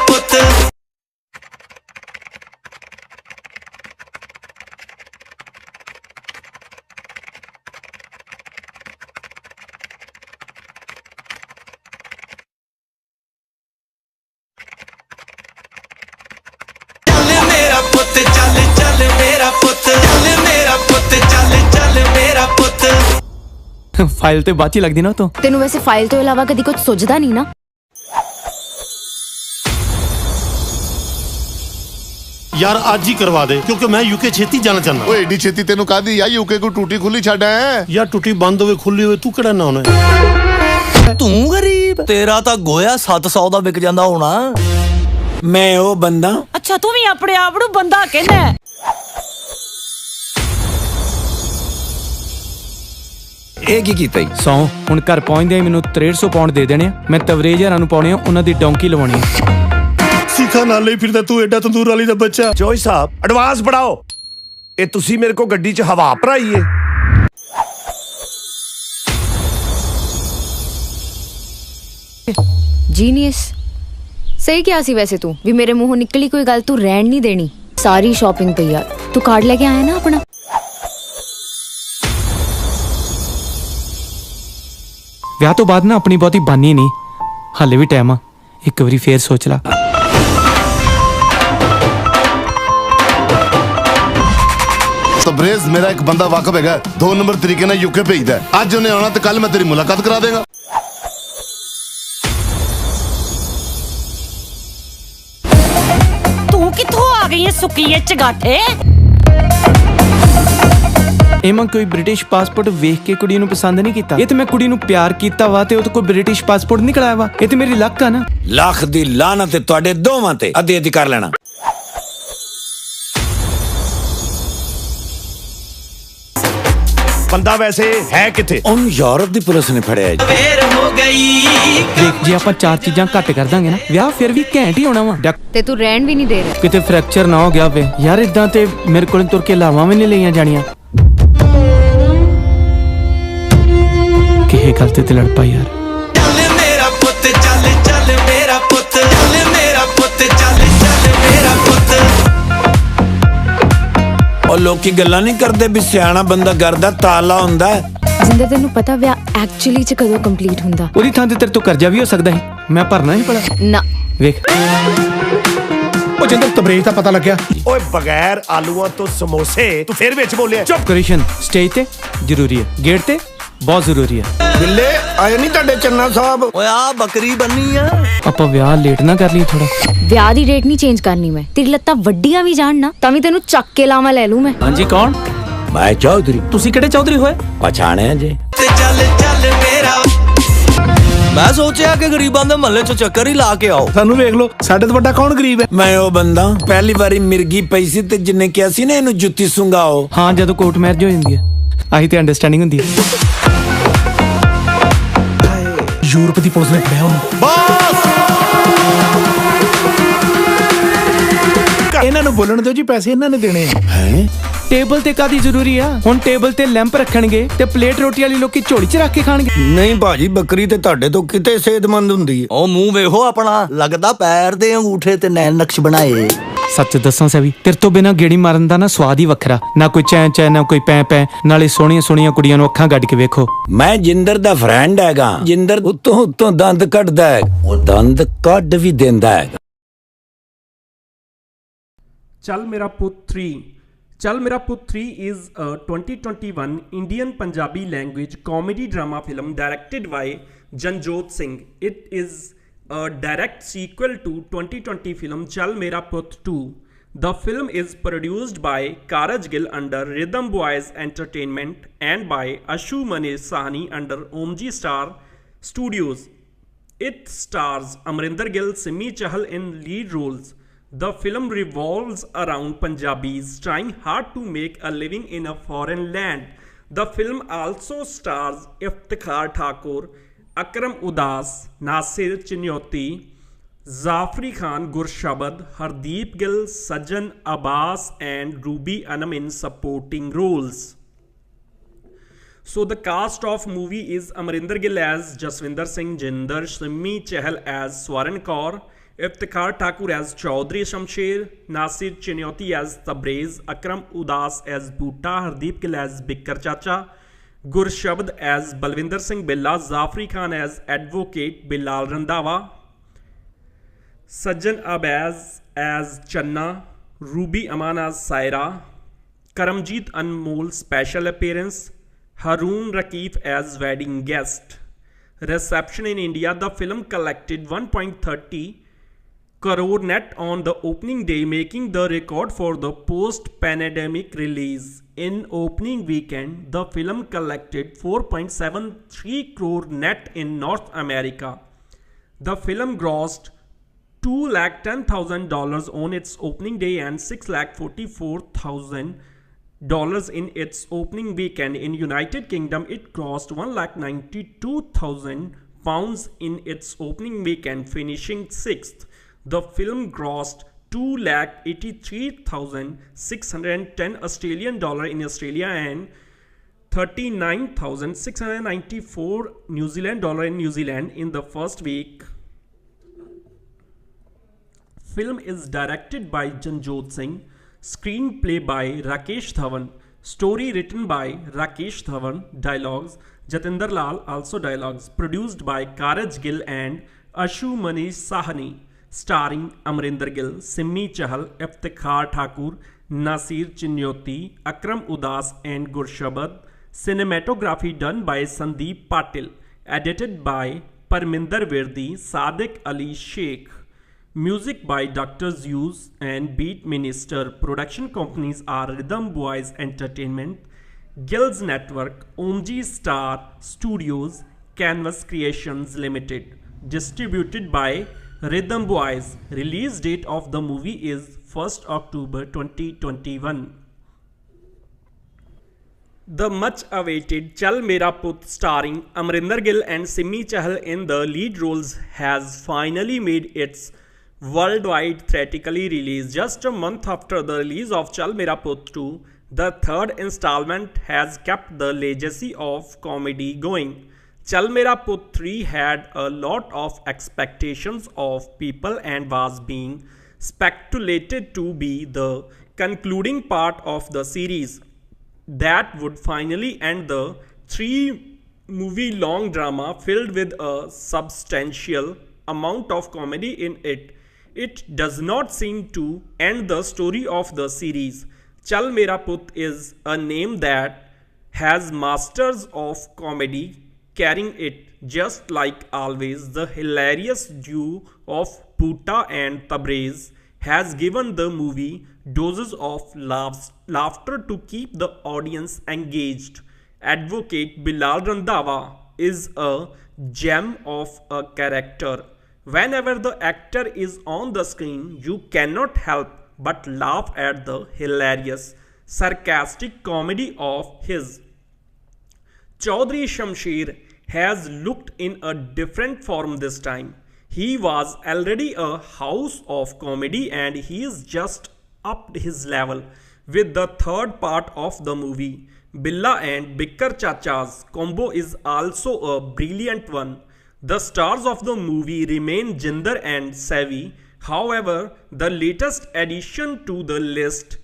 पुत फाइल तो बात ही लगती ना तो तेनू वैसे फाइल तो इलावा कभी कुछ सोचदा नहीं ना। यार आज ही करवा दे क्योंकि मैं यूके छेती जाना चाहना। ओए एडी छेती तेनू कादी यार यूके को टूटी खुली छड़ है यार टूटी बंद होवे खुली होवे तू केड़ा ना होना। तू गरीब तेरा तो गोया 700 दा विक जांदा होना। मैं ओ बंदा। अच्छा तू भी अपने आप नू बंदा कहना है। ਇਹ ਕੀ ਕੀਤਾ ਈ सौ ਹੁਣ ਘਰ ਪਹੁੰਚਦੇ ਮੈਨੂੰ 6300 ਪਾਉਂਡ ਦੇ ਦੇਣੇ ਮੈਂ ਤਵਰੇਜਰਾਂ ਨੂੰ ਪਾਉਣੇ ਉਹਨਾਂ ਦੀ ਡੌਂਕੀ ਲਵਾਉਣੀ ਸਿੱਖਾ ਨਾਲ ਲਈ ਫਿਰਦਾ ਤੂੰ ਐਡਾ ਤੰਦੂਰ ਵਾਲੀ ਦਾ ਬੱਚਾ। ਜੋਈ ਸਾਹਿਬ ਐਡਵਾਂਸ बढ़ाओ। ਇਹ ਤੁਸੀਂ ਮੇਰੇ ਕੋ ਗੱਡੀ 'ਚ ਹਵਾ ਭਰਾਈ ਏ। जीनियस सही क्या सी वैसे तू भी मेरे मुंहों निकली कोई गल तू रहन नहीं देनी। सारी शॉपिंग पे यार तू कार्ड लेके आया ना अपना। ਵਿਆਹ ਤੋਂ ਬਾਅਦ ਨਾ ਆਪਣੀ ਬਹੁਤੀ ਬਾਨੀ ਨਹੀਂ ਹਾਲੇ ਵੀ ਟਾਈਮ ਆ ਇੱਕ ਵਾਰੀ ਫੇਰ ਸੋਚ ਲਾ। तबरेज मेरा एक बंदा वाकफ है 2 नंबर तरीके ना यूके भेजदा है। आज उन्हें आना तो कल मैं तेरी मुलाकात करा देगा। तू किथों आ गई है सुकी चगाठे। एमा कोई ब्रिटिश पासपोर्ट वेख के कुड़ी नूं पसंद नहीं कीता। ये तो मैं कुड़ी नूं प्यार कीता वा ते ओ तो कोई ब्रिटिश पासपोर्ट नहीं कढ़ाया वा। ये तो मेरी लक आ ना। ਲੱਖ ਦੀ ਲਾਨਤ ਤੇ ਤੁਹਾਡੇ ਦੋਵਾਂ ਤੇ ਅੱਧੀ ਅੱਧੀ ਕਰ ਲੈਣਾ। ਬੰਦਾ ਵੈਸੇ ਹੈ ਕਿੱਥੇ? ਉਹਨੂੰ ਯੂਰਪ ਦੀ ਪੁਲਿਸ ਨੇ ਫੜਿਆ ਜੀ। देर हो गई देख जे ਆਪਾਂ ਚਾਰ ਚੀਜ਼ਾਂ ਘੱਟ ਕਰ ਦਾਂਗੇ ਨਾ ਵਿਆਹ ਫਿਰ ਵੀ ਘੈਂਟ ਹੀ ਹੋਣਾ ਵਾ। ते तू रहन भी नहीं दे रहा। ਕਿਤੇ ਫ੍ਰੈਕਚਰ ਨਾ ਹੋ ਗਿਆ ਵੇ ਯਾਰ ਇਦਾਂ ਤੇ ਮੇਰੇ ਕੋਲ ਤੁਰ ਕੇ ਲਾਵਾਂ ਵੀ ਨਹੀਂ ਲਈਆਂ ਜਾਣੀਆਂ। ਕਿਹੇ ਗੱਲ ਤੇ ਲੜ ਪਾ ਯਾਰ। चल मेरा पुत चल चल मेरा पुत चल मेरा पुत चल चल मेरा पुत। ਉਹ ਲੋਕੀ ਗੱਲਾਂ ਨਹੀਂ ਕਰਦੇ ਵੀ ਸਿਆਣਾ ਬੰਦਾ ਘਰ ਦਾ ਤਾਲਾ ਹੁੰਦਾ। जिंदे तेनू पता विआह एक्चुअली च कदों कंप्लीट हुंदा। ਉਹਦੀ ਥਾਂ ਤੇ ਤੇਰੇ ਤੋਂ ਕਰਜ਼ਾ ਵੀ ਹੋ ਸਕਦਾ ਹੈ ਮੈਂ ਭਰਨਾ ਹੀ ਪੜਾ ना ਵੇਖ। ਉਹ ਜਿੰਦਰ ਤਬਰੇਜ ਦਾ ਪਤਾ ਲੱਗਿਆ। ਓਏ ਬਗੈਰ ਆਲੂਆਂ ਤੋਂ ਸਮੋਸੇ ਤੂੰ ਫੇਰ ਵਿੱਚ ਬੋਲਿਆ। ਚੁੱਪ। ਡੈਕੋਰੇਸ਼ਨ ਸਟੇਜ ਤੇ ਜ਼ਰੂਰੀ ਹੈ ਗੇਟ ਤੇ ਬਹੁਤ ਜ਼ਰੂਰੀ ਹੈ। ਬਿੱਲੇ ਆਏ ਨਹੀਂ ਤੁਹਾਡੇ ਚੰਨਾ ਸਾਹਿਬ। ਓਏ ਆ ਬੱਕਰੀ ਬੰਨੀ ਆ। ਆਪਾਂ ਵਿਆਹ ਲੇਟ ਨਾ ਕਰ ਲਈ ਥੋੜਾ। ਵਿਆਹ ਦੀ ਡੇਟ ਨਹੀਂ ਚੇਂਜ ਕਰਨੀ ਮੈਂ। तेरी ਲੱਤਾਂ ਵੱਡੀਆਂ ਵੀ ਜਾਣ ਨਾ ਤਾਂ ਵੀ ਤੈਨੂੰ ਚੱਕ ਕੇ ਲਾਵਾਂ ਲੈ ਲੂੰ ਮੈਂ। ਹਾਂਜੀ ਕੌਣ? ਮੈਂ ਚੌਧਰੀ। ਤੁਸੀਂ ਕਿਹੜੇ ਚੌਧਰੀ ਹੋਏ? ਪਛਾਣਿਆ ਜੇ। चल चल मेरा ਮੈਂ ਸੋਚਿਆ ਕਿ ਗਰੀਬਾਂ ਦੇ ਮਹੱਲੇ 'ਚ ਚੱਕਰ ਹੀ ਲਾ ਕੇ ਆਓ। ਸਾਨੂੰ ਵੇਖ ਲੋ ਸਾਡੇ ਤੋਂ ਵੱਡਾ ਕੌਣ ਗਰੀਬ ਹੈ? ਮੈਂ ਉਹ ਬੰਦਾ ਪਹਿਲੀ ਵਾਰੀ ਮਿਰਗੀ ਪਈ ਸੀ ਤੇ ਜਿੰਨੇ ਕਿਹਾ ਸੀ ਨਾ ਇਹਨੂੰ ਜੁੱਤੀ ਸੁੰਘਾਓ। ਹਾਂ ਜਦੋਂ ਕੋਰਟ ਮੈਰਿਜ ਹੋ ਜਾਂਦੀ ਹੈ ਆਹੀ ਤੇ ਅੰਡਰਸਟੈਂਡਿੰਗ ਹੁੰਦੀ ਹੈ। ਯੂਰਪ ਦੀ ਪੁਲਿਸ ਨੇ ਫੜਿਆ ਉਹਨੂੰ। ਇਹਨਾਂ ਨੂੰ ਬੋਲਣ ਦਿਓ ਜੀ ਪੈਸੇ ਇਹਨਾਂ ਨੇ ਦੇਣੇ ਆ। ਹੈ ਟੇਬਲ ਤੇ ਕਾਦੀ ਜ਼ਰੂਰੀ ਆ ਹੁਣ ਟੇਬਲ ਤੇ ਲੈਂਪ ਰੱਖਣਗੇ ਤੇ ਪਲੇਟ ਰੋਟੀ ਵਾਲੀ ਲੋਕੀ ਝੋਲੀ 'ਚ ਰੱਖ ਕੇ ਖਾਣਗੇ। ਨਹੀਂ ਭਾਜੀ ਬੱਕਰੀ ਤੇ ਤੁਹਾਡੇ ਤੋਂ ਕਿਤੇ ਸਿਹਤਮੰਦ ਹੁੰਦੀ ਹੈ। ਉਹ ਮੂੰਹ ਵੇਖੋ ਆਪਣਾ ਲੱਗਦਾ ਪੈਰ ਦੇ ਅੰਗੂਠੇ ਤੇ ਨੈਣ ਨਕਸ਼ ਬਣਾਏ। ਸੱਚ ਦੱਸਾਂ ਸਵੀ ਤੇਰੇ ਤੋਂ ਬਿਨਾ ਗੇੜੀ ਮਾਰਨ ਦਾ ਨਾ ਸਵਾਦ ਹੀ ਵੱਖਰਾ ਨਾ ਕੋਈ ਚੈਂ ਚੈਂ ਨਾ ਕੋਈ ਪੈ ਪੈ ਨਾਲੇ ਸੋਹਣੀਆਂ ਸੋਹਣੀਆਂ ਕੁੜੀਆਂ ਨੂੰ ਅੱਖਾਂ ਗੱਡ ਕੇ ਵੇਖੋ। ਮੈਂ ਜਿੰਦਰ ਦਾ ਫਰੈਂਡ ਹੈਗਾ। ਜਿੰਦਰ ਉੱਤੋਂ ਦੰਦ ਕੱਢਦਾ ਹੈ ਉਹ ਦੰਦ ਕੱਢ ਵੀ ਦਿੰਦਾ ਹੈ। चल मेरा पुत 3 चल मेरा पुत 3 is a 2021 Indian Punjabi language comedy drama film directed by Janjot Singh. It is a direct sequel to 2020 film Chal Mera Putt 2. The film is produced by Karaj Gill under Rhythm Boys Entertainment and by Ashu Manish Sahni under Omji Star Studios. It stars Amrinder Gill, Simi Chahal in lead roles. The film revolves around Punjabis trying hard to make a living in a foreign land. The film also stars Iftikhar Thakur, Akram Udas, Nasir Chinyoti, Zafri Khan Gurshabad, Hardeep Gill, Sajjan Abbas and Ruby Anam in supporting roles. So the cast of movie is Amrinder Gill as Jaswinder Singh Jinder, Simmi Chahal as Swaran Kaur, Iftikhar Thakur as Chaudhry Shamsher, Nasir Chinyoti as Tabrez, Akram Udas as Bhutta, Hardeep Gill as Bikkar Chacha, Gurshabd as Balwinder Singh Billa, Zafri Khan as Advocate Bilal Randhawa, Sajjan Abaz as Channa, Ruby Aman as Saira, Karamjeet Anmol special appearance, Haroon Rakif as wedding guest. Reception in India, the film collected 1.30 crore net on the opening day, making the record for the post-pandemic release. In opening weekend, the film collected 4.73 crore net in North America. The film grossed $210,000 on its opening day and $644,000 in its opening weekend. In United Kingdom, it grossed £192,000 in its opening weekend, finishing sixth. The film grossed $283,610 Australian dollar in Australia and 39,694 New Zealand dollar in New Zealand in the first week. Film is directed by Janjot Singh, screenplay by Rakesh Dhawan, story written by Rakesh Dhawan, dialogues Jatinder Lal, also dialogues, produced by Karaj Gill and Ashu Manish Sahani, starring Amrinder Gill, Simmi Chahal, Iftikhar Thakur, Nasir Chinyoti, Akram Udas and Gurshabad. Cinematography done by Sandeep Patil, edited by Parminder Virdi, Sadiq Ali Sheikh. Music by Dr. Zeus and Beat Minister. Production companies are Rhythm Boys Entertainment, Gills Network, Omji Star Studios, Canvas Creations Limited. Distributed by Rhythm Boys. Release date of the movie is 1st October 2021. The much awaited Chal Mera Putt, starring Amrinder Gill and Simmi Chahal in the lead roles, has finally made its worldwide theatrically release. Just a month after the release of Chal Mera Putt 2, the third installment has kept the legacy of comedy going. Chal Mera Putt 3 had a lot of expectations of people and was being speculated to be the concluding part of the series that would finally end the 3-movie long drama filled with a substantial amount of comedy in it. It does not seem to end the story of the series. Chal Mera Putt is a name that has masters of comedy carrying it. Just like always, the hilarious duo of Bhutta and Tabrez has given the movie doses of laughter to keep the audience engaged. Advocate Bilal Randhawa is a gem of a character. Whenever the actor is on the screen, you cannot help but laugh at the hilarious, sarcastic comedy of his. Chaudhry Shamsher has looked in a different form this time. He was already a house of comedy and he is just upped his level with the third part of the movie. Billa and Bikkar Chacha's combo is also a brilliant one. The stars of the movie remain Jinder and Savi. However, the latest addition to the list,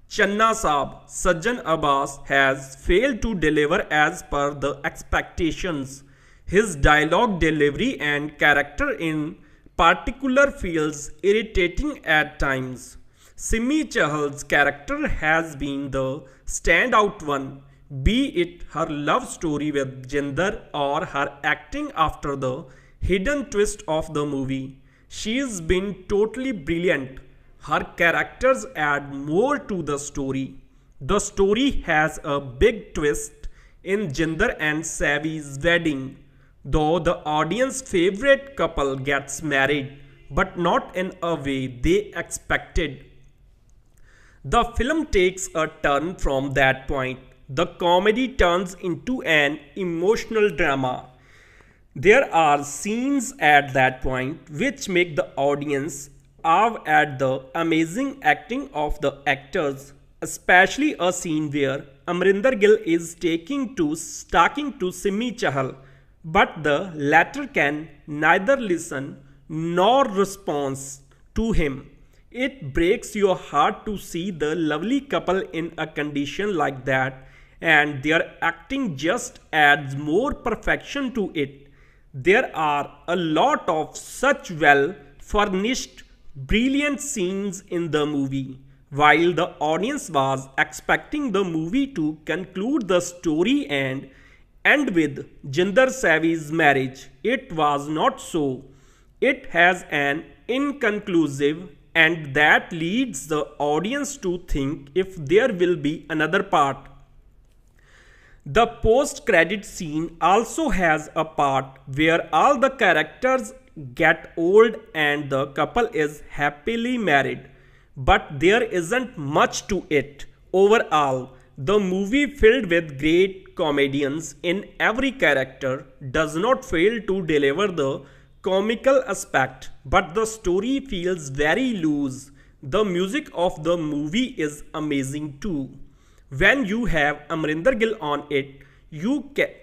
Channa Saab, Sajjan Abbas, has failed to deliver as per the expectations. His dialogue delivery and character in particular feels irritating at times. Simmi Chahal's character has been the standout one, be it her love story with Jinder or her acting after the hidden twist of the movie. She's been totally brilliant. Her characters add more to the story. The story has a big twist in Jinder and Savi's wedding, though the audience favorite couple gets married, but not in a way they expected. The film takes a turn from that point. The comedy turns into an emotional drama. There are scenes at that point which make the audience awe at the amazing acting of the actors, especially a scene where Amrinder Gill is talking to Simmi Chahal, but the latter can neither listen nor response to him. It breaks your heart to see the lovely couple in a condition like that, and their acting just adds more perfection to it. There are a lot of such well furnished, brilliant scenes in the movie. While the audience was expecting the movie to conclude the story and end with Jinder Savi's marriage, it was not so. It has an inconclusive, and that leads the audience to think if there will be another part. The post credit scene also has a part where all the characters get old and the couple is happily married, but there isn't much to it. Overall, the movie, filled with great comedians in every character, does not fail to deliver the comical aspect, but the story feels very loose. The music of the movie is amazing too. When you have Amrinder Gill on it,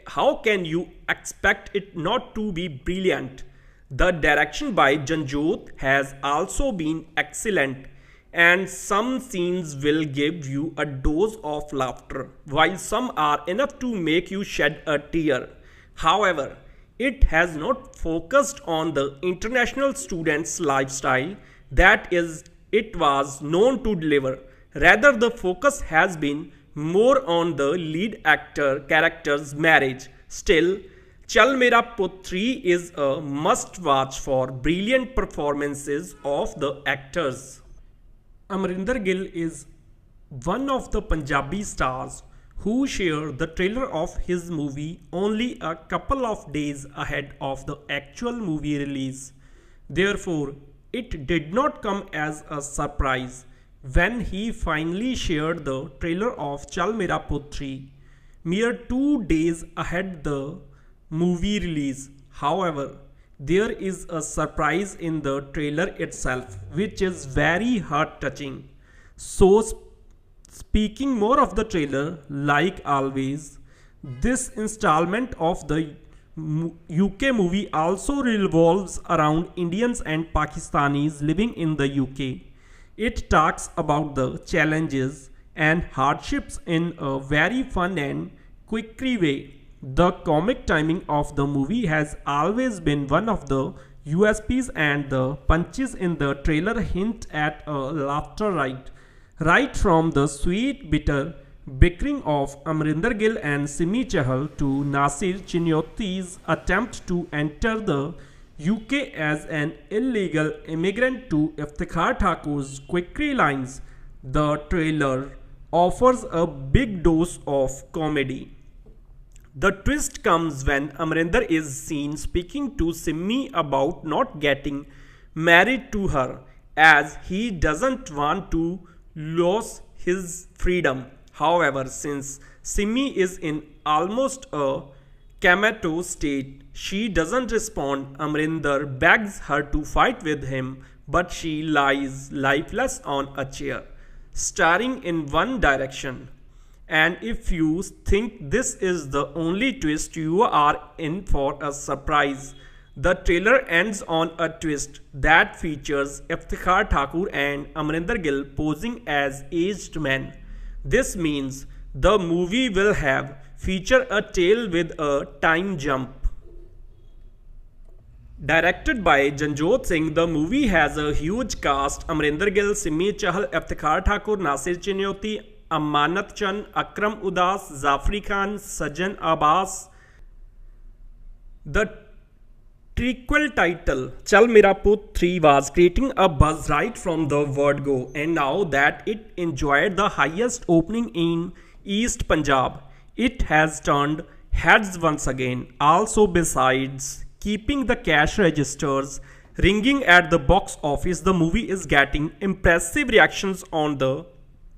how can you expect it not to be brilliant? The direction by Janjot has also been excellent, and some scenes will give you a dose of laughter, while some are enough to make you shed a tear. However, it has not focused on the international student's lifestyle that it was known to deliver. Rather, the focus has been more on the lead actor character's marriage. Still, Chal Mera Putt 3 is a must-watch for brilliant performances of the actors. Amrinder Gill is one of the Punjabi stars who shared the trailer of his movie only a couple of days ahead of the actual movie release. Therefore, it did not come as a surprise when he finally shared the trailer of Chal Mera Putt 3 mere 2 days ahead the movie release. However, there is a surprise in the trailer itself which is very heart-touching. So, speaking more of the trailer, like always, this installment of the UK movie also revolves around Indians and Pakistanis living in the UK. It talks about the challenges and hardships in a very fun and quirky way. The comic timing of the movie has always been one of the USPs, and the punches in the trailer hint at a laughter ride. Right from the sweet bitter bickering of Amrinder Gill and Simi Chahal to Nasir Chinyoti's attempt to enter the UK as an illegal immigrant to Iftikhar Thakur's quickie lines, the trailer offers a big dose of comedy. The twist comes when Amrinder is seen speaking to Simi about not getting married to her, as he doesn't want to lose his freedom. However, since Simi is in almost a comatose state, she doesn't respond. Amrinder begs her to fight with him, but she lies lifeless on a chair, staring in one direction. And if you think this is the only twist, you are in for a surprise. The trailer ends on a twist that features Iftikhar Thakur and Amrinder Gill posing as aged men. This means the movie will feature a tale with a time jump. Directed by Janjot Singh, the movie has a huge cast: Amrinder Gill, Simi Chahal, Iftikhar Thakur, Nasir Chinyoti, Amanat Chand, Akram Udas, Zafri Khan, Sajan Abbas. The prequel title Chal Mera Putt 3 was creating a buzz right from the word go, and now that it enjoyed the highest opening in East Punjab, it has turned heads once again. Also, besides keeping the cash registers ringing at the box office, the movie is getting impressive reactions on the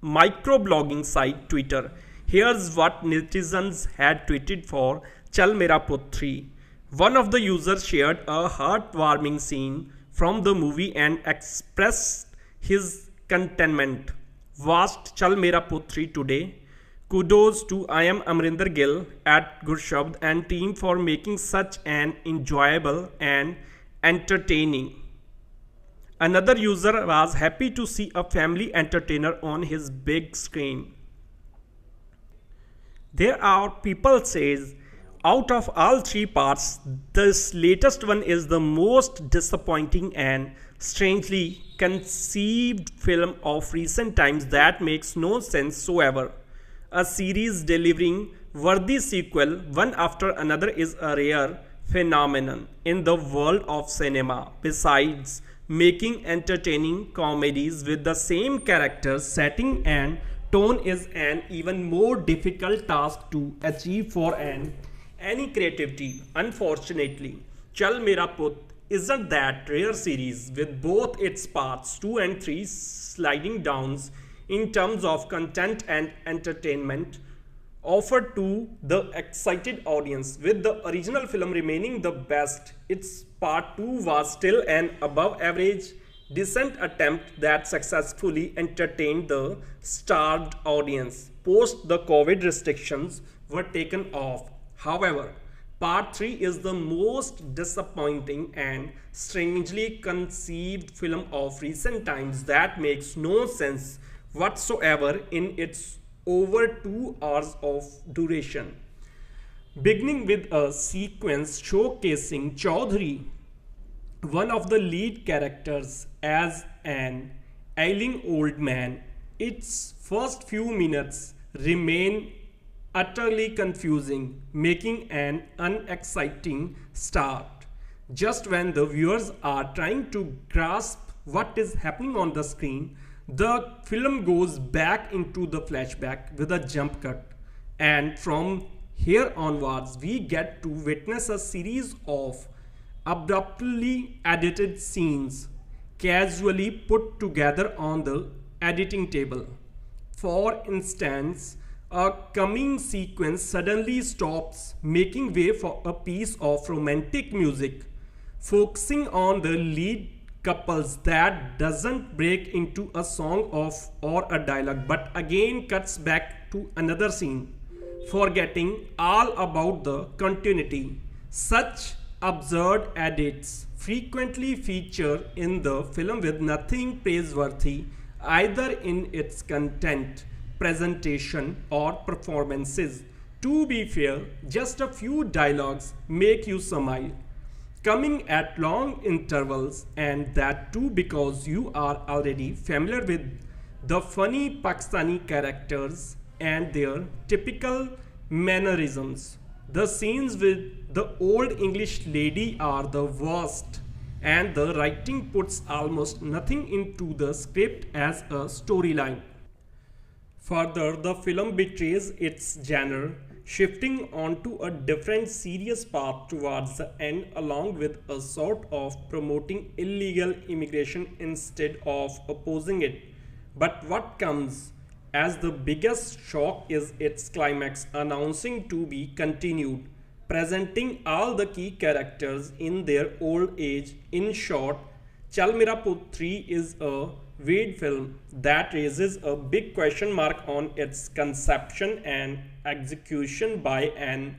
microblogging site Twitter. Here's what netizens had tweeted for Chal Mera Putt 3. One of the users shared a heartwarming scene from the movie and expressed his contentment. Watched Chal Mera Putt 3 today. Kudos to I am Amrinder Gill at Gurshabd and team for making such an enjoyable and entertaining. Another user was happy to see a family entertainer on his big screen. There are people says out of all three parts, this latest one is the most disappointing and strangely conceived film of recent times that makes no sense whatsoever. A series delivering worthy sequel one after another is a rare phenomenon in the world of cinema. Besides making entertaining comedies with the same characters, setting and tone is an even more difficult task to achieve for any creativity. Unfortunately, Chal Mera Putt isn't that rare series with both its parts 2 and 3 sliding downs in terms of content and entertainment offered to the excited audience, with the original film remaining the best. Its part 2 was still an above average decent attempt that successfully entertained the starved audience post the COVID restrictions were taken off. However, part 3 is the most disappointing and strangely conceived film of recent times that makes no sense whatsoever in its over 2 hours of duration. Beginning with a sequence showcasing Chaudhary, one of the lead characters, as an ailing old man. Its first few minutes remain utterly confusing, making an unexciting start. Just when the viewers are trying to grasp what is happening on the screen, the film goes back into the flashback with a jump cut, and from here onwards we get to witness a series of abruptly edited scenes casually put together on the editing table. For instance, a coming sequence suddenly stops, making way for a piece of romantic music focusing on the lead couples that doesn't break into a song of or a dialogue, but again cuts back to another scene, forgetting all about the continuity. Such absurd edits frequently feature in the film with nothing praiseworthy either in its content, presentation or performances. To be fair, just a few dialogues make you smile, coming at long intervals, and that too because you are already familiar with the funny Pakistani characters and their typical mannerisms. The scenes with the old English lady are the worst, and the writing puts almost nothing into the script as a storyline. Further, the film betrays its genre, shifting onto a different serious path towards the end, along with a sort of promoting illegal immigration instead of opposing it. But what comes as the biggest shock is its climax, announcing to be continued, presenting all the key characters in their old age. In short, Chal Mera Putt 3 is a weird film that raises a big question mark on its conception and execution by an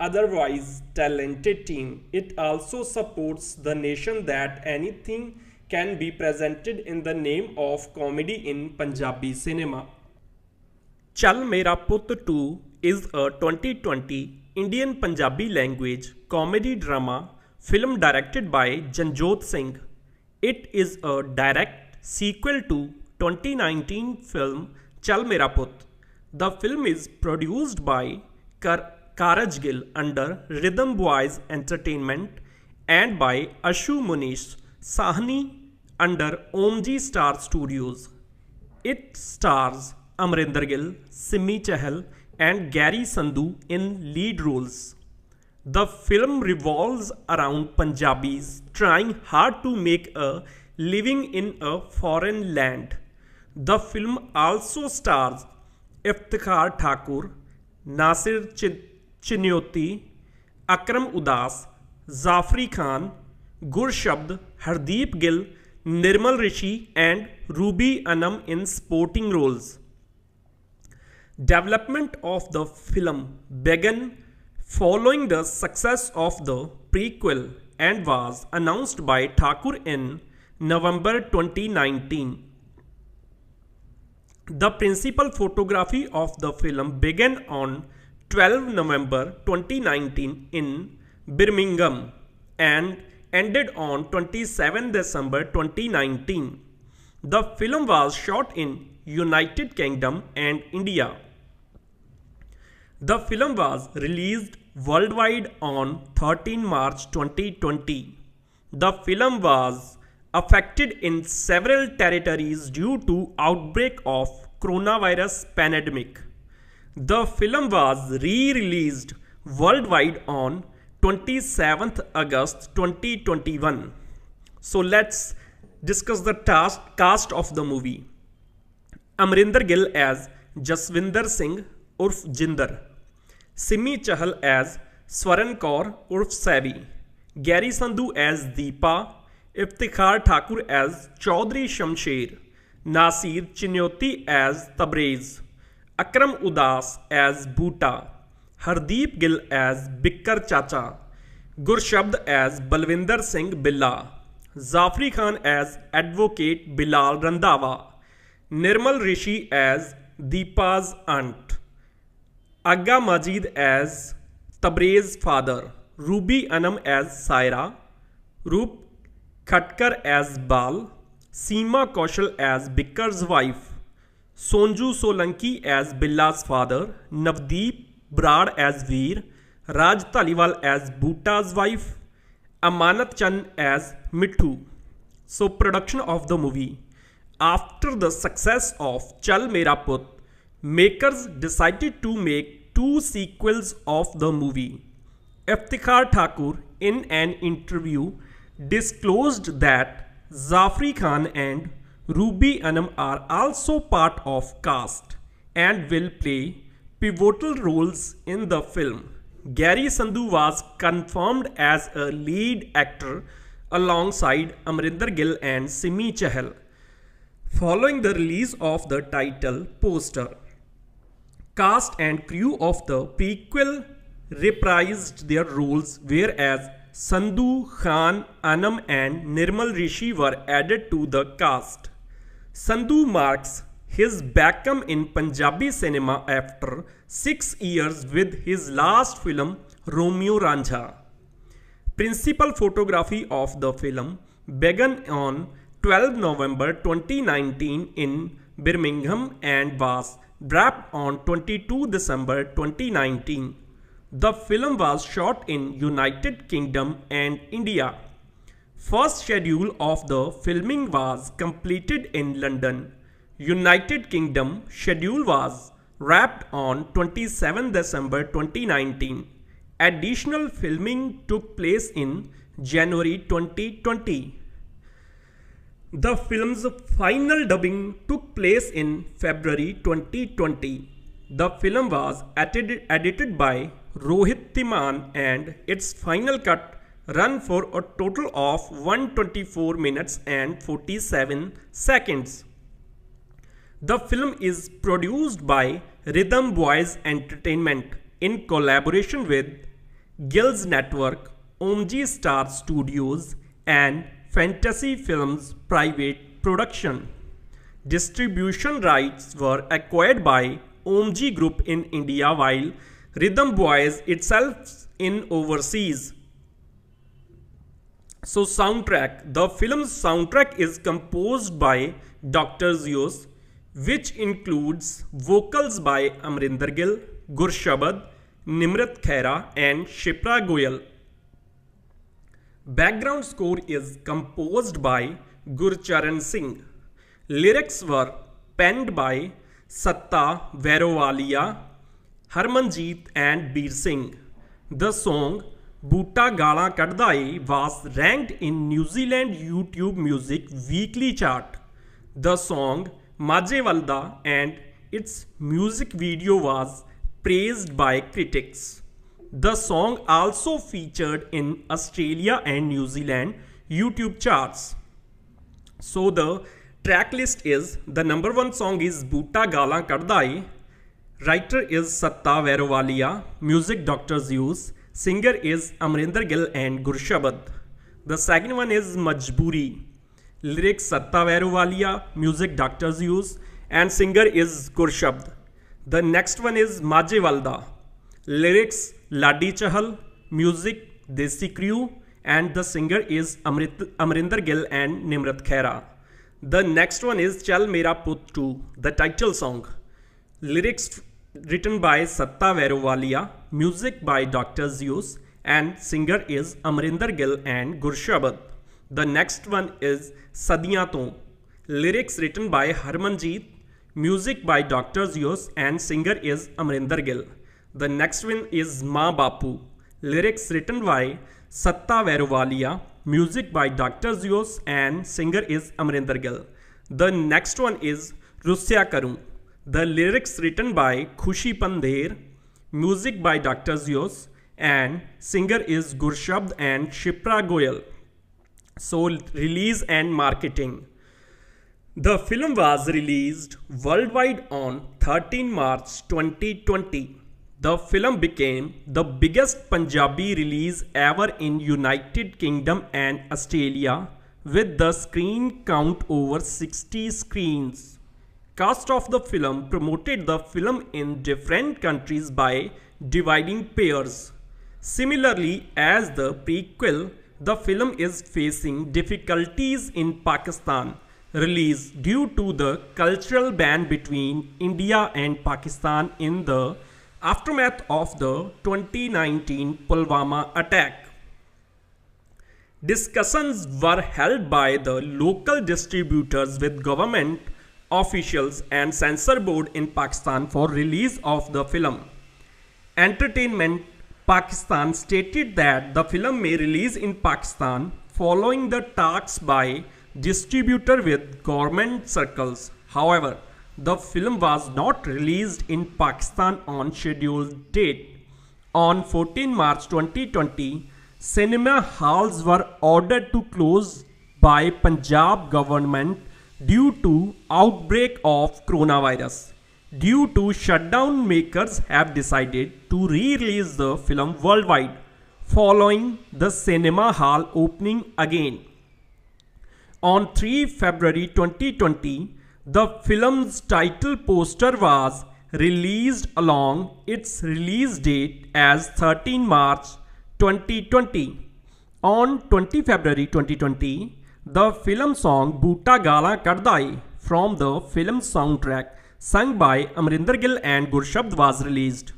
otherwise talented team. It also supports the notion that anything can be presented in the name of comedy in Punjabi cinema. Chal Mera Putt 2 is a 2020 Indian Punjabi language comedy drama film directed by Janjot Singh. It is a direct sequel to 2019 film Chal Mera Putt. The film is produced by Karaj Gill under Rhythm Boys Entertainment and by Ashu Munish Sahni under Omji Star Studios. It stars Amrinder Gill, Simmi Chahal and Gary Sandhu in lead roles. The film revolves around Punjabis trying hard to make a living in a foreign land. The film also stars Iftikhar Thakur, Nasir Chinyoti, Akram Udas, Zafri Khan, Gurshabd, Hardeep Gill, Nirmal Rishi and Ruby Anam in supporting roles. Development of the film began following the success of the prequel and was announced by Thakur in November 2019. The principal photography of the film began on 12 November 2019 in Birmingham and ended on 27 December 2019. The film was shot in United Kingdom and India. The film was released worldwide on 13 March 2020. The film was affected in several territories due to outbreak of coronavirus pandemic. The film was re-released worldwide on 27th August 2021. So let's discuss the cast of the movie. Amrinder Gill as Jaswinder Singh urf Jinder. Simi Chahal as Swaran Kaur urf Sabi. Gary Sandhu as Deepa. Iftikhar Thakur as Chaudhry Shamsher. Nasir Chinyoti as Tabrez. Akram Udas as Bhuta. Hardeep Gill as Bikkar Chacha. Gurshabd as Balwinder Singh Billa. Zafri Khan as Advocate Bilal Randhawa. Nirmal Rishi as Deepa's aunt. Agha Majid as Tabrez's father. Ruby Anam as Saira. Roop Khatkar as Bal. Seema Kaushal as Bikkar's wife. Sonju Solanki as Billa's father. Navdeep Brad as Veer. Raj Taliwal as Bhuta's wife. Amanat Chand as Mithu. So production of the movie. After the success of Chal Mera Putt, makers decided to make 2 sequels of the movie. Iftikhar Thakur in an interview disclosed that Zafri Khan and Ruby Anam are also part of cast and will play pivotal roles in the film. Gary Sandhu was confirmed as a lead actor alongside Amrinder Gill and Simi Chahal following the release of the title poster. Cast and crew of the prequel reprised their roles, whereas Sandhu, Khan, Anam and Nirmal Rishi were added to the cast. Sandhu marks his backcome in Punjabi cinema after 6 years with his last film Romeo Ranjha. Principal photography of the film began on 12 November 2019 in Birmingham and was wrapped on 22 December 2019. The film was shot in United Kingdom and India. First schedule of the filming was completed in London. United Kingdom schedule was wrapped on 27 December 2019. Additional filming took place in January 2020. The film's final dubbing took place in February 2020. The film was edited by Rohit Timan and its final cut run for a total of 124 minutes and 47 seconds. The film is produced by Rhythm Boys Entertainment in collaboration with Gills Network, Omji Star Studios and Fantasy Films Private Production. Distribution rights were acquired by Omji Group in India while Rhythm Boys itself in overseas. So soundtrack. The film's soundtrack is composed by Dr. Zeus, which includes vocals by Amrinder Gill, Gurshabad, Nimrat Khaira and Shipra Goyal. Background score is composed by Gurcharan Singh. Lyrics were penned by Satta Verowalia, Harmanjeet and Beer Singh. The song Bhuta Gala Kadda was ranked in New Zealand YouTube Music Weekly chart. The song Maje Valda and its music video was praised by critics. The song also featured in Australia and New Zealand YouTube charts. So the track list is: the number 1 song is Bhuta Gala Kadda. Writer is Satta Verowalia. Music Dr. Zeus. Singer is Amrinder Gill and Gurshabad. The second one is Majboori. Lyrics Satta Vairowalia, music Dr. Zeus, and singer is Gurshabd. The next one is Maje Walda. Lyrics Ladi Chahal, music Desi Crew, and the singer is Amrinder Gill and Nimrat Khaira. The next one is Chal Mera Putt 2, the title song. Lyrics written by Satta Vairowalia, music by Dr. Zeus, and singer is Amrinder Gill and Gurshabd. The next one is Sadiyan Ton. Lyrics written by Harmanjeet, music by Dr. Zeus, and singer is Amrinder Gill. The next one is Maa Bapu. Lyrics written by Satta Vairowalia, music by Dr. Zeus, and singer is Amrinder Gill. The next one is Rusya Karu. The lyrics written by Khushi Pandher, music by Dr. Zeus, and singer is Gurshabd and Shipra Goyal. So, release and marketing. The film was released worldwide on 13 March 2020. The film became the biggest Punjabi release ever in United Kingdom and Australia, with the screen count over 60 screens. Cast of the film promoted the film in different countries by dividing pairs. Similarly, as the prequel, the film is facing difficulties in Pakistan release due to the cultural ban between India and Pakistan in the aftermath of the 2019 Pulwama attack. Discussions were held by the local distributors with government officials and censor board in Pakistan for release of the film. Entertainment Pakistan stated that the film may release in Pakistan following the talks by distributor with government circles. However, the film was not released in Pakistan on scheduled date. On 14 March 2020, cinema halls were ordered to close by Punjab government due to outbreak of coronavirus. Due to shutdown, makers have decided to re-release the film worldwide following the cinema hall opening again. On 3 February 2020, the film's title poster was released along its release date as 13 March 2020. On 20 February 2020, the film song Boota Galan Kadda Ai from the film soundtrack sung by Amrinder Gill and Gurshabd was released.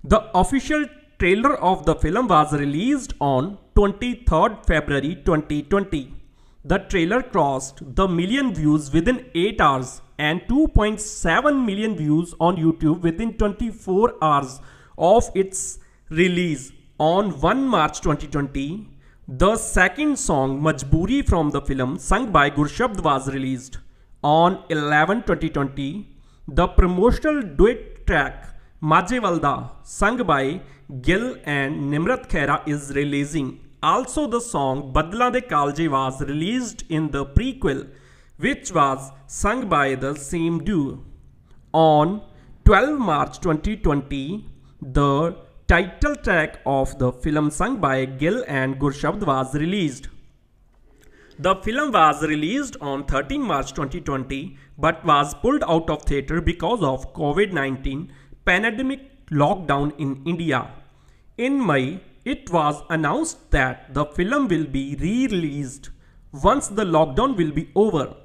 The official trailer of the film was released on 23rd February 2020. The trailer crossed the million views within 8 hours and 2.7 million views on YouTube within 24 hours of its release. On 1 March 2020, the second song Majboori from the film sung by Gurshabd was released. On 11/2020, the promotional duet track Maje Walda sung by Gill and Nimrat Khaira is releasing. Also, the song Badla De Kalje was released in the prequel, which was sung by the same duo. On 12 March 2020, the title track of the film sung by Gill and Gurshabd was released. The film was released on 13 March 2020 but was pulled out of theatre because of COVID-19 pandemic lockdown in India. In May, it was announced that the film will be re-released once the lockdown will be over.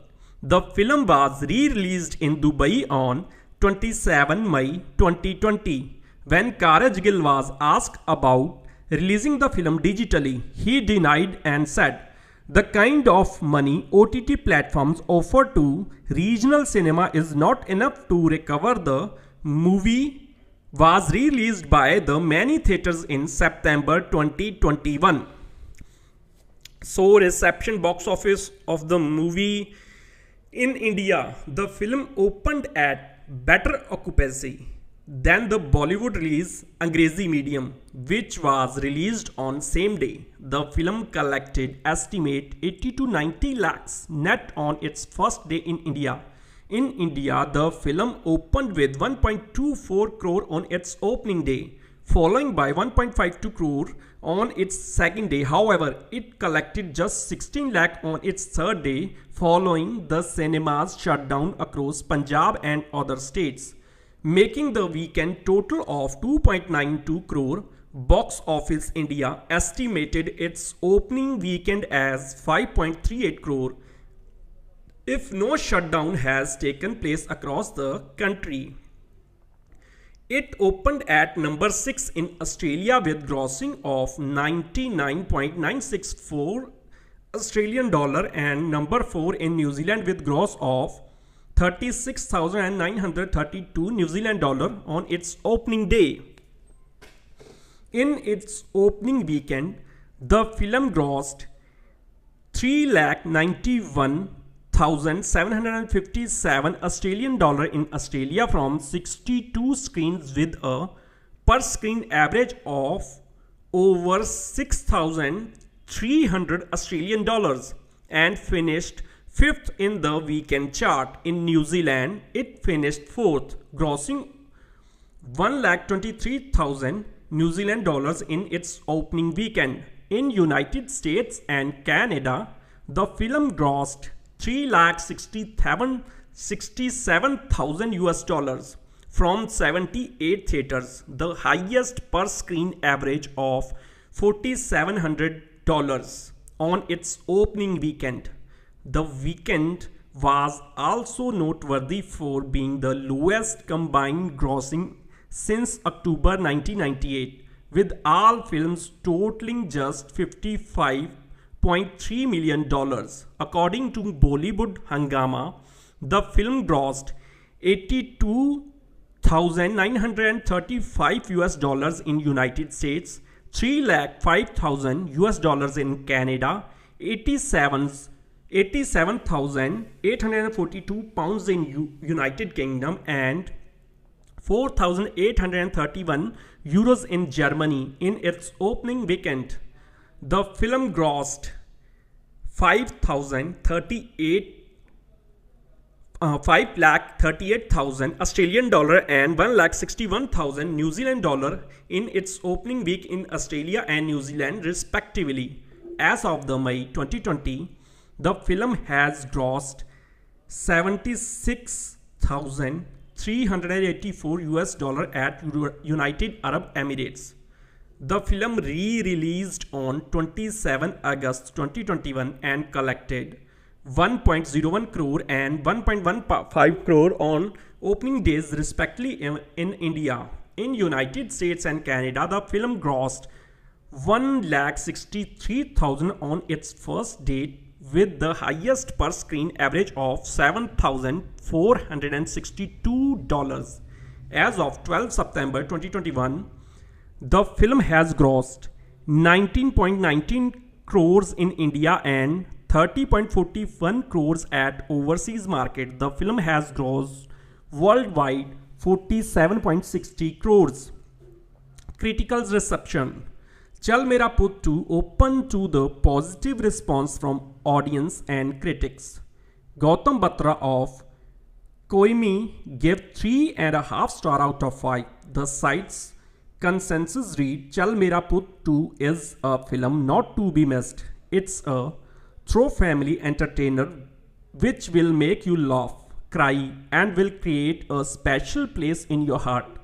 The film was re-released in Dubai on 27 May 2020. When Karaj Gill was asked about releasing the film digitally, he denied and said, "The kind of money OTT platforms offer to regional cinema is not enough to recover." The movie was released by the many theatres in September 2021. So, reception box office of the movie in India, the film opened at better occupancy than the Bollywood release Angrezi Medium, which was released on same day. The film collected estimate 80 to 90 lakhs net on its first day in India. In India, the film opened with 1.24 crore on its opening day, following by 1.52 crore on its second day. However, it collected just 16 lakh on its third day following the cinema's shutdown across Punjab and other states, making the weekend total of 2.92 crore. Box Office India estimated its opening weekend as 5.38 crore if no shutdown has taken place across the country. It opened at number 6 in Australia with grossing of 99.964 Australian dollar and number 4 in New Zealand with gross of 36,932 New Zealand dollar on its opening day. In its opening weekend, the film grossed 3,91,757 Australian dollar in Australia from 62 screens with a per screen average of over 6,300 Australian dollars and finished 5th in the weekend chart. In New Zealand, it finished 4th, grossing 1,23,000 New Zealand dollars in its opening weekend. In United States and Canada, the film grossed 3,67,000 US dollars from 78 theaters, the highest per screen average of $4,700 on its opening weekend. The weekend was also noteworthy for being the lowest combined grossing since October 1998, with all films totaling just $55.3 million. According to Bollywood Hungama, the film grossed 82,935 US dollars in United States, 3,05,000 US dollars in Canada, 87,842 pounds in United Kingdom, and 4,831 euros in Germany. In its opening weekend, the film grossed 5,38,000 Australian dollar and 1,61,000 New Zealand dollar in its opening week in Australia and New Zealand respectively. As of the May 2020, the film has grossed 76,384 US dollar at United Arab Emirates. The film re-released on 27 August 2021 and collected 1.01 crore and 1.15 crore on opening days respectively in India. In United States and Canada, the film grossed 1,63,000 on its first day with the highest per screen average of $7,462. As of 12 September 2021, the film has grossed 19.19 crores in India and 30.41 crores at overseas market. The film has grossed worldwide 47.60 crores. Critical reception. Chal Mera Putt 2 opened to the positive response from audience and critics. Gautam Batra of Koimi gave 3.5 stars out of 5. The site's consensus read, Chal Mera Putt 2 is a film not to be missed. It's a true family entertainer which will make you laugh, cry and will create a special place in your heart.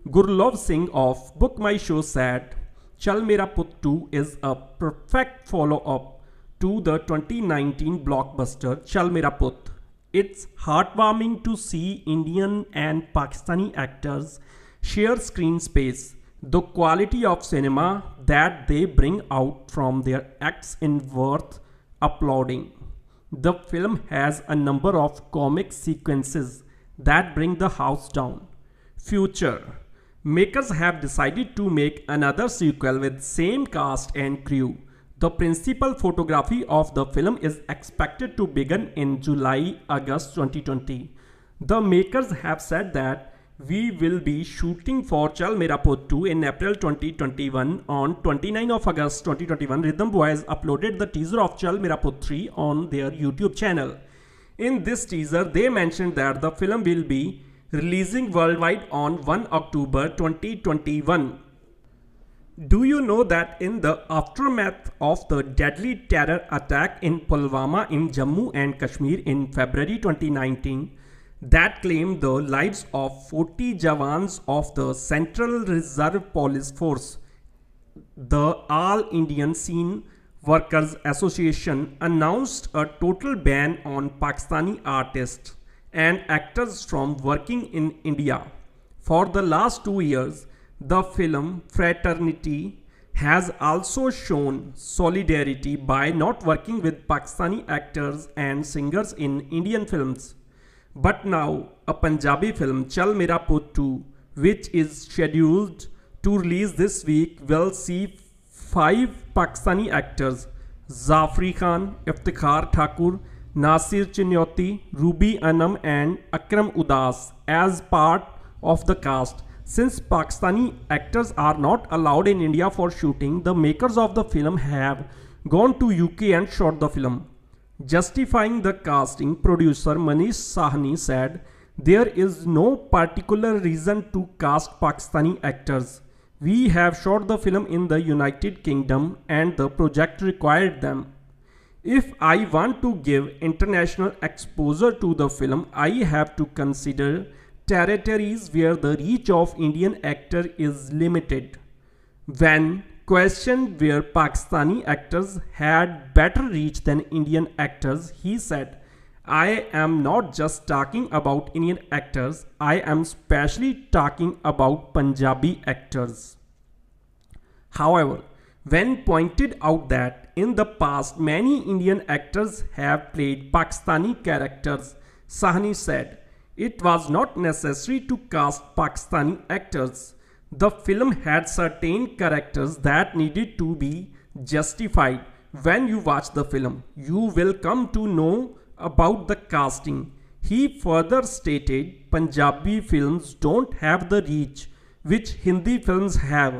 Gurlov Singh of Book My Show said, Chal Mera Putt 2 is a perfect follow-up to the 2019 blockbuster Chal Mera Putt. It's heartwarming to see Indian and Pakistani actors share screen space. The quality of cinema that they bring out from their acts is worth applauding. The film has a number of comic sequences that bring the house down. Future. Makers have decided to make another sequel with same cast and crew. The principal photography of the film is expected to begin in July-August 2020. The makers have said that we will be shooting for Chal Mera Putt 2 in April 2021. On 29 of August 2021, Rhythm Boys uploaded the teaser of Chal Mera Putt 3 on their YouTube channel. In this teaser, they mentioned that the film will be releasing worldwide on 1 October 2021. Do you know that in the aftermath of the deadly terror attack in Pulwama in Jammu and Kashmir in February 2019 that claimed the lives of 40 Jawans of the Central Reserve Police Force, the All Indian Scene Workers Association announced a total ban on Pakistani artists and actors from working in India. For the last 2 years, the film fraternity has also shown solidarity by not working with Pakistani actors and singers in Indian films. But now, a Punjabi film, Chal Mera Putt 2, which is scheduled to release this week, will see 5 Pakistani actors, Zafri Khan, Iftikhar Thakur, Nasir Chinyoti, Ruby Anam and Akram Udas as part of the cast. Since Pakistani actors are not allowed in India for shooting, the makers of the film have gone to UK and shot the film. Justifying the casting, producer Manish Sahni said, "There is no particular reason to cast Pakistani actors. We have shot the film in the United Kingdom and the project required them. If I want to give international exposure to the film, I have to consider territories where the reach of Indian actor is limited." When questioned where Pakistani actors had better reach than Indian actors, he said, "I am not just talking about Indian actors, I am specially talking about Punjabi actors." However, when pointed out that in the past many Indian actors have played Pakistani characters, Sahni said, "It was not necessary to cast Pakistani actors. The film had certain characters that needed to be justified. When you watch the film, you will come to know about the casting." He further stated, "Punjabi films don't have the reach which Hindi films have.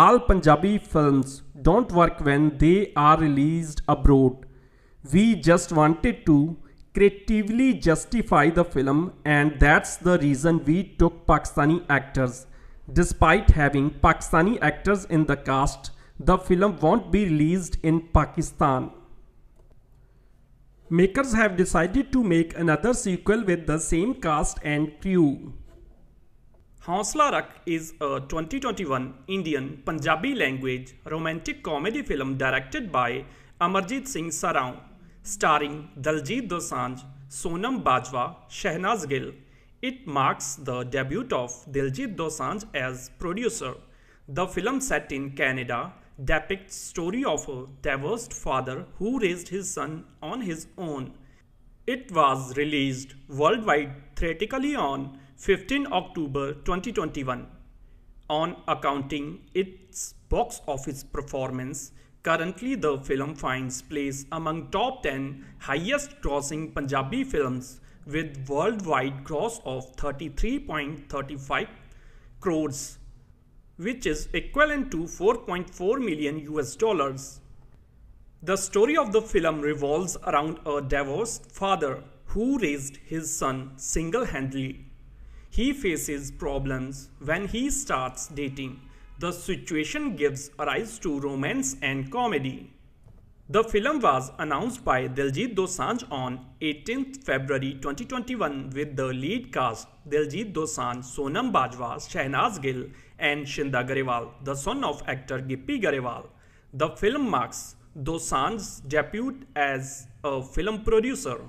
All Punjabi films don't work when they are released abroad. We just wanted to creatively justify the film, and that's the reason we took Pakistani actors. Despite having Pakistani actors in the cast, the film won't be released in Pakistan." Makers have decided to make another sequel with the same cast and crew. Hausla Rakh is a 2021 Indian Punjabi language romantic comedy film directed by Amarjit Singh Sarau, starring Daljit Dosanjh, Sonam Bajwa, Shehnaz Gill. It marks the debut of Diljit Dosanjh as producer. The film, set in Canada, depicts story of a divorced father who raised his son on his own. It was released worldwide theatrically on 15 October 2021. On accounting its box office performance, currently the film finds place among top 10 highest grossing Punjabi films with worldwide gross of 33.35 crores, which is equivalent to 4.4 million US dollars. The story of the film revolves around a divorced father who raised his son single-handedly. He faces problems when he starts dating. The situation gives rise to romance and comedy. The film was announced by Diljit Dosanjh on 18th February 2021 with the lead cast Diljit Dosanjh, Sonam Bajwa, Shehnaz Gill and Shinda Garewal, the son of actor Gippy Garewal. The film marks Dosanjh's debut as a film producer.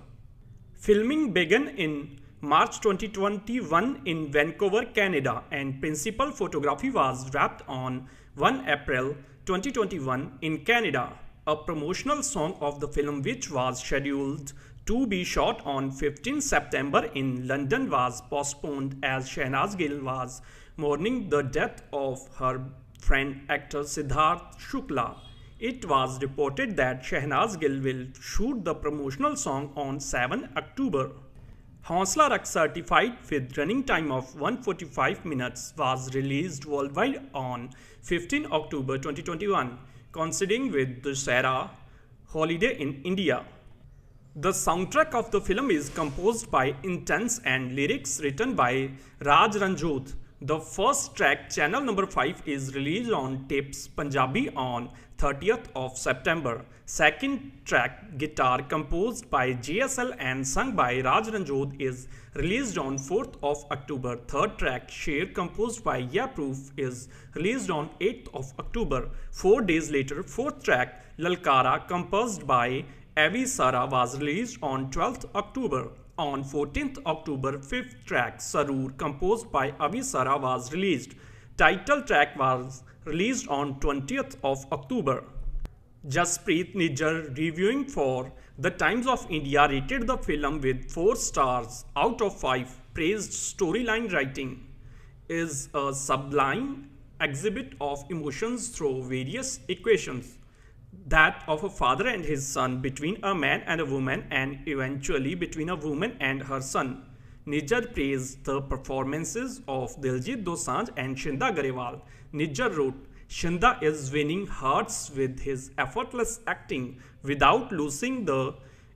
Filming began in March 2021 in Vancouver, Canada, and principal photography was wrapped on 1 April 2021 in Canada. A promotional song of the film, which was scheduled to be shot on 15 September in London, was postponed as Shehnaz Gill was mourning the death of her friend actor Siddharth Shukla. It was reported that Shehnaz Gill will shoot the promotional song on 7 October. Hausla Rakh, certified with running time of 145 minutes, was released worldwide on 15 October 2021. Coinciding with Dussehra holiday in India. The soundtrack of the film is composed by Intense and lyrics written by Raj Ranjot. The first track, channel number 5, is released on Tips Punjabi on 30th of September. Second track, Guitar, composed by JSL and sung by Raj Ranjod, is released on 4th of October. Third track, Share, composed by Yeah Proof, is released on 8th of October. 4 days later, fourth track, Lalkara, composed by Avi Sara, was released on 12th October. On 14th October, fifth track, Sarur, composed by Avi Sara, was released. Title track was released on 20th of October. Jaspreet Nijjar, reviewing for The Times of India, rated the film with 4 stars out of 5, praised storyline writing is a sublime exhibit of emotions through various equations, that of a father and his son, between a man and a woman, and eventually between a woman and her son. Nijjar praised the performances of Diljit Dosanjh and Shinda Garewal. Nijjar wrote, Shinda is winning hearts with his effortless acting without losing the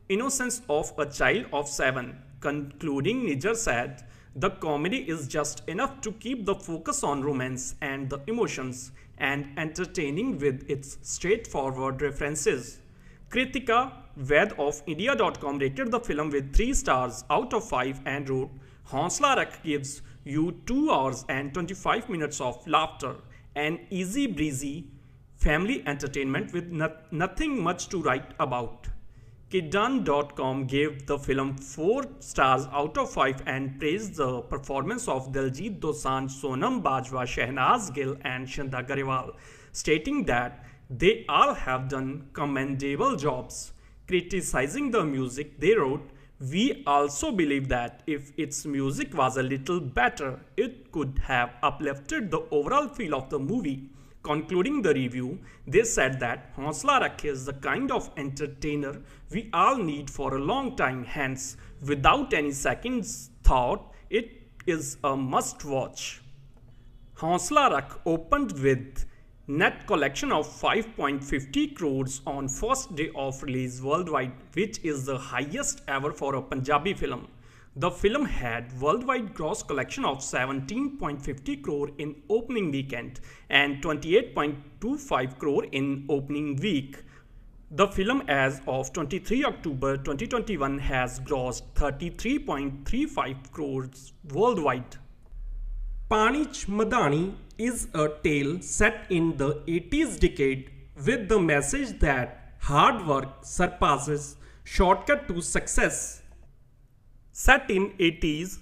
innocence of a child of 7. Concluding, Nijjar said, the comedy is just enough to keep the focus on romance and the emotions, and entertaining with its straightforward references. Kritika Ved of India.com rated the film with 3 stars out of 5 and wrote, Hausla Rakh gives you 2 hours and 25 minutes of laughter, an easy breezy family entertainment with nothing much to write about. Kiddan.com gave the film 4 stars out of 5 and praised the performance of Diljit Dosanjh, Sonam Bajwa, Shehnaz Gill and Shinda Garewal, stating that they all have done commendable jobs. Criticizing the music, they wrote, we also believe that if its music was a little better, it could have uplifted the overall feel of the movie. Concluding the review, they said that Hausla Rakh is the kind of entertainer we all need for a long time, hence, without any second thought, it is a must-watch. Hausla Rakh opened with net collection of 5.50 crores on first day of release worldwide, which is the highest ever for a Punjabi film. The film had worldwide gross collection of 17.50 crore in opening weekend and 28.25 crore in opening week. The film as of 23 October 2021 has grossed 33.35 crores worldwide. Panich Madani is a tale set in the 80s decade with the message that hard work surpasses shortcut to success. Set in 80s,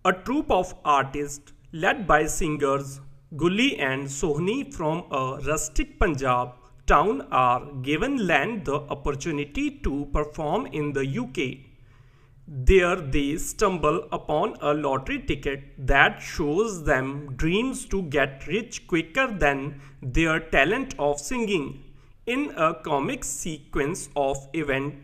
a troupe of artists led by singers Gully and Sohni from a rustic Punjab town are given land the opportunity to perform in the UK. There they stumble upon a lottery ticket that shows them dreams to get rich quicker than their talent of singing. In a comic sequence of events,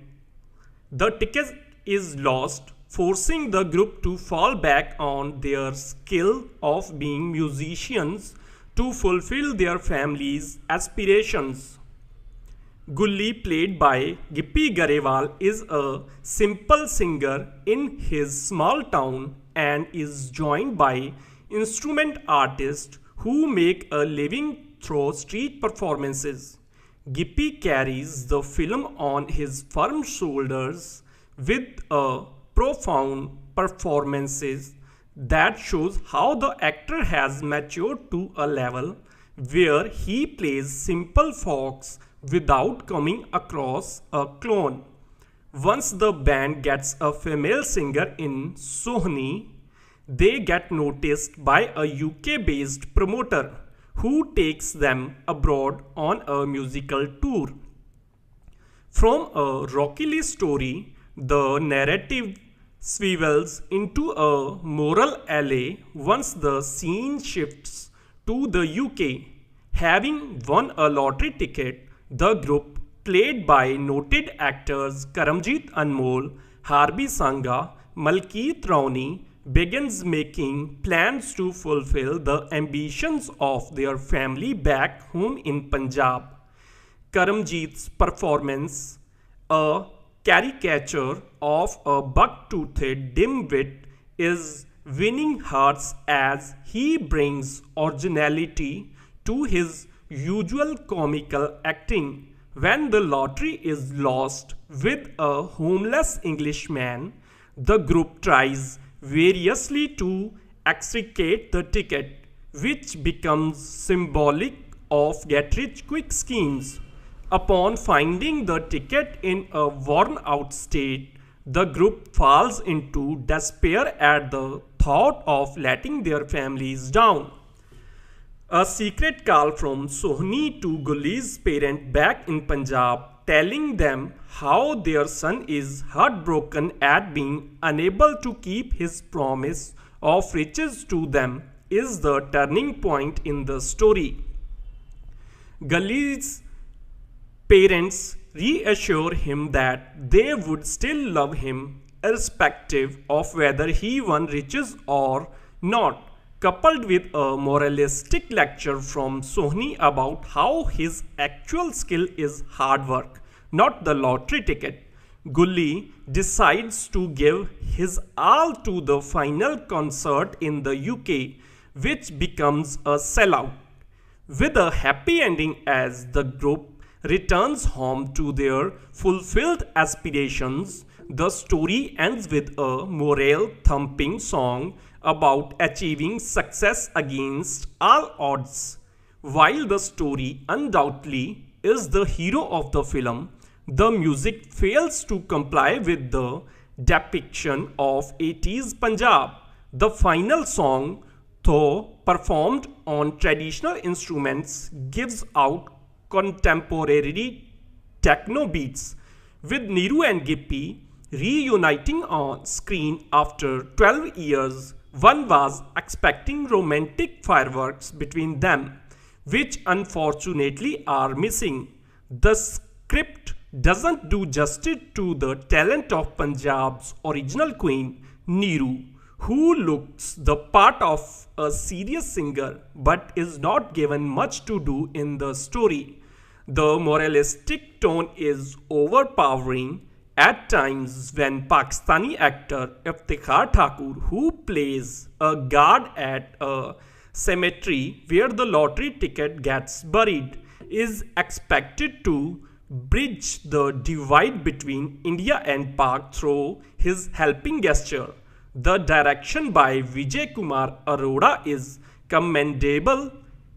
the ticket is lost, forcing the group to fall back on their skill of being musicians to fulfill their family's aspirations. Gully, played by Gippy Garewal, is a simple singer in his small town and is joined by instrument artists who make a living through street performances. Gippy carries the film on his firm shoulders with a profound performances that shows how the actor has matured to a level where he plays simple folks without coming across a clone. Once the band gets a female singer in Sohni, they get noticed by a UK-based promoter who takes them abroad on a musical tour. From a Rocky story, the narrative swivels into a moral alley once the scene shifts to the UK. Having won a lottery ticket, the group, played by noted actors Karamjit Anmol, Harbi Sangha, Malkeet Rauni, begins making plans to fulfill the ambitions of their family back home in Punjab. Karamjit's performance, a caricature of a buck-toothed dimwit, is winning hearts as he brings originality to his usual comical acting. When the lottery is lost with a homeless Englishman, the group tries variously to extricate the ticket, which becomes symbolic of get-rich-quick schemes. Upon finding the ticket in a worn-out state, the group falls into despair at the thought of letting their families down. A secret call from Sohni to Gully's parents back in Punjab, telling them how their son is heartbroken at being unable to keep his promise of riches to them, is the turning point in the story. Gully's parents reassure him that they would still love him irrespective of whether he won riches or not, coupled with a moralistic lecture from Sohni about how his actual skill is hard work, not the lottery ticket. Gully decides to give his all to the final concert in the UK, which becomes a sellout, with a happy ending as the group returns home to their fulfilled aspirations. The story ends with a morale-thumping song about achieving success against all odds. While the story undoubtedly is the hero of the film, the music fails to comply with the depiction of 80s Punjab. The final song, though performed on traditional instruments, gives out contemporary techno beats, with Neeru and Gippy reuniting on screen after 12 years. One was expecting romantic fireworks between them, which unfortunately are missing. The script doesn't do justice to the talent of Punjab's original queen, Neeru, who looks the part of a serious singer but is not given much to do in the story. The moralistic tone is overpowering at times when Pakistani actor Iftikhar Thakur, who plays a guard at a cemetery where the lottery ticket gets buried, is expected to bridge the divide between India and Pak through his helping gesture. The direction by Vijay Kumar Arora is commendable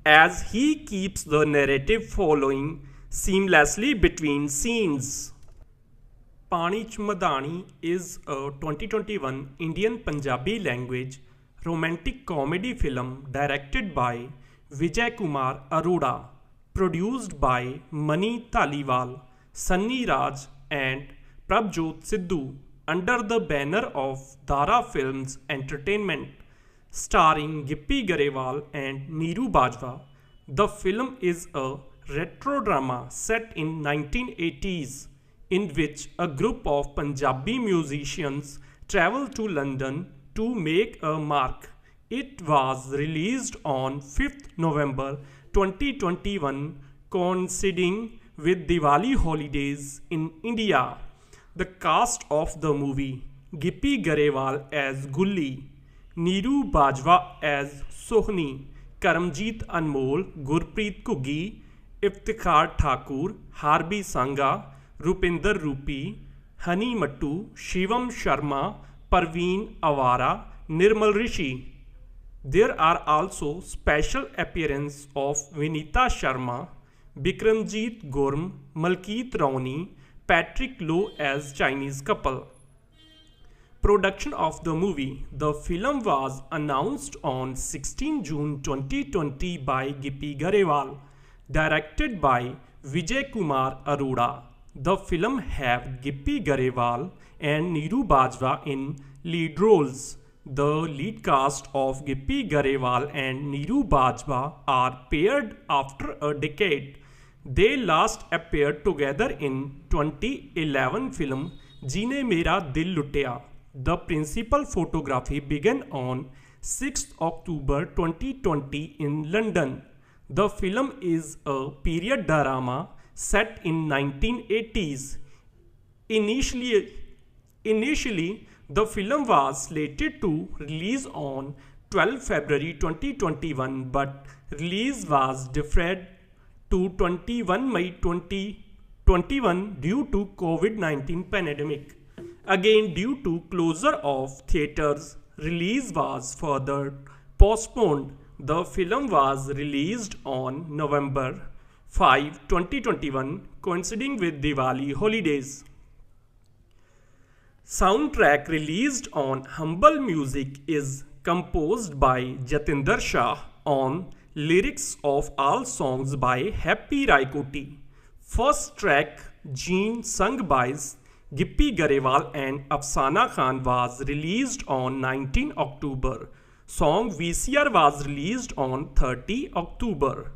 as he keeps the narrative following seamlessly between scenes. Pani Ch Madani is a 2021 Indian Punjabi language romantic comedy film directed by Vijay Kumar Arora, produced by Mani Taliwal, Sunny Raj and Prabjot Sidhu under the banner of Dara Films Entertainment, starring Gippy Garewal and Neeru Bajwa. The film is a retro drama set in 1980s in which a group of Punjabi musicians travel to London to make a mark. It was released on 5th November 2021, coinciding with Diwali holidays in India. The cast of the movie: Gippy Garewal as Gully, Neeru Bajwa as Sohni, Karamjeet Anmol, Gurpreet Kuggi, Iftikhar Thakur, Harbi Sangha, Rupinder Rupi, Hani Mattu, Shivam Sharma, Parveen Awara, Nirmal Rishi. There are also special appearances of Vinita Sharma, Bikramjeet Gurm, Malkeet Rauni, Patrick Lowe as Chinese couple. Production of the movie. The film was announced on 16 June 2020 by Gippy Garewal, directed by Vijay Kumar Arora. The film had Gippy Garewal and Neeru Bajwa in lead roles. The lead cast of Gippy Garewal and Neeru Bajwa are paired after a decade. They last appeared together in 2011 film Jeene Mera Dil Lutya. The principal photography began on 6th October 2020 in London. The film is a period drama set in 1980s. Initially, The film was slated to release on 12 February 2021, but release was deferred to 21 May 2021 due to COVID-19 pandemic. Again, due to closure of theaters, release was further postponed. The film was released on November 5, 2021, coinciding with Diwali holidays. Soundtrack released on Humble Music is composed by Jatinder Shah on lyrics of all songs by Happy Raikoti. First track, Jean, sung by Gippy Garewal and Afsana Khan, was released on 19 October. Song VCR was released on 30 October.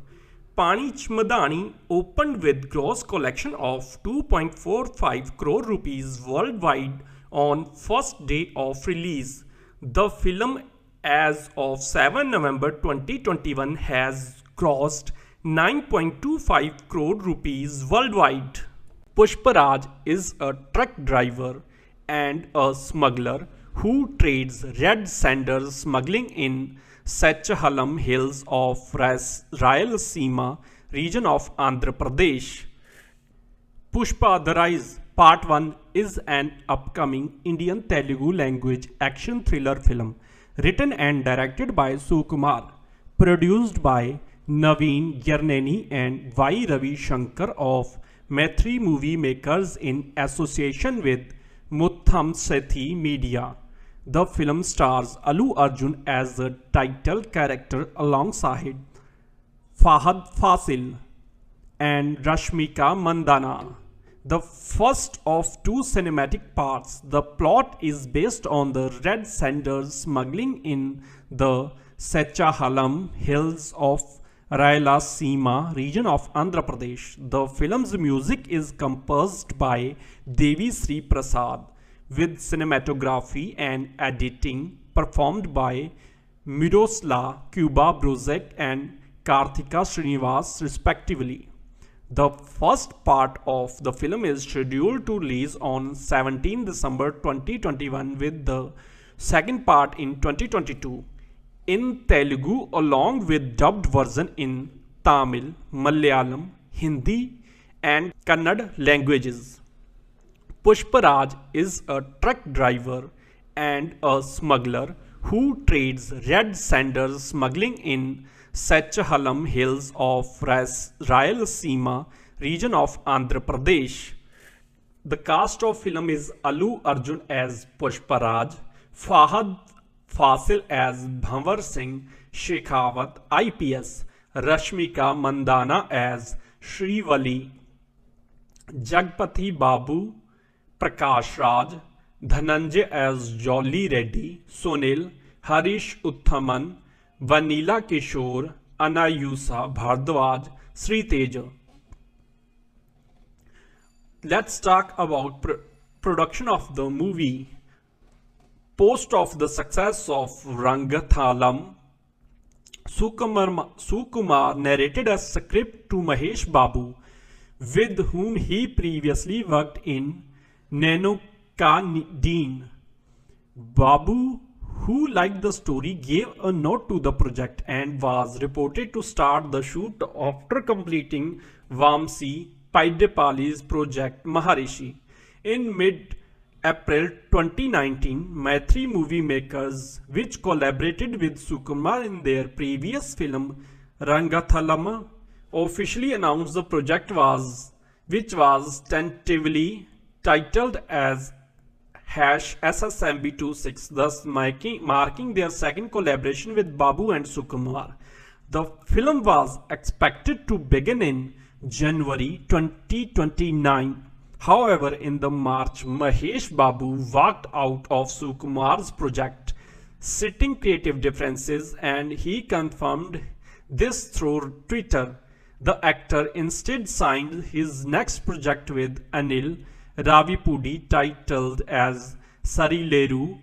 Pani Chmadani opened with gross collection of 2.45 crore rupees worldwide on first day of release. The film as of 7 November 2021 has grossed 9.25 crore rupees worldwide. Pushparaj is a truck driver and a smuggler who trades red sandals smuggling in Sechahalam hills of Rayalaseema region of Andhra Pradesh. Pushpa The Rise Part 1 is an upcoming Indian Telugu language action thriller film written and directed by Sukumar, produced by Naveen Yarneni and Y. Ravi Shankar of Maitri Movie Makers in association with Mutham Sethi Media. The film stars Allu Arjun as the title character alongside Fahad Fasil and Rashmika Mandana. The first of two cinematic parts, the plot is based on the red sandals smuggling in the Sechahalam hills of Rayalaseema region of Andhra Pradesh. The film's music is composed by Devi Sri Prasad, with cinematography and editing performed by Miroslav Kuba Brozek and Karthika Srinivas respectively. The first part of the film is scheduled to release on 17 December 2021 with the second part in 2022 in Telugu along with dubbed version in Tamil, Malayalam, Hindi and Kannada languages. Pushparaj is a truck driver and a smuggler who trades red sandals smuggling in Sechahalam hills of Rayalaseema region of Andhra Pradesh. The cast of film is Allu Arjun as Pushparaj, Fahad Fasil as Bhanwar Singh Shekhawat IPS, Rashmika Mandana as Shrivali, Jagpati Babu Prakash Raj, Dhananjay as Jolly Reddy, Sunil, Harish Utthaman, Vanila Kishore, Anayusa Bhardwaj, Sri Teja. Let's talk about production of the movie. Post of the success of Rangathalam, Sukumar narrated a script to Mahesh Babu, with whom he previously worked in Nano Ka Deen. Babu, who liked the story, gave a note to the project and was reported to start the shoot after completing Vamsi Paidepali's project Maharishi. In mid-April 2019, Maitri Movie Makers, which collaborated with Sukumar in their previous film Rangathalama, officially announced the project which was tentatively titled as #SSMB26, thus marking their second collaboration with Babu and Sukumar. The film was expected to begin in January 2029. However, in the March, Mahesh Babu walked out of Sukumar's project, citing creative differences, and he confirmed this through Twitter. The actor instead signed his next project with Anil Ravipudi titled as Sarileru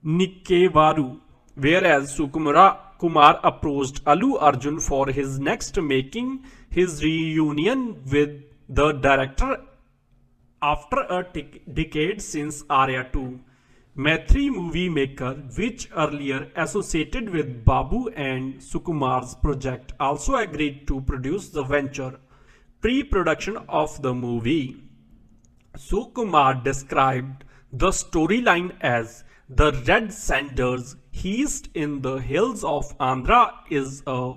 Nikkevaru, whereas Kumar approached Allu Arjun for his next, making his reunion with the director after a decade since Arya 2. Maitri movie maker, which earlier associated with Babu and Sukumar's project, also agreed to produce the venture. Pre-production of the movie, Sukumar described the storyline as the Red Sanders heist in the hills of Andhra is a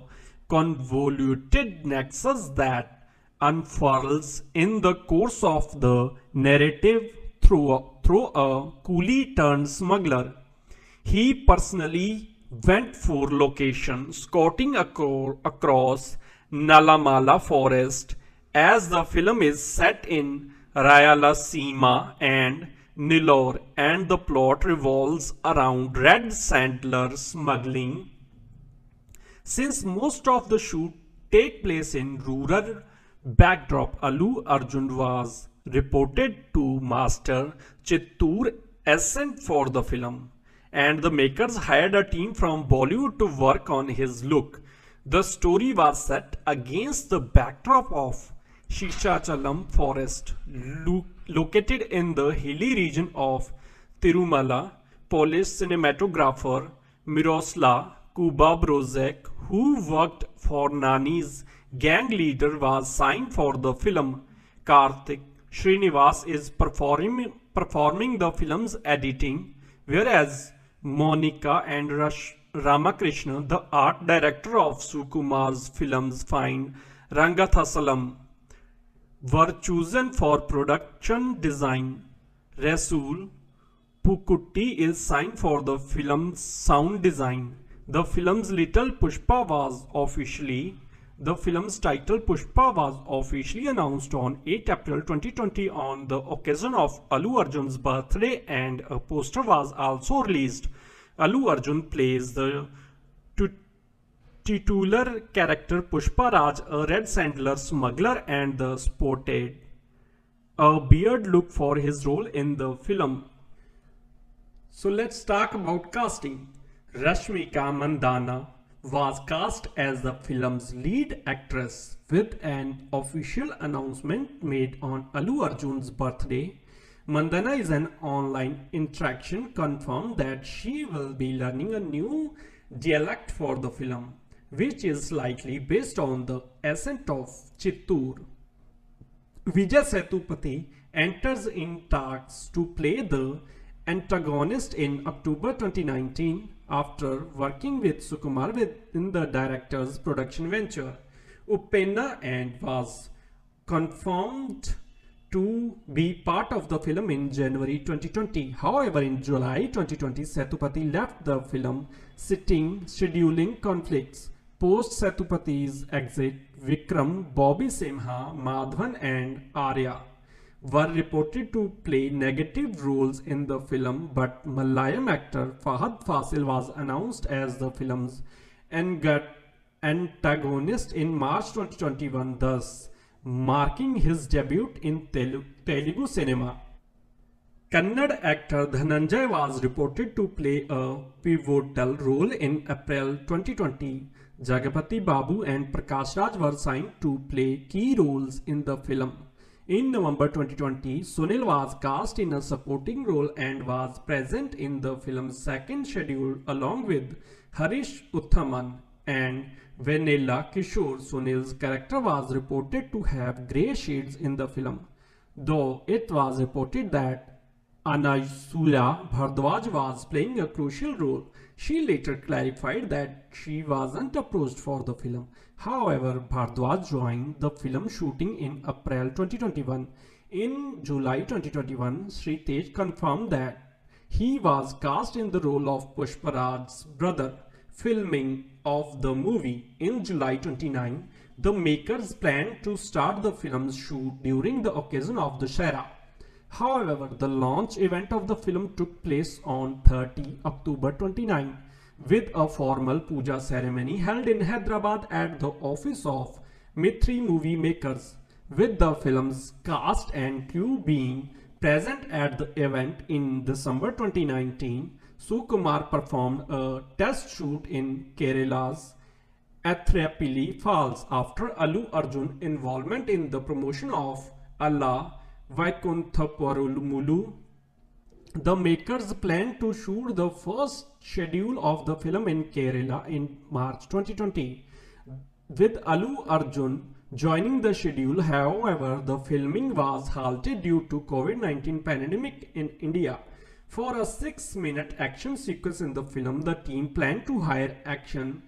convoluted nexus that unfurls in the course of the narrative through a coolie turned smuggler. He personally went for location scouting across Nalamala forest, as the film is set in Rayalaseema and Nellore, and the plot revolves around red sandler smuggling. Since most of the shoot take place in rural backdrop, Allu Arjun was reported to master Chittoor accent for the film, and the makers hired a team from Bollywood to work on his look. The story was set against the backdrop of Shishachalam forest, located in the hilly region of Tirumala. Polish cinematographer Miroslav Kubabrozek, who worked for Nani's gang leader, was signed for the film. Karthik Srinivas is performing the film's editing, whereas Monica and Ramakrishna, the art director of Sukumar's films Fine Rangathasalam, were chosen for production design. Rasool Pukutti is signed for the film's sound design. The film's title Pushpa was officially announced on 8 April 2020 on the occasion of Allu Arjun's birthday, and a poster was also released. Allu Arjun plays the titular character Pushpa Raj, a red sandler smuggler, and sported a beard look for his role in the film. So let's talk about casting. Rashmika Mandana was cast as the film's lead actress, with an official announcement made on Allu Arjun's birthday. Mandana is an online interaction confirmed that she will be learning a new dialect for the film, which is likely based on the accent of Chittoor. Vijay Sethupathi enters in talks to play the antagonist in October 2019 after working with Sukumar within the director's production venture. Upenna and was confirmed to be part of the film in January 2020. However, in July 2020, Sethupathi left the film, citing scheduling conflicts. Post Sethupathi's exit, Vikram, Bobby Simha, Madhavan and Arya were reported to play negative roles in the film, but Malayalam actor Fahad Fasil was announced as the film's antagonist in March 2021, thus marking his debut in Telugu cinema. Kannada actor Dhananjay was reported to play a pivotal role in April 2020. Jagapati Babu and Prakash Raj were signed to play key roles in the film. In November 2020, Sunil was cast in a supporting role and was present in the film's second schedule along with Harish Utthaman and Vanilla Kishore. Sunil's character was reported to have grey shades in the film, though it was reported that Anayasula Bhardwaj was playing a crucial role. She later clarified that she wasn't approached for the film. However, Bhardwaj joined the film shooting in April 2021. In July 2021, Sri Tej confirmed that he was cast in the role of Pushparaj's brother. Filming of the movie in July 29, the makers planned to start the film's shoot during the occasion of the Shera. However, the launch event of the film took place on 30 October 29 with a formal puja ceremony held in Hyderabad at the office of Maitri movie makers, with the film's cast and crew being present at the event. In December 2019, Sukumar performed a test shoot in Kerala's Athrapalli Falls after Allu Arjun's involvement in the promotion of Allah Vaikunthapurumulu The makers plan to shoot the first schedule of the film in Kerala in March 2020, with Allu Arjun joining the schedule. However, the filming was halted due to COVID-19 pandemic in India. For a 6-minute action sequence in the film, the team planned to hire action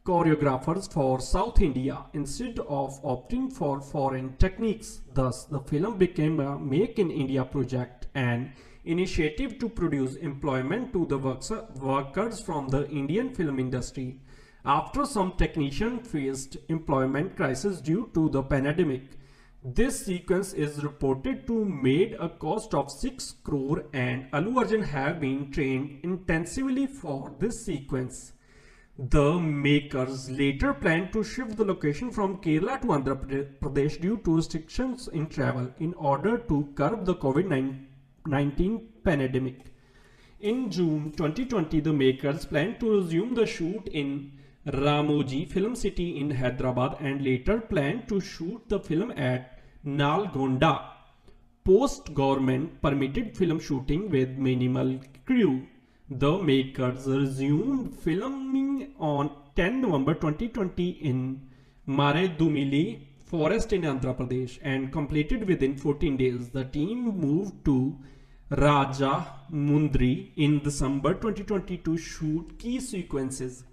choreographers for South India instead of opting for foreign techniques. Thus, the film became a Make in India project, an initiative to produce employment to the workers from the Indian film industry. After some technicians faced employment crisis due to the pandemic, this sequence is reported to made a cost of 6 crore, and Allu Arjun have been trained intensively for this sequence. The makers later planned to shift the location from Kerala to Andhra Pradesh due to restrictions in travel in order to curb the COVID-19 pandemic. In June 2020, the makers planned to resume the shoot in Ramoji Film City in Hyderabad and later planned to shoot the film at Nalgonda, post-government permitted film shooting with minimal crew. The makers resumed filming on 10 November 2020 in Maredumilli forest in Andhra Pradesh and completed within 14 days. The team moved to Raja Mundri in December 2020 to shoot key sequences,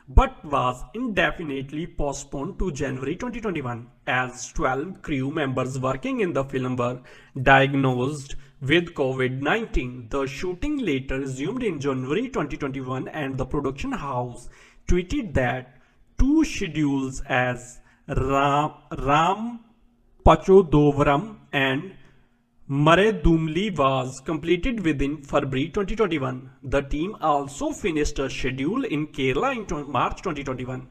but was indefinitely postponed to January 2021 as 12 crew members working in the film were diagnosed with COVID-19. The shooting later resumed in January 2021 and the production house tweeted that 2 schedules as Ram Pachodovaram and Maredumli was completed within February 2021. The team also finished a schedule in Kerala in March 2021.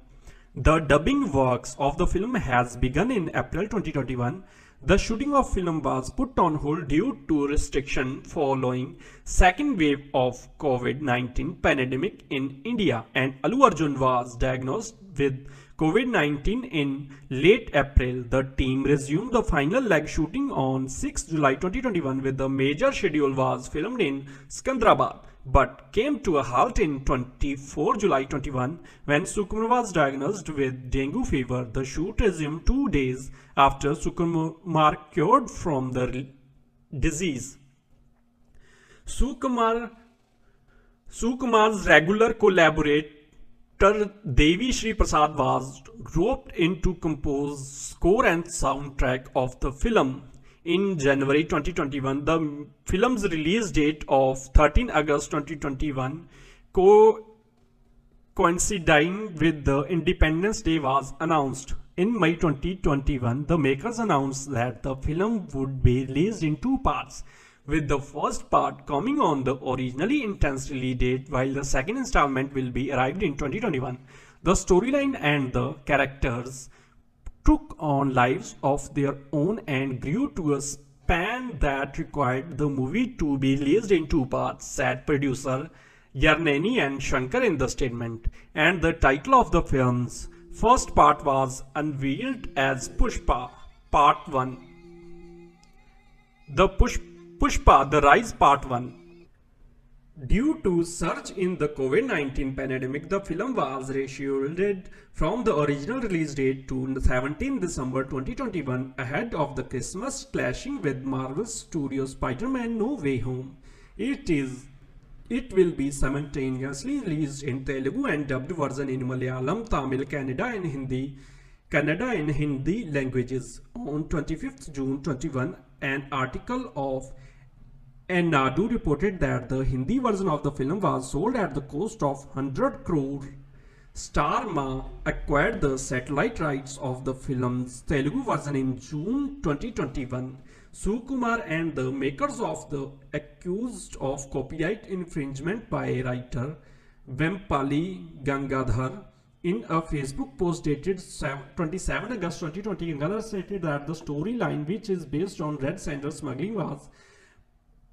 The dubbing works of the film has begun in April 2021. The shooting of film was put on hold due to restriction following second wave of COVID-19 pandemic in India, and Allu Arjun was diagnosed with COVID-19 in late April. The team resumed the final leg shooting on 6 July 2021 with the major schedule was filmed in Sikandrabad but came to a halt in 24 July 21 when Sukumar was diagnosed with dengue fever. The shoot resumed 2 days after Sukumar cured from the disease. Sukumar's regular collaborator Devi Shri Prasad was roped in to compose score and soundtrack of the film. In January 2021, the film's release date of 13 August 2021 coinciding with the Independence Day was announced. In May 2021, the makers announced that the film would be released in 2 parts, with the first part coming on the originally intended release date while the second installment will be arrived in 2021. The storyline and the characters took on lives of their own and grew to a span that required the movie to be released in 2 parts, said producer Yarneni and Shankar in the statement. And the title of the film's first part was unveiled as Pushpa Part 1. Pushpa The Rise Part 1. Due to surge in the COVID-19 pandemic, the film was rescheduled from the original release date to 17 December 2021 ahead of the Christmas, clashing with Marvel Studios' Spider-Man No Way Home. It will be simultaneously released in Telugu and dubbed version in Malayalam, Tamil, Kannada and Hindi languages. On 25th June 21, an article of Nadu reported that the Hindi version of the film was sold at the cost of 100 crore. Star Ma acquired the satellite rights of the film's Telugu version in June 2021. Sukumar and the makers of the accused of copyright infringement by writer Vempali Gangadhar. In a Facebook post dated 27 August 2020, Gangadhar stated that the storyline, which is based on red sandal smuggling, was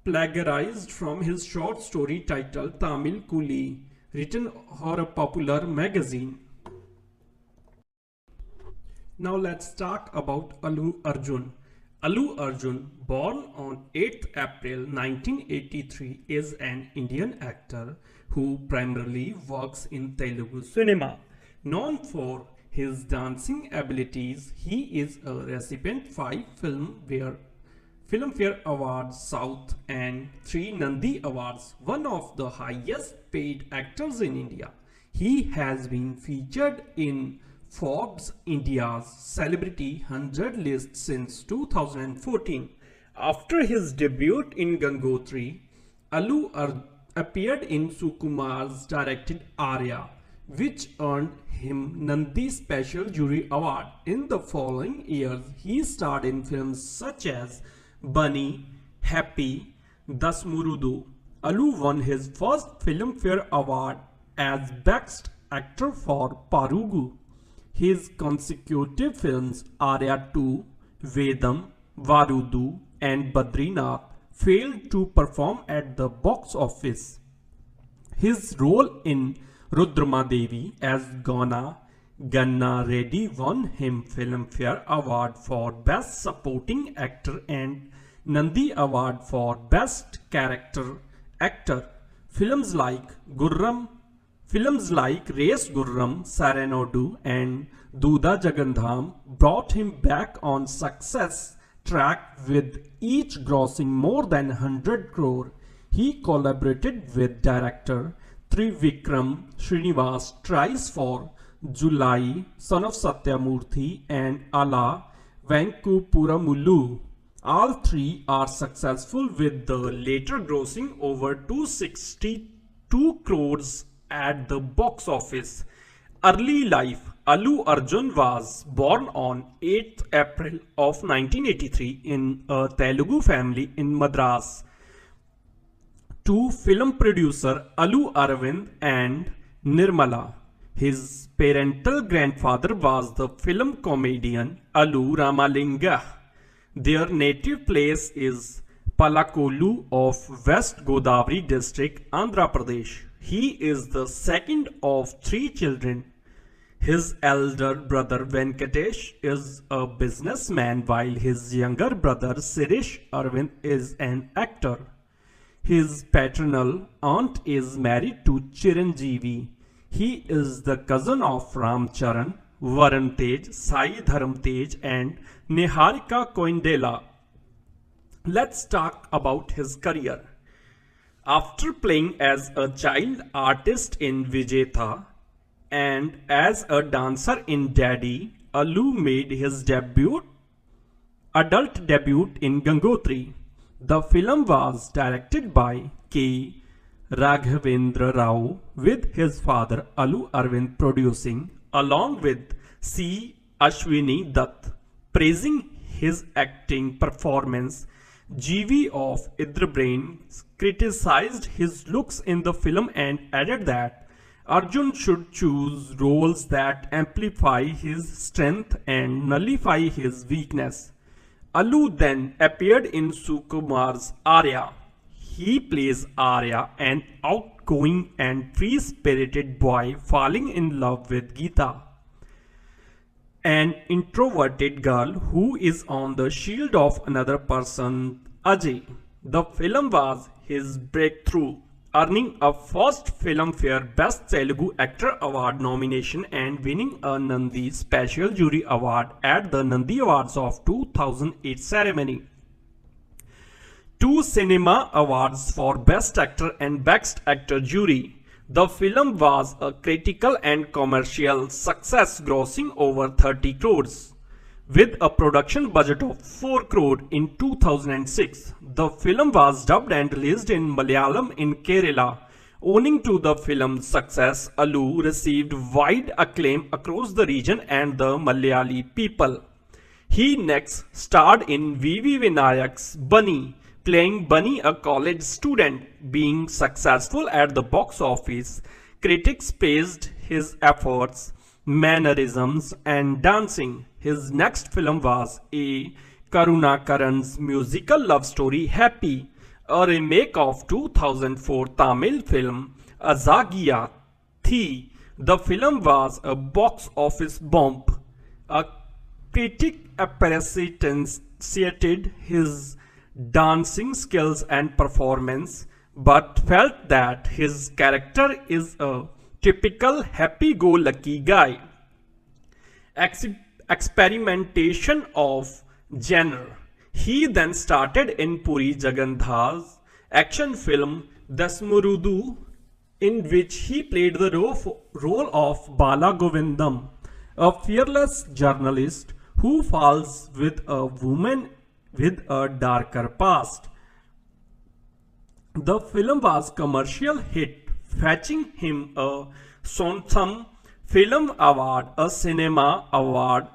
plagiarized from his short story titled Tamil Kuli, written for a popular magazine. Now let's talk about Allu Arjun. Allu Arjun, born on 8th April 1983, is an Indian actor who primarily works in Telugu cinema. Known for his dancing abilities, he is a recipient of 5 Filmfare Awards South and 3 Nandi Awards, one of the highest paid actors in India. He has been featured in Forbes India's Celebrity 100 list since 2014. After his debut in Gangotri, appeared in Sukumar's directed Arya, which earned him Nandi Special Jury Award. In the following years, he starred in films such as Bunny, Happy, Dasmurudu. Allu won his first Filmfare Award as Best Actor for Parugu. His consecutive films Arya 2, Vedam, Varudu and Badrinath failed to perform at the box office. His role in Rudramadevi as Ganna Reddy won him Filmfare Award for Best Supporting Actor and Nandi Award for Best Character Actor. Films like Race Gurram, Sarenodu and Duda Jagandham brought him back on success track, with each grossing more than 100 crore. He collaborated with director Trivikram Srinivas twice for Julai, Son of Satyamurthy and Ala Venkupuramulu. All three are successful, with the later grossing over 262 crores at the box office. Early life. Allu Arjun was born on 8th April of 1983 in a Telugu family in Madras to film producer Allu Aravind and Nirmala. His parental grandfather was the film comedian Allu Ramalinga. Their native place is Palakolu of West Godavari district, Andhra Pradesh. He is the second of 3 children. His elder brother Venkatesh is a businessman, while his younger brother Sirish Arvind is an actor. His paternal aunt is married to Chiranjeevi. He is the cousin of Ram Charan, Varun Tej, Sai Dharam Tej and Niharika Koindela. Let's talk about his career. After playing as a child artist in Vijetha and as a dancer in Daddy, Allu made his adult debut in Gangotri. The film was directed by K. Raghavendra Rao, with his father Allu Arvind producing, along with C. Ashwini Dutt. Praising his acting performance, GV of Idrabrain criticized his looks in the film and added that Arjun should choose roles that amplify his strength and nullify his weakness. Allu then appeared in Sukumar's Arya. He plays Arya, an outgoing and free-spirited boy falling in love with Geeta, an introverted girl who is on the shield of another person, Ajay. The film was his breakthrough, earning a first Filmfare Best Telugu Actor Award nomination and winning a Nandi Special Jury Award at the Nandi Awards of 2008 ceremony. 2 Cinema Awards for Best Actor and Best Actor Jury. The film was a critical and commercial success, grossing over 30 crores. With a production budget of 4 crore in 2006, the film was dubbed and released in Malayalam in Kerala. Owing to the film's success, Allu received wide acclaim across the region and the Malayali people. He next starred in V.V. Vinayak's Bunny, playing Bunny, a college student. Being successful at the box office, critics praised his efforts, mannerisms and dancing. His next film was A. Karunakaran's musical love story Happy, a remake of 2004 Tamil film Azagia Thi. The film was a box office bomb. A critic appreciates appreciated his dancing skills and performance, but felt that his character is a typical happy-go-lucky guy. Experimentation of genre. He then started in Puri Jagannatha's action film Dasmurudu, in which he played the role of Bala Govindam, a fearless journalist who falls with a woman with a darker past. The film was commercial hit, fetching him a Sontham Film Award, a Cinema Award,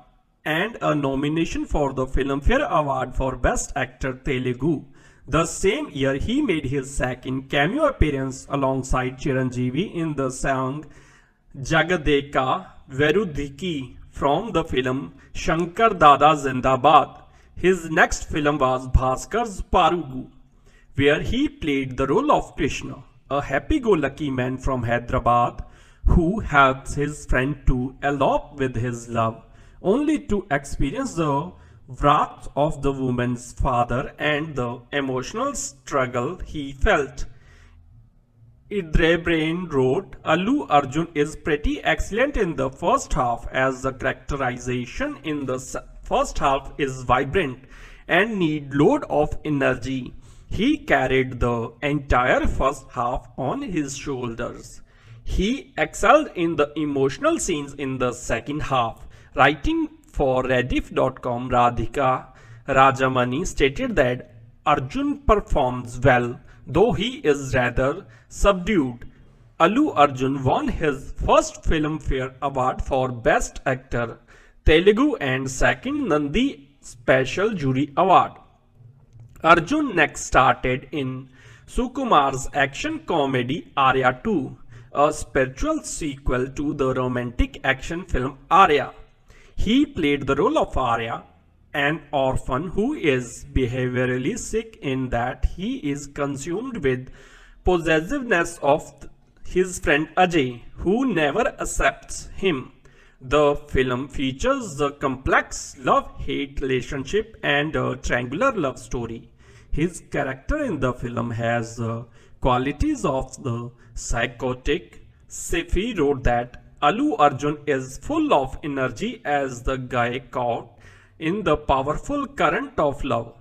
and a nomination for the Filmfare Award for Best Actor Telugu. The same year, he made his second cameo appearance alongside Chiranjeevi in the song Jagadeka Verudhiki from the film Shankar Dada Zindabad. His next film was Bhaskar's Parugu, where he played the role of Krishna, a happy-go-lucky man from Hyderabad who helps his friend to elope with his love, only to experience the wrath of the woman's father and the emotional struggle he felt. Idrebrain wrote, Allu Arjun is pretty excellent in the first half, as the characterization in the first half is vibrant and need load of energy. He carried the entire first half on his shoulders. He excelled in the emotional scenes in the second half. Writing for Rediff.com, Radhika Rajamani stated that Arjun performs well, though he is rather subdued. Allu Arjun won his first Filmfare Award for Best Actor, Telugu, and second Nandi Special Jury Award. Arjun next started in Sukumar's action comedy Arya 2, a spiritual sequel to the romantic action film Arya. He played the role of Arya, an orphan who is behaviorally sick in that he is consumed with possessiveness of his friend Ajay, who never accepts him. The film features a complex love-hate relationship and a triangular love story. His character in the film has qualities of the psychotic. Sifi wrote that Allu Arjun is full of energy as the guy caught in the powerful current of love.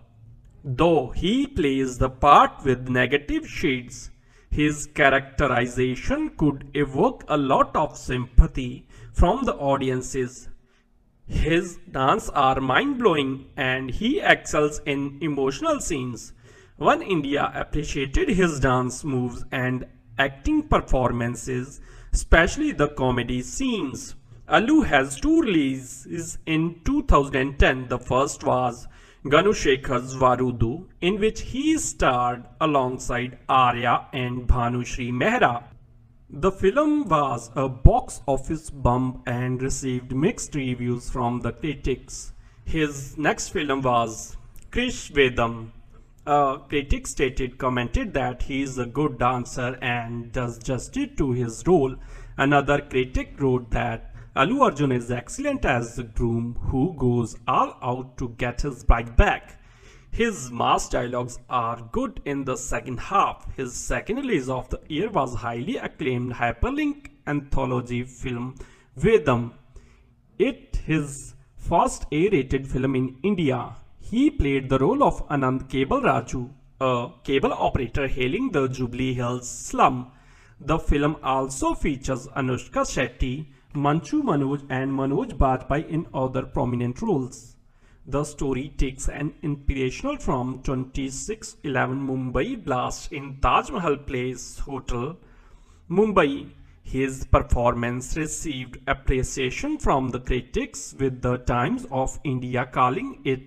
Though he plays the part with negative shades, his characterization could evoke a lot of sympathy from the audiences. His dance are mind-blowing and he excels in emotional scenes. One India appreciated his dance moves and acting performances, especially the comedy scenes. Allu has two releases in 2010. The first was Ganushekhar's Varudu, in which he starred alongside Arya and Bhanushri Mera. The film was a box office bump and received mixed reviews from the critics. His next film was Krish Vedam. A critic commented that he is a good dancer and does justice to his role. Another critic wrote that Allu Arjun is excellent as the groom who goes all out to get his bride back. His mass dialogues are good in the second half. His second release of the year was highly acclaimed hyperlink anthology film Vedam. It his first A-rated film in India. He played the role of Anand Cable Raju, a cable operator hailing the Jubilee Hills slum. The film also features Anushka Shetty, Manchu Manoj and Manoj Bajpayee in other prominent roles. The story takes an inspiration from 26/11 Mumbai blast in Taj Mahal Place Hotel, Mumbai. His performance received appreciation from the critics, with the Times of India calling it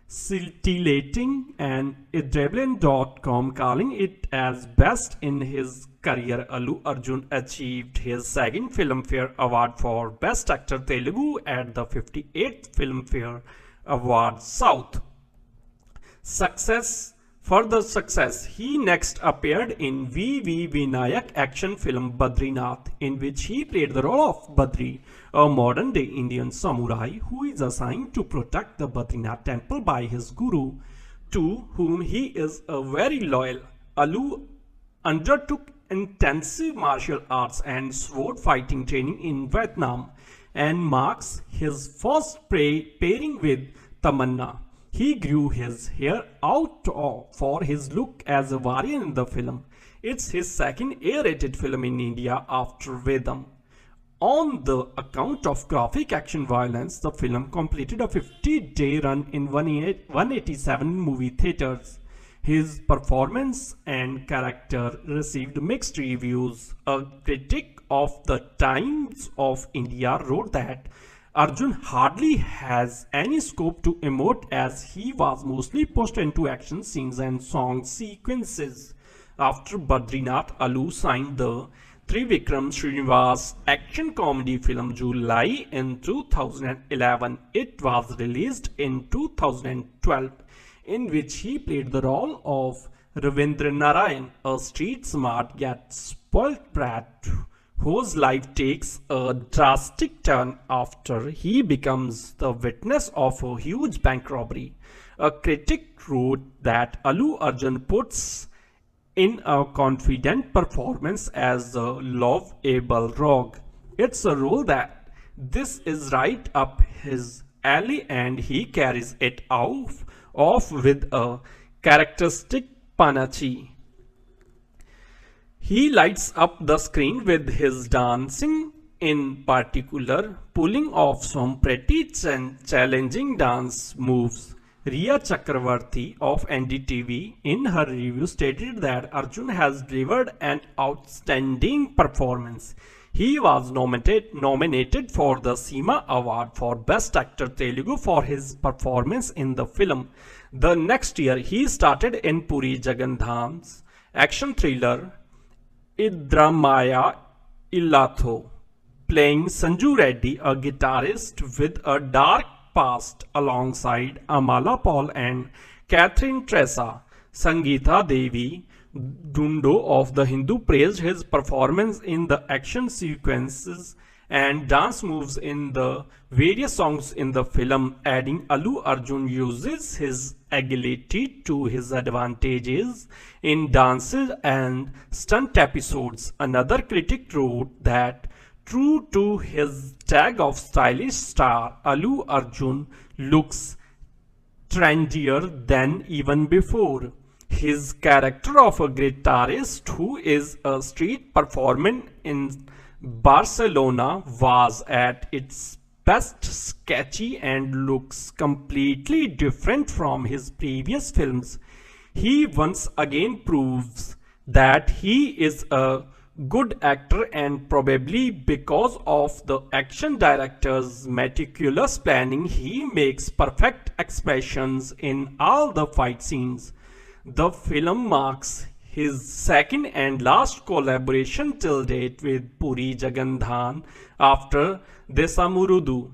scintillating and Adrenaline.com calling it as best in his career. Allu Arjun achieved his second Filmfare Award for Best Actor Telugu at the 58th Filmfare Award South. Further success, he next appeared in V.V. Vinayak action film Badrinath, in which he played the role of Badri, a modern day Indian samurai who is assigned to protect the Badrinath temple by his guru, to whom he is very loyal. Alu undertook intensive martial arts and sword fighting training in Vietnam and marks his first pairing with Tamanna. He grew his hair out for his look as a warrior in the film. It's his second A-rated film in India after Vedam. On the account of graphic action violence, the film completed a 50-day run in 187 movie theaters. His performance and character received mixed reviews. A critic of the Times of India wrote that Arjun hardly has any scope to emote as he was mostly pushed into action scenes and song sequences. After Badrinath, Alu signed the Trivikram Srinivas action comedy film July in 2011. It was released in 2012, in which he played the role of Ravindra Narayan, a street smart yet spoilt brat whose life takes a drastic turn after he becomes the witness of a huge bank robbery. A critic wrote that Allu Arjun puts in a confident performance as a lovable rogue. It's a role that this is right up his alley and he carries it off with a characteristic panache. He lights up the screen with his dancing, in particular pulling off some pretty challenging dance moves. Riya Chakravarti of NDTV in her review stated that Arjun has delivered an outstanding performance. He was nominated for the SEMA Award for Best Actor Telugu for his performance in the film. The next year, he started in Puri Jagannathan's action thriller Idramaya Illatho, playing Sanju Reddy, a guitarist with a dark past alongside Amala Paul and Catherine Tressa. Sangeeta Devi Dundo of The Hindu praised his performance in the action sequences and dance moves in the various songs in the film, adding Allu Arjun uses his agility to his advantages in dances and stunt episodes. Another critic wrote that true to his tag of stylish star, Allu Arjun looks trendier than even before. His character of a guitarist who is a street performer in Barcelona was at its best sketchy and looks completely different from his previous films. He once again proves that he is a good actor, and probably because of the action director's meticulous planning, he makes perfect expressions in all the fight scenes. The film marks his second and last collaboration till date with Puri Jagannathan after Desamurudu.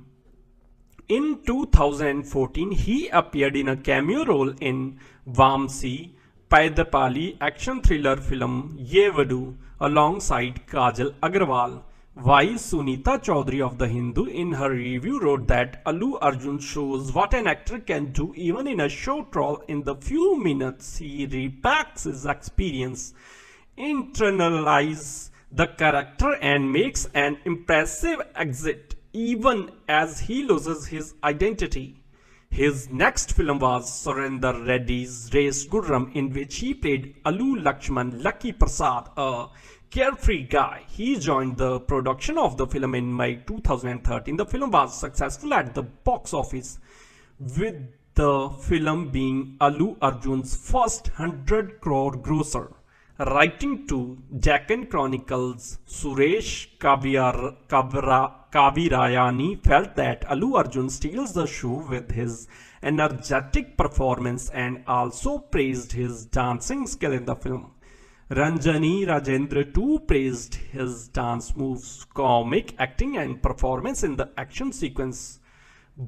In 2014, he appeared in a cameo role in Vamsi Paidapali action thriller film Ye Vadu alongside Kajal Agarwal. While Sunita Chaudhary of The Hindu in her review wrote that Allu Arjun shows what an actor can do even in a short role. In the few minutes he repacks his experience, internalizes the character and makes an impressive exit even as he loses his identity. His next film was Surinder Reddy's Race Gurram, in which he played Allu Lakshman Lucky Prasad, a carefree guy. He joined the production of the film in May 2013. The film was successful at the box office, with the film being Allu Arjun's first 100 crore grosser. Writing to Deccan Chronicles, Suresh Kavirayani felt that Allu Arjun steals the show with his energetic performance and also praised his dancing skill in the film. Ranjani Rajendra too praised his dance moves, comic acting and performance in the action sequence,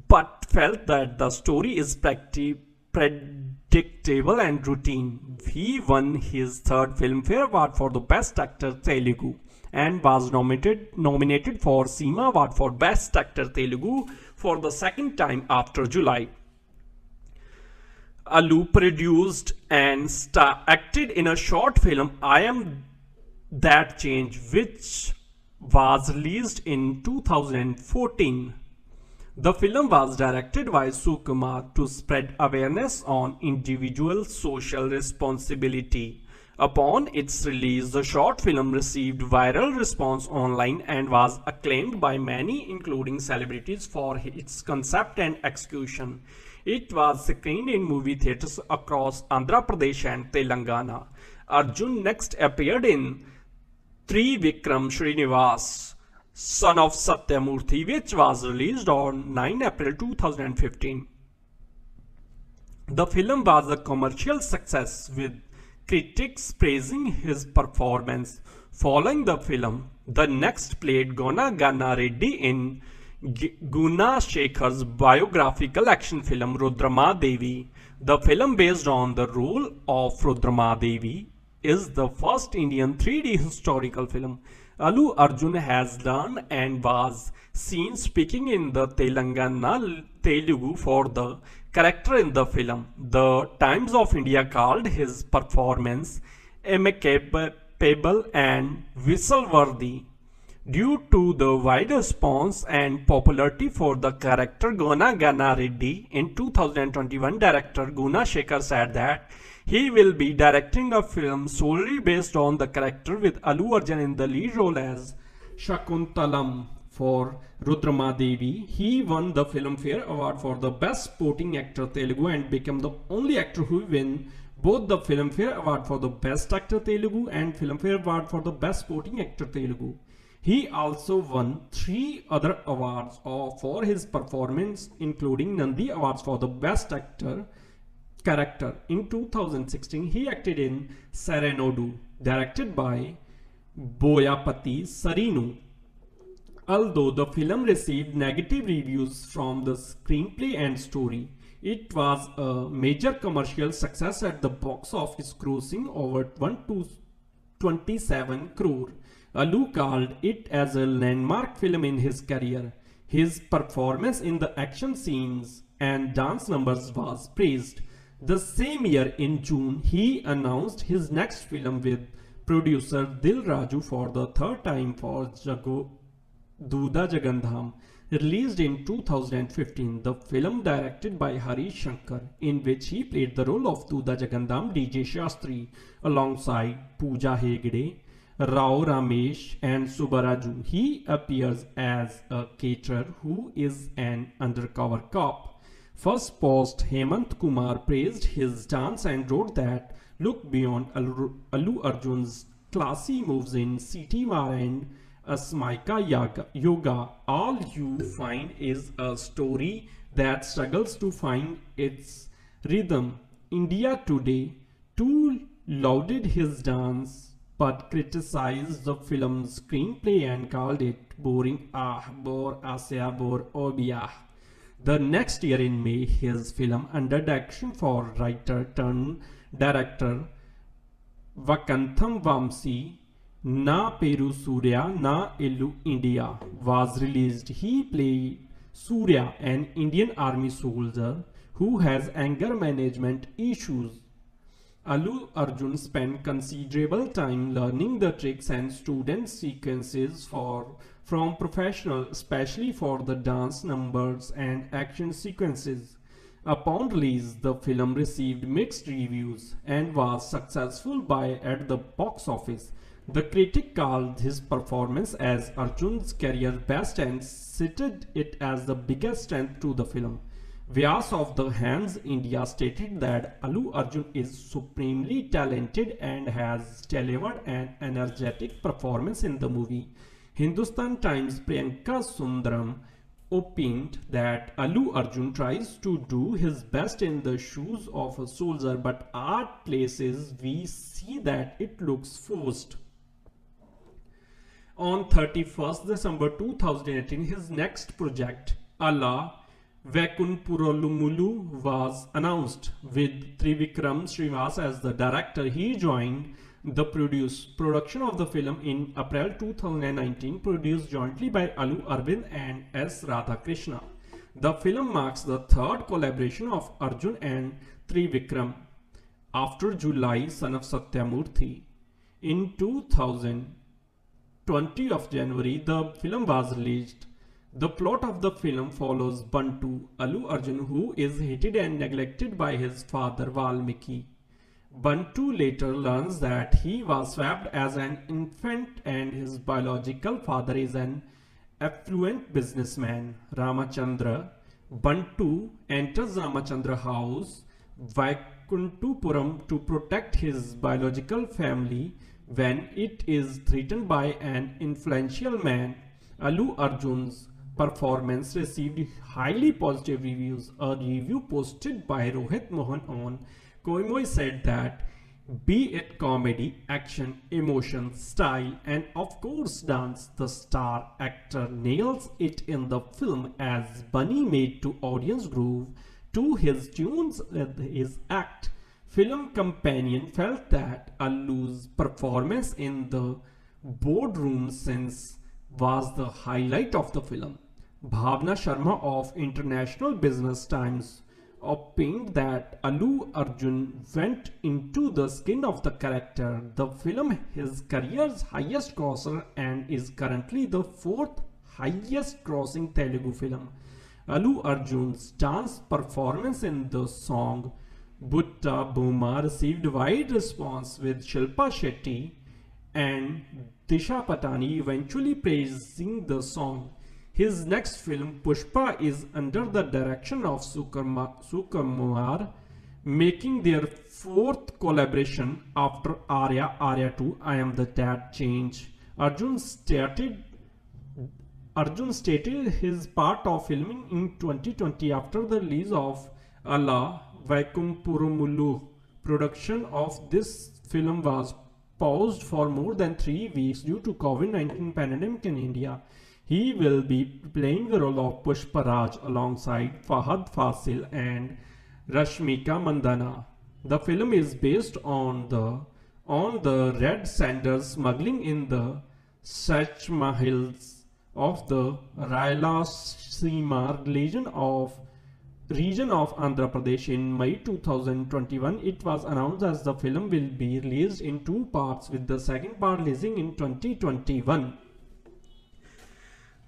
but felt that the story is predictable and routine. He won his third Filmfare Award for the Best Actor Telugu and was nominated for SEMA Award for Best Actor Telugu for the second time after July. Alu produced and acted in a short film I Am That Change, which was released in 2014. The film was directed by Sukumar to spread awareness on individual social responsibility. Upon its release, the short film received viral response online and was acclaimed by many, including celebrities, for its concept and execution. It was screened in movie theatres across Andhra Pradesh and Telangana. Arjun next appeared in Trivikram Srinivas, Son of Satyamurthy, which was released on 9 April 2015. The film was a commercial success, with critics praising his performance. Following the film, the next played Gona Gana Reddy in Guna Shekhar's biographical action film Rudrama Devi. The film, based on the role of Rudrama Devi, is the first Indian 3D historical film. Allu Arjun has learned and was seen speaking in the Telangana Telugu for the character in the film. The Times of India called his performance impeccable and whistle-worthy. Due to the wide response and popularity for the character Gona Gana Reddy, in 2021, director Guna Shekhar said that he will be directing a film solely based on the character, with Allu Arjun in the lead role as Shakuntalam. For Rudrama Devi, he won the Filmfare Award for the Best Supporting Actor Telugu and became the only actor who won both the Filmfare Award for the Best Actor Telugu and Filmfare Award for the Best Supporting Actor Telugu. He also won 3 other awards for his performance, including Nandi Awards for the Best Actor Character. In 2016, he acted in Serenodu, directed by Boyapati Sarinu. Although the film received negative reviews from the screenplay and story, it was a major commercial success at the box office, grossing over 127 crore. Allu called it as a landmark film in his career. His performance in the action scenes and dance numbers was praised. The same year, in June, he announced his next film with producer Dil Raju for the third time for Duda Jagandham, released in 2015. The film, directed by Harish Shankar, in which he played the role of Duda Jagandham DJ Shastri alongside Pooja Hegde, Rao Ramesh and Subaraju. He appears as a caterer who is an undercover cop. First post Hemant Kumar praised his dance and wrote that, "Look beyond Allu Arjun's classy moves in CT-War and Asmaika Yoga. All you find is a story that struggles to find its rhythm." India Today too lauded his dance but criticized the film's screenplay and called it boring. Bore asya bore obia. The next year, in May, his film, under direction for writer turned director Vakantham Vamsi, Na Peru Surya Na Illu India, was released. He played Surya, an Indian army soldier who has anger management issues. Allu Arjun spent considerable time learning the tricks and student sequences from professionals, especially for the dance numbers and action sequences. Upon release, the film received mixed reviews and was successful at the box office. The critic called his performance as Arjun's career best and cited it as the biggest strength to the film. Vyas of the Hands India stated that Allu Arjun is supremely talented and has delivered an energetic performance in the movie. Hindustan Times Priyanka Sundaram opined that Allu Arjun tries to do his best in the shoes of a soldier, but at places we see that it looks forced. On 31st December 2018, his next project, Allah Vaikunthapuralumulu, was announced. With Trivikram Srinivas as the director, he joined The production of the film in April 2019, produced jointly by Alu Arvind and S. Radhakrishna. The film marks the third collaboration of Arjun and Trivikram after July, son of Satyamurthy. In 2020 of January, the film was released. The plot of the film follows Bantu, Alu Arjun, who is hated and neglected by his father Valmiki. Bantu later learns that he was swapped as an infant and his biological father is an affluent businessman. Ramachandra. Bantu enters Ramachandra house, Vaikuntupuram, to protect his biological family when it is threatened by an influential man. Alu Arjun's performance received highly positive reviews. A review posted by Rohit Mohan on Koimoi said that, be it comedy, action, emotion, style, and of course dance, the star actor nails it in the film as Bunny made to audience groove to his tunes with his act. Film companion felt that Alu's performance in the boardroom scenes was the highlight of the film. Bhavna Sharma of International Business Times opined that Alu Arjun went into the skin of the character. The film is his career's highest grosser and is currently the fourth highest grossing Telugu film. Alu Arjun's dance performance in the song Butta Booma received wide response, with Shilpa Shetty and Disha Patani eventually praising the song. His next film, Pushpa, is under the direction of Sukumar, making their fourth collaboration after Arya 2, I Am the Dad Change. Arjun stated his part of filming in 2020 after the release of Allah Vaikunthupurumulu. Production of this film was paused for more than 3 weeks due to COVID-19 pandemic in India. He will be playing the role of Pushparaj alongside Fahad Fasil and Rashmika Mandana. The film is based on the Red Sanders smuggling in the Sachma Hills of the Rayalaseema region of Andhra Pradesh. In May 2021, it was announced as the film will be released in 2 parts, with the second part releasing in 2021.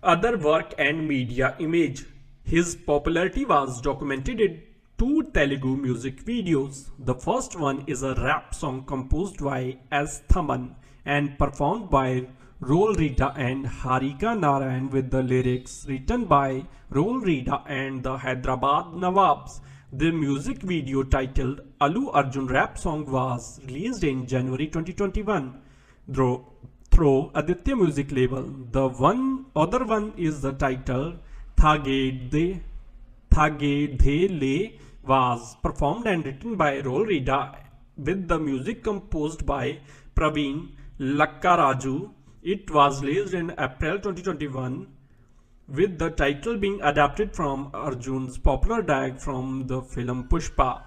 Other work and media image. His popularity was documented in 2 Telugu music videos. The first one is a rap song composed by S. Thaman and performed by Rol Rida and Harika Narayan, with the lyrics written by Rol Rida and the Hyderabad Nawabs. The music video, titled Alu Arjun Rap Song, was released in January 2021 through Aditya Music label. The other one is the title Thage De Le, was performed and written by Rol Rida, with the music composed by Praveen Lakkaraju. It was released in April 2021, with the title being adapted from Arjun's popular dialogue from the film Pushpa.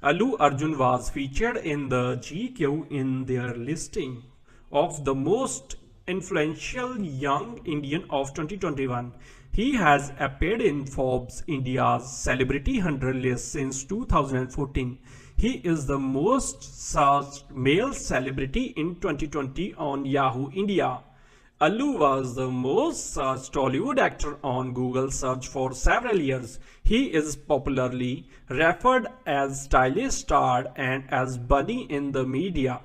Alu Arjun was featured in the GQ in their listing of the most influential young Indian of 2021. He has appeared in Forbes India's Celebrity 100 list since 2014. He is the most searched male celebrity in 2020 on Yahoo India. Alu was the most searched Tollywood actor on Google search for several years. He is popularly referred as stylish star and as Bunny in the media.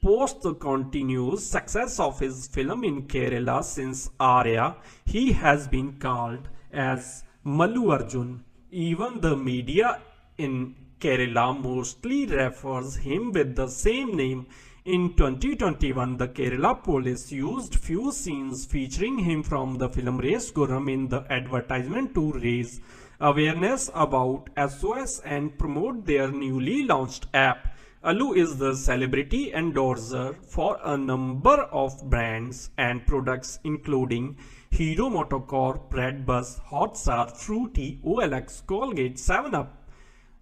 Post the continuous success of his film in Kerala since Arya, he has been called as Mallu Arjun. Even the media in Kerala mostly refers him with the same name. In 2021, the Kerala police used few scenes featuring him from the film Race Gurram in the advertisement to raise awareness about SOS and promote their newly launched app. Alu is the celebrity endorser for a number of brands and products including Hero Motocorp, Redbus, Hotstar, Fruity, OLX, Colgate, 7up,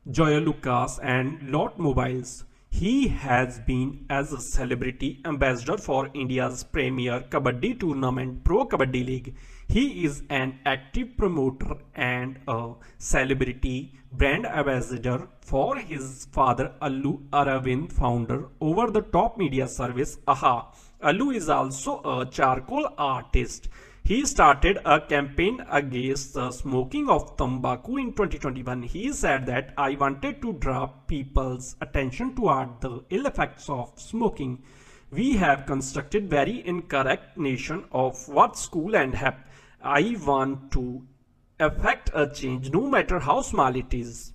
Joya Lucas and Lot Mobiles. He has been as a celebrity ambassador for India's premier kabaddi tournament Pro Kabaddi League. He is an active promoter and a celebrity brand ambassador for his father Allu Aravind, founder over the top media service AHA. Allu is also a charcoal artist. He started a campaign against the smoking of tobacco in 2021. He said that I wanted to draw people's attention toward the ill effects of smoking. We have constructed very incorrect notion of what school and have. I want to affect a change no matter how small it is.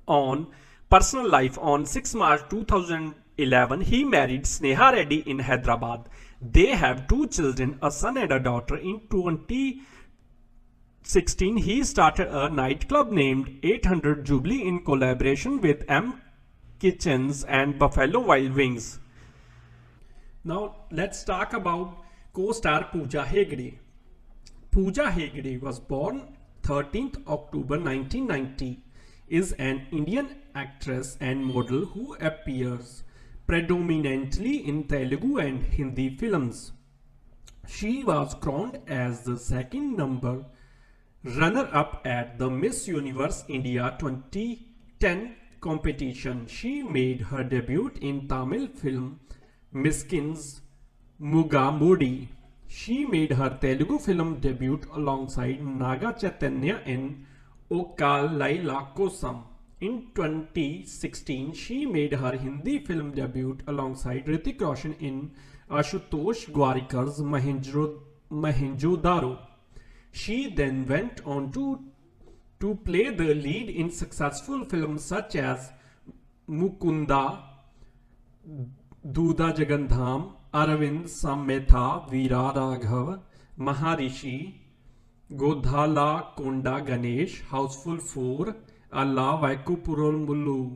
On personal life, on 6 March 2011, he married Sneha Reddy in Hyderabad. They have 2 children, a son and a daughter. In 2016, he started a nightclub named 800 Jubilee in collaboration with M Kitchens and Buffalo Wild Wings. Now let's talk about co-star Pooja Hegde. Pooja Hegde was born 13th October 1990, is an Indian actress and model who appears predominantly in Telugu and Hindi films. She was crowned as the second number runner-up at the Miss Universe India 2010 competition. She made her debut in Tamil film Miskin's Mugamudi. She made her Telugu film debut alongside Naga Chaitanya in Okal Laila Kosam. In 2016, she made her Hindi film debut alongside Hrithik Roshan in Ashutosh Gwarikar's Mohenjo-daro. She then went on to play the lead in successful films such as Mukunda, Duda Jagandham, Aravind Sammetha, Veera Raghav, Maharishi, Godhala Konda Ganesh, Houseful 4, Allah Vaikupurul Mullu.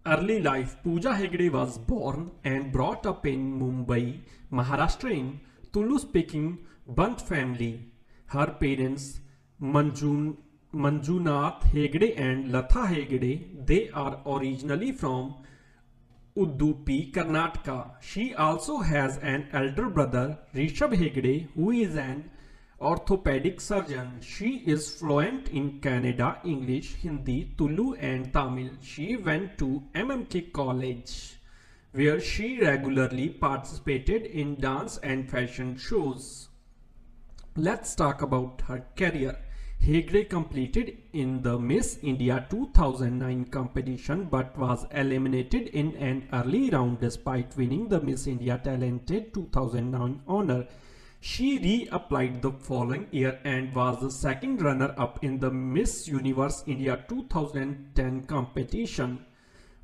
Early life. Pooja Hegde was born and brought up in Mumbai, Maharashtra in Tulu-speaking Bant family. Her parents Manjunath Hegde and Latha Hegde, they are originally from Udupi, Karnataka. She also has an elder brother, Rishabh Hegde, who is an orthopedic surgeon. She is fluent in Kannada, English, Hindi, Tulu and Tamil. She went to MMK College, where she regularly participated in dance and fashion shows. Let's talk about her career. Hegde completed in the Miss India 2009 competition but was eliminated in an early round despite winning the Miss India Talented 2009 honor. She reapplied the following year and was the second runner-up in the Miss Universe India 2010 competition,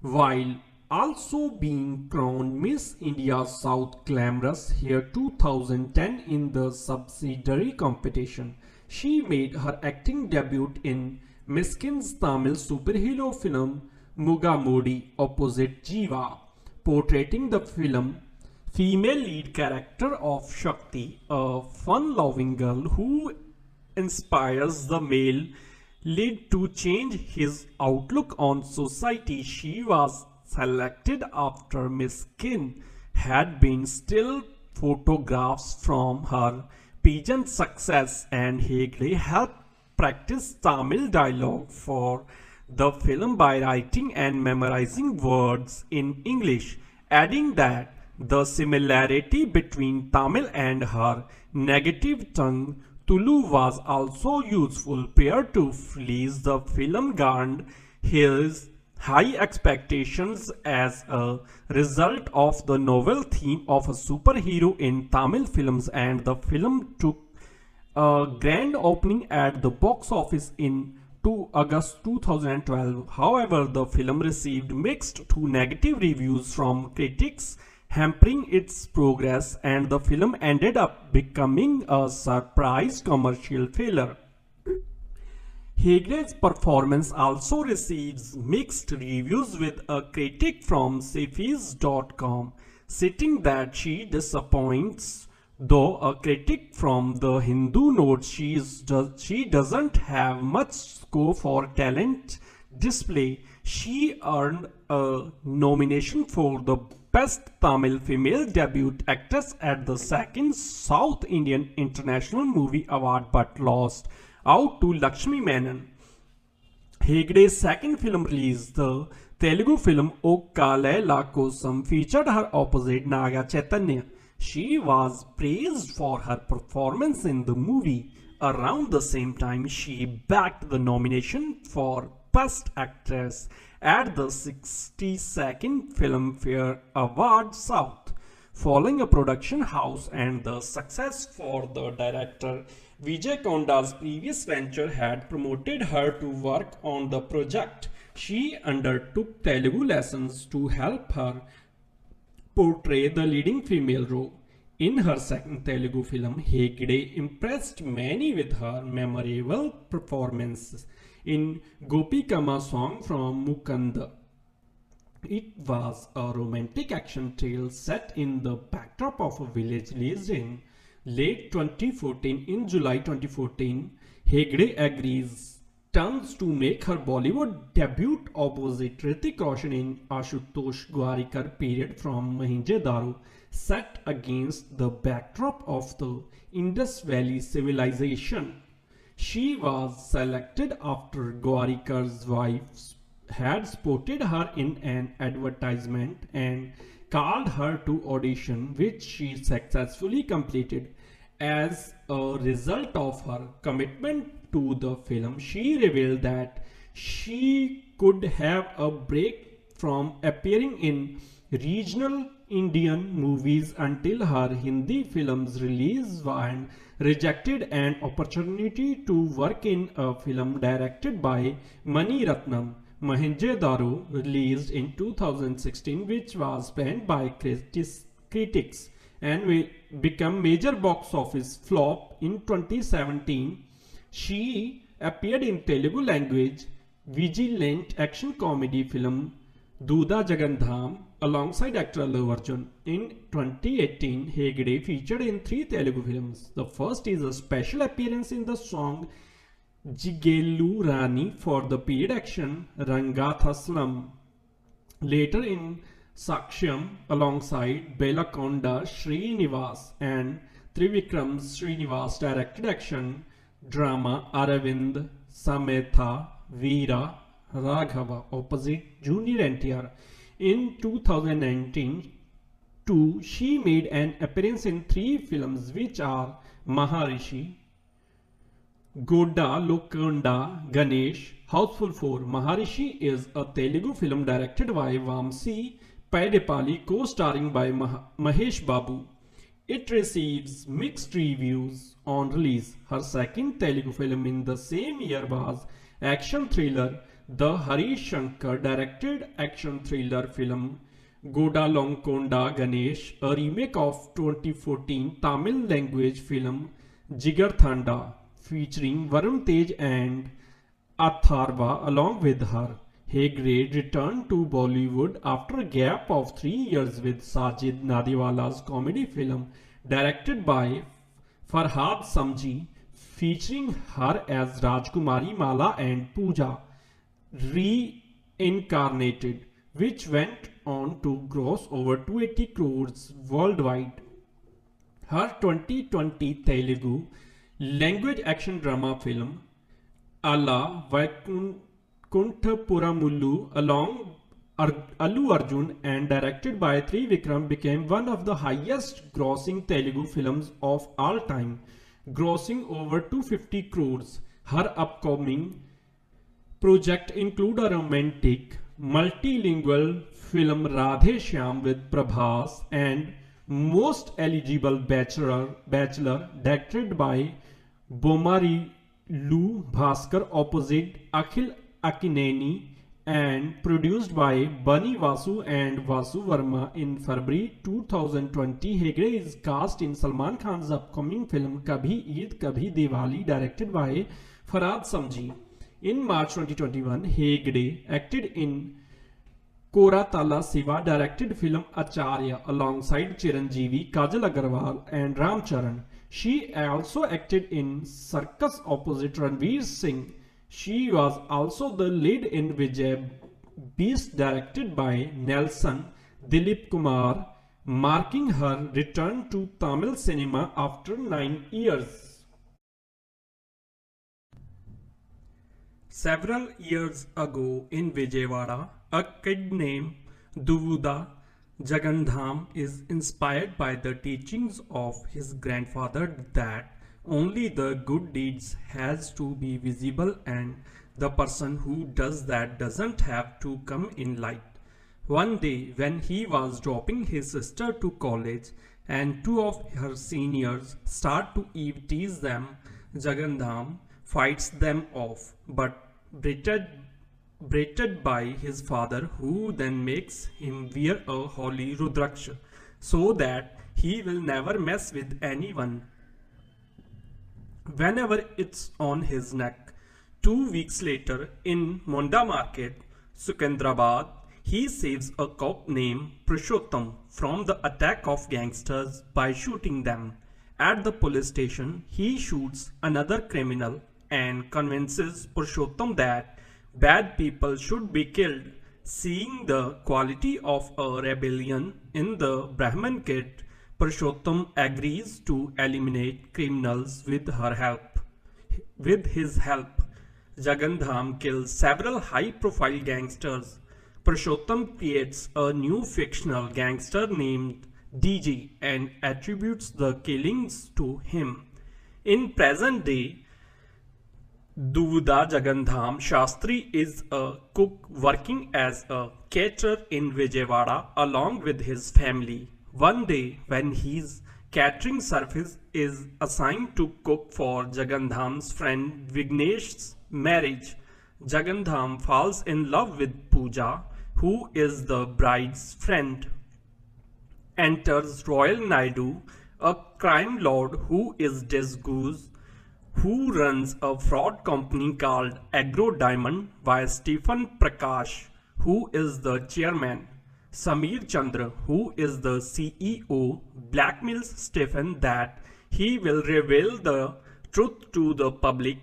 while also being crowned Miss India South Glamorous Hair 2010 in the subsidiary competition. She made her acting debut in Miskin's Tamil superhero film Mugamudi opposite Jiva, portraying the film female lead character of Shakti, a fun-loving girl who inspires the male lead to change his outlook on society. She was selected after Miskin had been still photographs from her pageant success, and Hegde helped practice Tamil dialogue for the film by writing and memorizing words in English, adding that the similarity between Tamil and her native tongue Tulu was also useful. Prior to release, the film garnered his high expectations as a result of the novel theme of a superhero in Tamil films, and the film took a grand opening at the box office in August 2012. However, the film received mixed to negative reviews from critics, hampering its progress, and the film ended up becoming a surprise commercial failure. Hegde's performance also receives mixed reviews, with a critic from Safis.com stating that she disappoints, though a critic from the Hindu notes she doesn't have much scope for display, she earned a nomination for the Best Tamil Female Debut Actress at the second South Indian International Movie Award but lost out to Lakshmi Menon. Hegde's second film release, the Telugu film O Kalela Kosam, featured her opposite Naga Chaitanya. She was praised for her performance in the movie. Around the same time, she backed the nomination for Best Actress at the 62nd Filmfare Award South. Following a production house and the success for the director, Vijay Konda's previous venture had promoted her to work on the project. She undertook Telugu lessons to help her portray the leading female role. In her second Telugu film, Hegde impressed many with her memorable performances in Gopikama song from Mukunda. It was a romantic action tale set in the backdrop of a village released in late 2014. In July 2014, Hegde agrees terms to make her Bollywood debut opposite Hrithik Roshan in Ashutosh Gwarikar period from Mohenjo-daro, set against the backdrop of the Indus Valley civilization. She was selected after Gwarikar's wife had spotted her in an advertisement and called her to audition, which she successfully completed. As a result of her commitment to the film, she revealed that she could have a break from appearing in regional Indian movies until her Hindi film's release and rejected an opportunity to work in a film directed by Mani Ratnam, Mohenjo-daro, released in 2016, which was panned by critics and will become major box office flop in 2017. She appeared in Telugu language vigilant action comedy film Duda Jagandham alongside actor Allu Arjun. In 2018, Hegde featured in 3 Telugu films. The first is a special appearance in the song Jigelu Rani for the period action Rangathaslam. Later in Sakshyam alongside Belakonda Srinivas and Trivikram Srinivas directed action drama Aravind Sametha Veera Raghava opposite Junior NTR. In 2019 too, she made an appearance in 3 films which are Maharishi, Goda Lokonda Ganesh, Houseful 4. Maharishi is a Telugu film directed by Vamsi Paidepali, co-starring by Mahesh Babu. It receives mixed reviews on release. Her second Telugu film in the same year was action thriller The Harish Shankar directed action thriller film Goda Longkonda Ganesh, a remake of 2014 Tamil language film Jigar Thanda, featuring Varun Tej and Atharva along with her. Hegde returned to Bollywood after a gap of 3 years with Sajid Nadiwala's comedy film directed by Farhad Samji, featuring her as Rajkumari Mala and Pooja, reincarnated, which went on to gross over 280 crores worldwide. Her 2020 Telugu language action drama film Alla Vaikunthapuramullu along Allu Arjun and directed by Trivikram became one of the highest grossing Telugu films of all time, grossing over 250 crores. Her upcoming project include a romantic multilingual film Radhe Shyam with Prabhas and Most Eligible Bachelor directed by Bomarilu Bhaskar opposite Akhil Akineni and produced by Bunny Vasu and Vasu Verma. In February 2020, Hegde is cast in Salman Khan's upcoming film Kabhi Eid Kabhi Diwali directed by Farhad Samji. In March 2021, Hegde acted in Koratala Siva directed film Acharya alongside Chiranjeevi, Kajal Agarwal and Ram Charan. She also acted in Circus opposite Ranveer Singh. She was also the lead in Vijay Beast, directed by Nelson Dilip Kumar, marking her return to Tamil cinema after 9 years. Several years ago in Vijayawada, a kid named Duvuda Jagandham is inspired by the teachings of his grandfather that only the good deeds has to be visible and the person who does that doesn't have to come in light. One day when he was dropping his sister to college and two of her seniors start to tease them, Jagandham fights them off, but berated by his father, who then makes him wear a holy rudraksha so that he will never mess with anyone whenever it's on his neck. 2 weeks later, in Monda Market, Sukendrabad, he saves a cop named Purushottam from the attack of gangsters by shooting them. At the police station, he shoots another criminal and convinces Purushottam that bad people should be killed. Seeing the quality of a rebellion in the Brahmin kid, Purushottam agrees to eliminate criminals with his help. Jagandham kills several high-profile gangsters. Purushottam creates a new fictional gangster named DG and attributes the killings to him. In present day, Duvuda Jagandham Shastri is a cook working as a caterer in Vijayawada along with his family. One day, when his catering service is assigned to cook for Jagandham's friend Vignesh's marriage, Jagandham falls in love with Pooja, who is the bride's friend. Enters Royal Naidu, a crime lord who is disguised, who runs a fraud company called Agro Diamond, by Stephen Prakash, who is the chairman. Sameer Chandra, who is the CEO, blackmails Stephen that he will reveal the truth to the public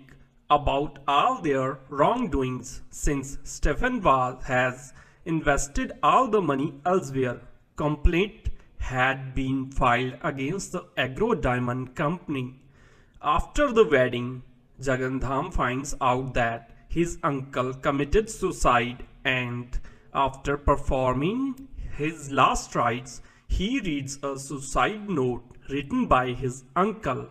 about all their wrongdoings, since Stephen has invested all the money elsewhere. Complaint had been filed against the Agro Diamond company. After the wedding, Jagandham finds out that his uncle committed suicide, and after performing his last rites, he reads a suicide note written by his uncle.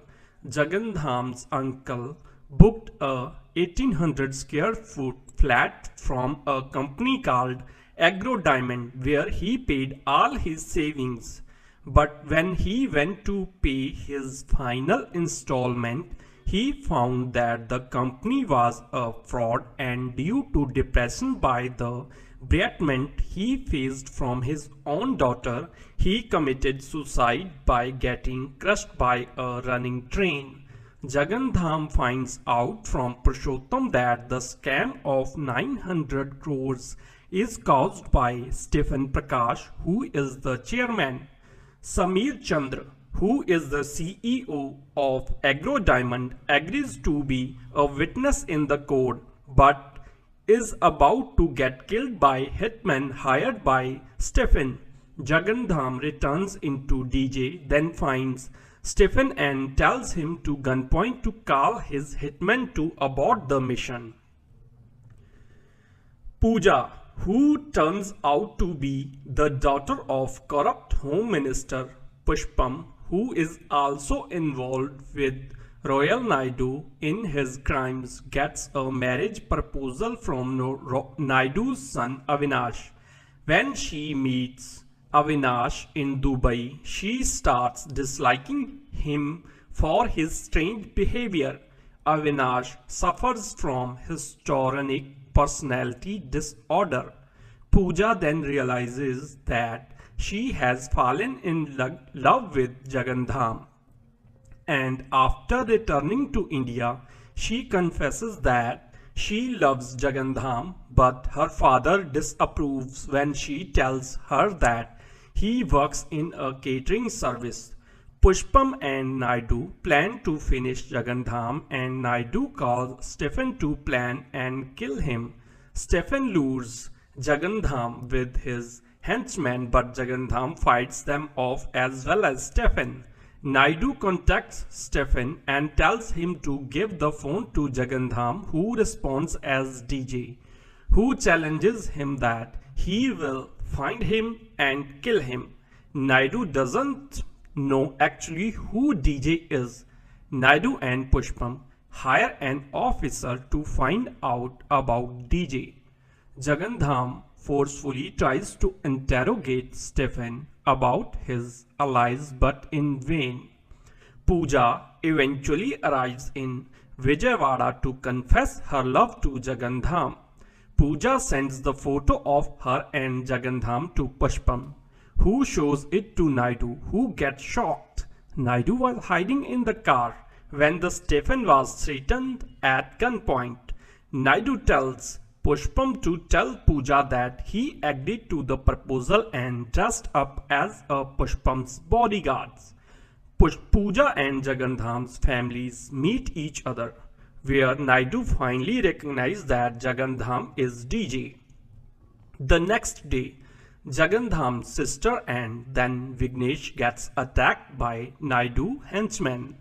Jagandham's uncle booked a 1800 square foot flat from a company called Agro Diamond, where he paid all his savings. But when he went to pay his final installment, he found that the company was a fraud, and due to depression by the bereavement he faced from his own daughter, he committed suicide by getting crushed by a running train. Jagandham finds out from Purushottam that the scam of 900 crores is caused by Stephen Prakash, who is the chairman. Sameer Chandra, who is the CEO of Agro Diamond, agrees to be a witness in the court, but is about to get killed by hitmen hired by Stephen. Jagandham returns into DJ, then finds Stephen and tells him to gunpoint to call his hitmen to abort the mission. Pooja, who turns out to be the daughter of corrupt Home Minister Pushpam, who is also involved with Royal Naidu in his crimes, gets a marriage proposal from Naidu's son Avinash. When she meets Avinash in Dubai, she starts disliking him for his strange behavior. Avinash suffers from histrionic personality disorder. Pooja then realizes that she has fallen in love with Jagandham, and after returning to India, she confesses that she loves Jagandham, but her father disapproves when she tells her that he works in a catering service. Pushpam and Naidu plan to finish Jagandham and Naidu calls Stephen to plan and kill him. Stephen lures Jagandham with his henchmen, but Jagandham fights them off as well as Stephen. Naidu contacts Stephen and tells him to give the phone to Jagandham, who responds as DJ, who challenges him that he will find him and kill him. Naidu doesn't know actually who DJ is. Naidu and Pushpam hire an officer to find out about DJ. Jagandham forcefully tries to interrogate Stephen about his allies, but in vain. Pooja eventually arrives in Vijayawada to confess her love to Jagandham. Pooja sends the photo of her and Jagandham to Pushpam, who shows it to Naidu, who gets shocked. Naidu was hiding in the car when the Stephen was threatened at gunpoint. Naidu tells Pushpam to tell Pooja that he agreed to the proposal and dressed up as a Pushpam's bodyguards. Pooja and Jagandham's families meet each other, where Naidu finally recognizes that Jagandham is DJ. The next day, Jagandham's sister and then Vignesh gets attacked by Naidu henchmen,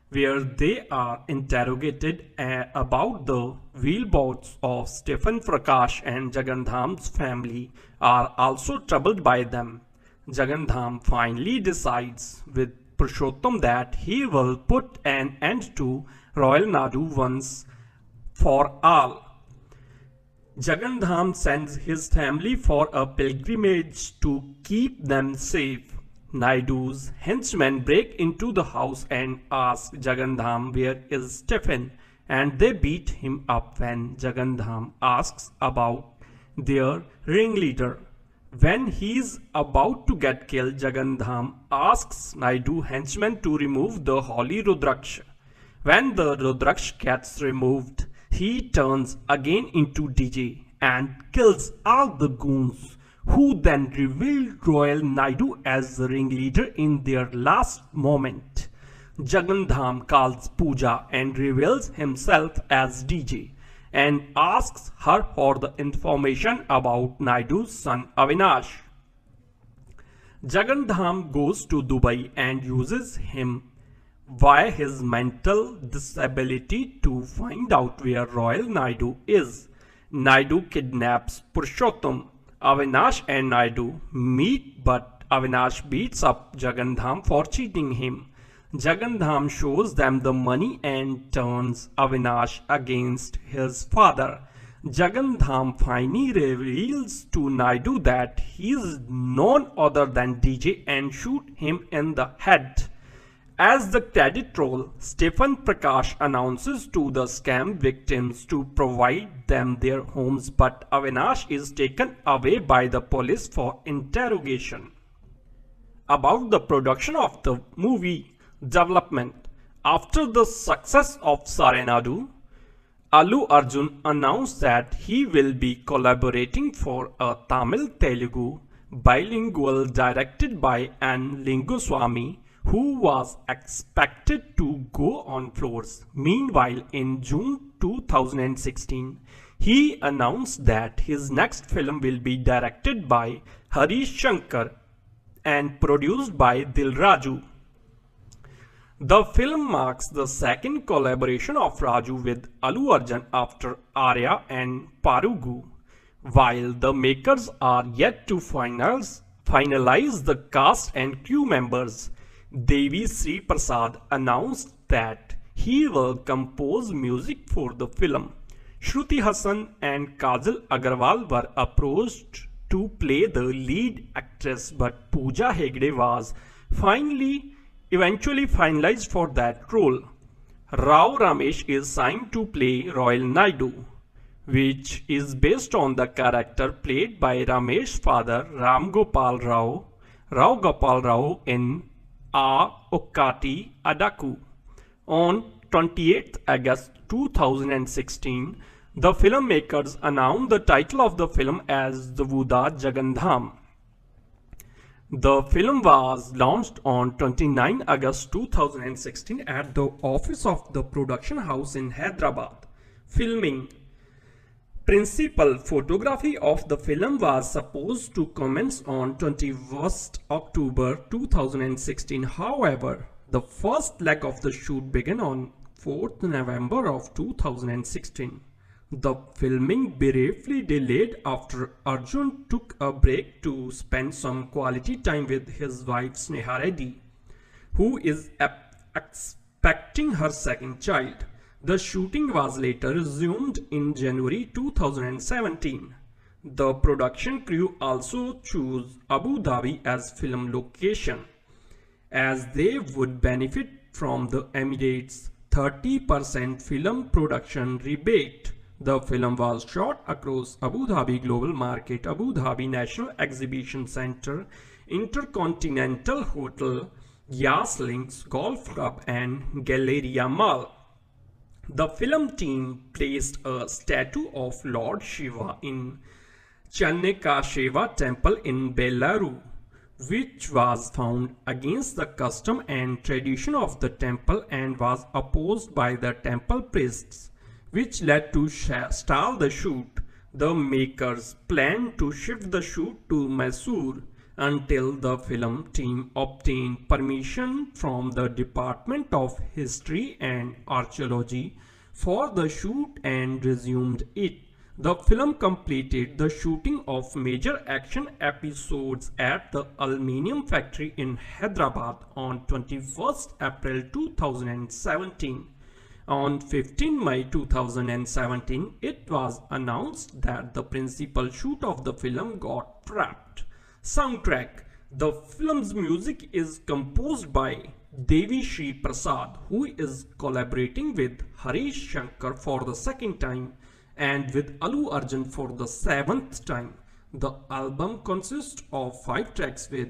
where they are interrogated about the whereabouts of Stephen. Prakash and Jagandham's family are also troubled by them. Jagandham finally decides with Purushottam that he will put an end to Royal Naidu once for all. Jagandham sends his family for a pilgrimage to keep them safe. Naidu's henchmen break into the house and ask Jagandham where is Stephen, and they beat him up when Jagandham asks about their ringleader. When he is about to get killed, Jagandham asks Naidu henchmen to remove the holy Rudraksh. When the Rudraksh gets removed, he turns again into DJ and kills all the goons, who then reveal Royal Naidu as the ringleader in their last moment. Jagandham calls Pooja and reveals himself as DJ and asks her for the information about Naidu's son Avinash. Jagandham goes to Dubai and uses him via his mental disability to find out where Royal Naidu is. Naidu kidnaps Purushottam. Avinash and Naidu meet, but Avinash beats up Jagandham for cheating him. Jagandham shows them the money and turns Avinash against his father. Jagandham finally reveals to Naidu that he is none other than DJ and shoots him in the head. As the credit roll, Stephen Prakash announces to the scam victims to provide them their homes, but Avinash is taken away by the police for interrogation. About the production of the movie development. After the success of Sarenadu, Allu Arjun announced that he will be collaborating for a Tamil-Telugu bilingual directed by N. Linguswamy, who was expected to go on floors. Meanwhile, in June 2016, he announced that his next film will be directed by Harish Shankar and produced by Dil Raju. The film marks the second collaboration of Raju with Allu Arjun after Arya and Parugu. While the makers are yet to finalize the cast and crew members, Devi Sri Prasad announced that he will compose music for the film. Shruti Hassan and Kajal Agarwal were approached to play the lead actress, but Pooja Hegde was eventually finalized for that role. Rao Ramesh is signed to play Royal Naidu, which is based on the character played by Ramesh's father Ram Gopal Rao in A Okkati Adaku. On 28th August 2016, the filmmakers announced the title of the film as The Vuda Jagandham. The film was launched on 29 August 2016 at the office of the production house in Hyderabad. Filming. Principal photography of the film was supposed to commence on 21st October 2016. However, the first leg of the shoot began on 4th November of 2016. The filming briefly delayed after Arjun took a break to spend some quality time with his wife Sneha Reddy, who is expecting her second child. The shooting was later resumed in January 2017. The production crew also chose Abu Dhabi as film location, as they would benefit from the Emirates' 30% film production rebate. The film was shot across Abu Dhabi Global Market, Abu Dhabi National Exhibition Centre, Intercontinental Hotel, Yas Links Golf Club and Galleria Mall. The film team placed a statue of Lord Shiva in Channakeshwar temple in Bellaru, which was found against the custom and tradition of the temple and was opposed by the temple priests, which led to stall the shoot. The makers planned to shift the shoot to Mysore until the film team obtained permission from the Department of History and Archaeology for the shoot and resumed it. The film completed the shooting of major action episodes at the Aluminium Factory in Hyderabad on 21st April 2017. On 15 May 2017, it was announced that the principal shoot of the film got scrapped. Soundtrack. The film's music is composed by Devi Shri Prasad, who is collaborating with Harish Shankar for the second time and with Allu Arjun for the 7th time. The album consists of 5 tracks with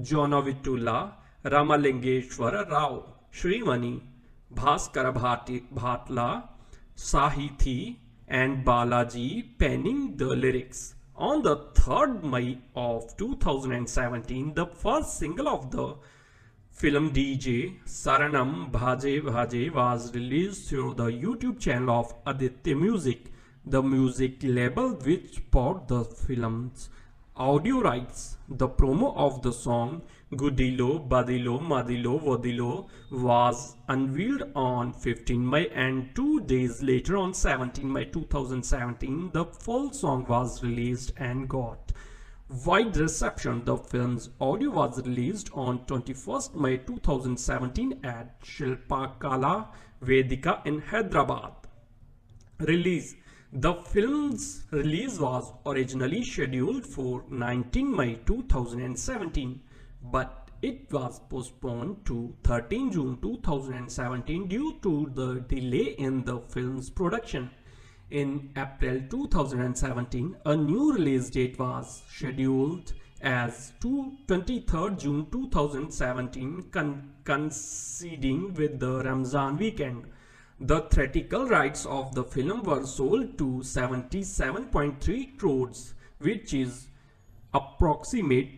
Jona Vitula, Ramalingeshwara Rao, Srimani, Bhaskara Bhatla, Sahithi and Balaji penning the lyrics. On the 3rd May of 2017, the first single of the film DJ Saranam Bhaje Bhaje was released through the YouTube channel of Aditya Music, the music label which bought the film's audio rights. The promo of the song Gudilo, Badilo, Madilo, Vodilo was unveiled on 15 May and 2 days later on 17 May 2017, the full song was released and got wide reception. The film's audio was released on 21st May 2017 at Shilpa Kala Vedika in Hyderabad. Release. The film's release was originally scheduled for 19 May 2017, but it was postponed to 13 June 2017 due to the delay in the film's production. In April 2017, a new release date was scheduled as 23rd June 2017, coinciding with the Ramzan weekend. The theatrical rights of the film were sold to 77.3 crores, which is approximate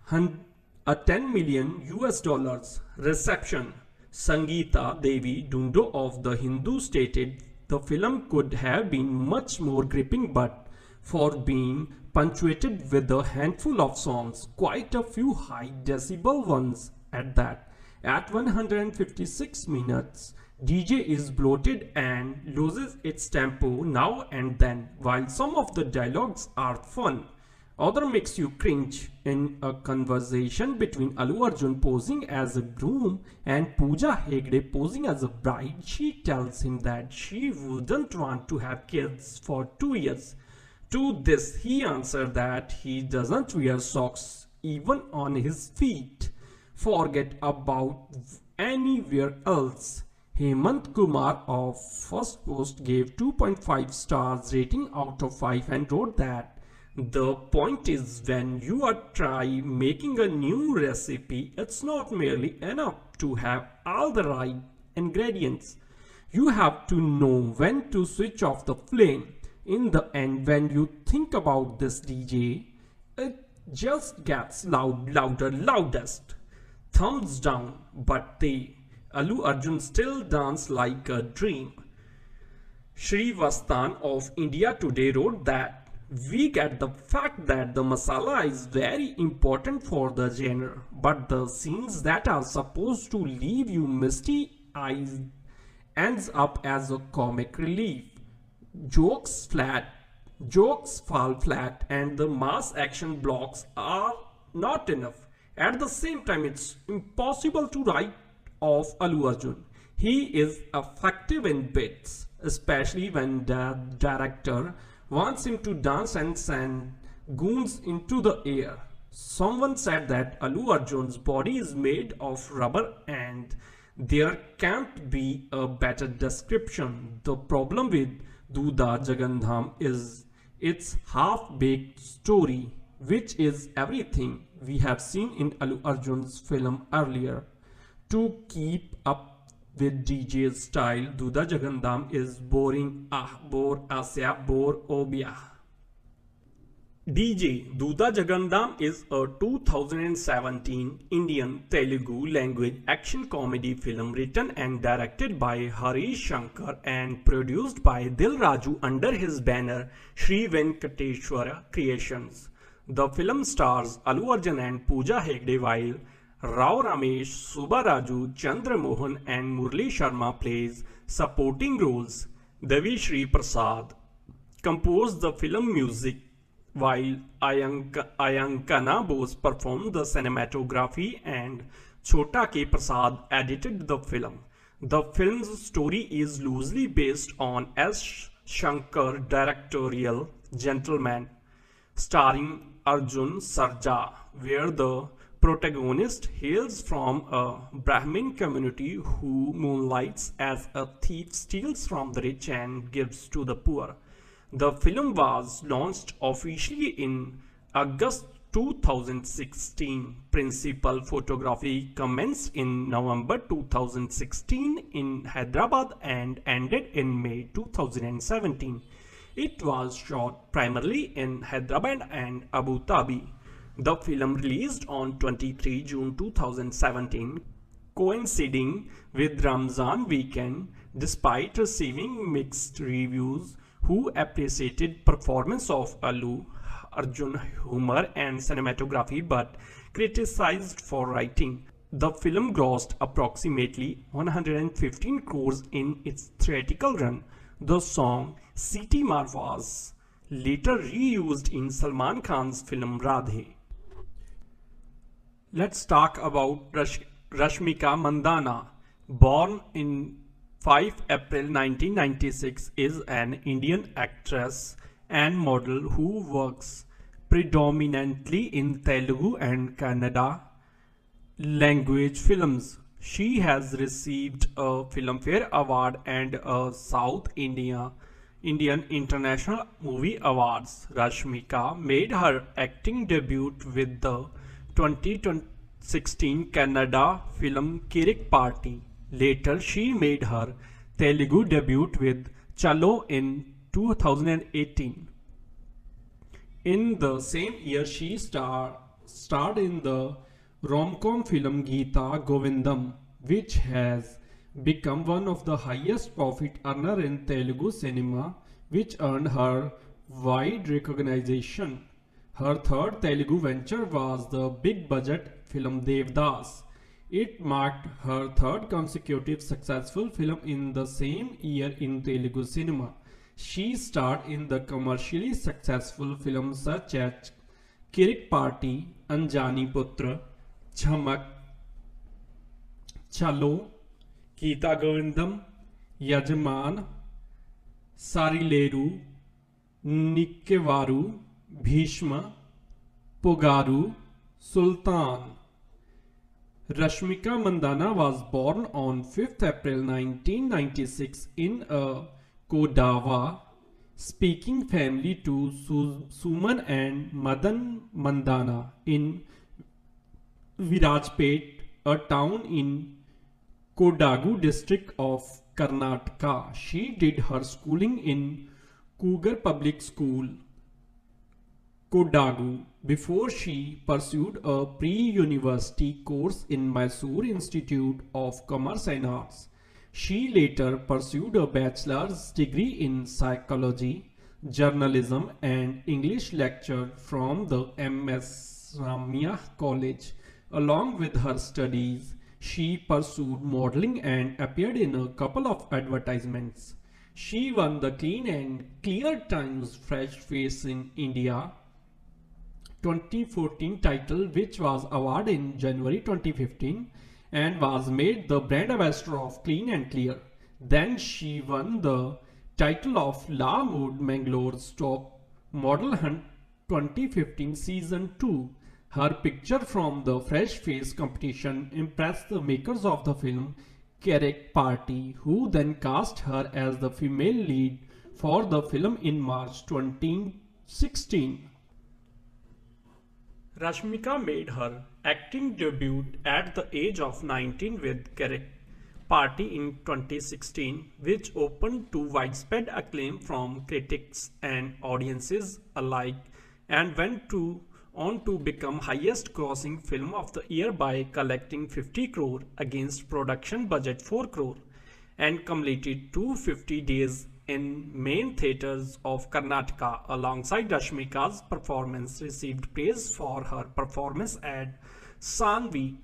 $10 million US. Reception. Sangeeta Devi Dundo of The Hindu stated the film could have been much more gripping, but for being punctuated with a handful of songs, quite a few high decibel ones at that. At 156 minutes, DJ is bloated and loses its tempo now and then, while some of the dialogues are fun. Other makes you cringe. In a conversation between Allu Arjun posing as a groom and Pooja Hegde posing as a bride, she tells him that she wouldn't want to have kids for 2 years. To this, he answered that he doesn't wear socks even on his feet. Forget about anywhere else. Hemant Kumar of First Post gave 2.5 stars rating out of 5 and wrote that the point is, when you are trying making a new recipe, it's not merely enough to have all the right ingredients. You have to know when to switch off the flame. In the end, when you think about this DJ, it just gets louder, loudest. Thumbs down, but they, Alu Arjun still dance like a dream. Srivastan of India Today wrote that we get the fact that the masala is very important for the genre, but the scenes that are supposed to leave you misty eyes ends up as a comic relief. Jokes fall flat, and the mass action blocks are not enough. At the same time, it's impossible to write off Alu Arjun. He is effective in bits, especially when the director wants him to dance and send goons into the air. Someone said that Alu Arjun's body is made of rubber, and there can't be a better description. The problem with Duda Jagandham is its half-baked story, which is everything we have seen in Alu Arjun's film earlier. To keep up with DJ's style, Duda Jagandham is boring. Bore asya, bore obya. DJ Duda Jagandham is a 2017 Indian Telugu language action comedy film written and directed by Harish Shankar and produced by Dil Raju under his banner Sri Venkateshwara Creations. The film stars Alu Arjun and Pooja Hegde, while Rao Ramesh, Subba Raju, Chandra Mohan and Murli Sharma plays supporting roles. Devi Shri Prasad composed the film music, while Ayankana Bose performed the cinematography and Chota K. Prasad edited the film. The film's story is loosely based on S. Shankar directorial Gentleman, starring Arjun Sarja, where the protagonist hails from a Brahmin community who moonlights as a thief, steals from the rich and gives to the poor. The film was launched officially in August 2016. Principal photography commenced in November 2016 in Hyderabad and ended in May 2017. It was shot primarily in Hyderabad and Abu Dhabi. The film released on 23 June 2017, coinciding with Ramzan weekend, despite receiving mixed reviews. Who appreciated performance of Alu Arjun, humor and cinematography, but criticized for writing. The film grossed approximately 115 crores in its theatrical run. The song Siti Mar was later reused in Salman Khan's film Radhe. Let's talk about Rashmika Mandanna. Born in 5 April 1996, is an Indian actress and model who works predominantly in Telugu and Kannada language films. She has received a Filmfare Award and a South Indian International Movie Awards. Rashmika made her acting debut with the 2016 Kannada film Kirik Party. Later, she made her Telugu debut with Chalo in 2018. In the same year, she starred in the rom-com film Geeta Govindam, which has become one of the highest profit earner in Telugu cinema, which earned her wide recognition. Her third Telugu venture was the big-budget film Devdas. It marked her third consecutive successful film in the same year in Telugu cinema. She starred in the commercially successful films such as Kirik Party, Anjani Putra, Chamak, Chalo, Geeta Govindam, Yajman, Sarileru, Nikkevaru, Bhishma, Pogaru, Sultan. Rashmika Mandanna was born on 5th April 1996 in a Kodava speaking family to Suman and Madan Mandanna in Virajpet, a town in Kodagu district of Karnataka. She did her schooling in Cougar Public School, Kodagu before she pursued a pre-university course in Mysore Institute of Commerce and Arts. She later pursued a bachelor's degree in psychology, journalism and English lecture from the MS Ramia College. Along with her studies, she pursued modeling and appeared in a couple of advertisements. She won the Clean and Clear Times Fresh Face in India 2014 title, which was awarded in January 2015 and was made the brand ambassador of Clean and Clear. Then she won the title of La Mode Mangalore's Top Model Hunt 2015 Season 2. Her picture from the Fresh Face competition impressed the makers of the film Carrick Party, who then cast her as the female lead for the film in March 2016. Rashmika made her acting debut at the age of 19 with Carrick Party in 2016, which opened to widespread acclaim from critics and audiences alike and went on to become highest grossing film of the year by collecting 50 crore against production budget 4 crore and completed 250 days in main theatres of Karnataka. Alongside Rashmika's performance received praise for her performance as Sanvi.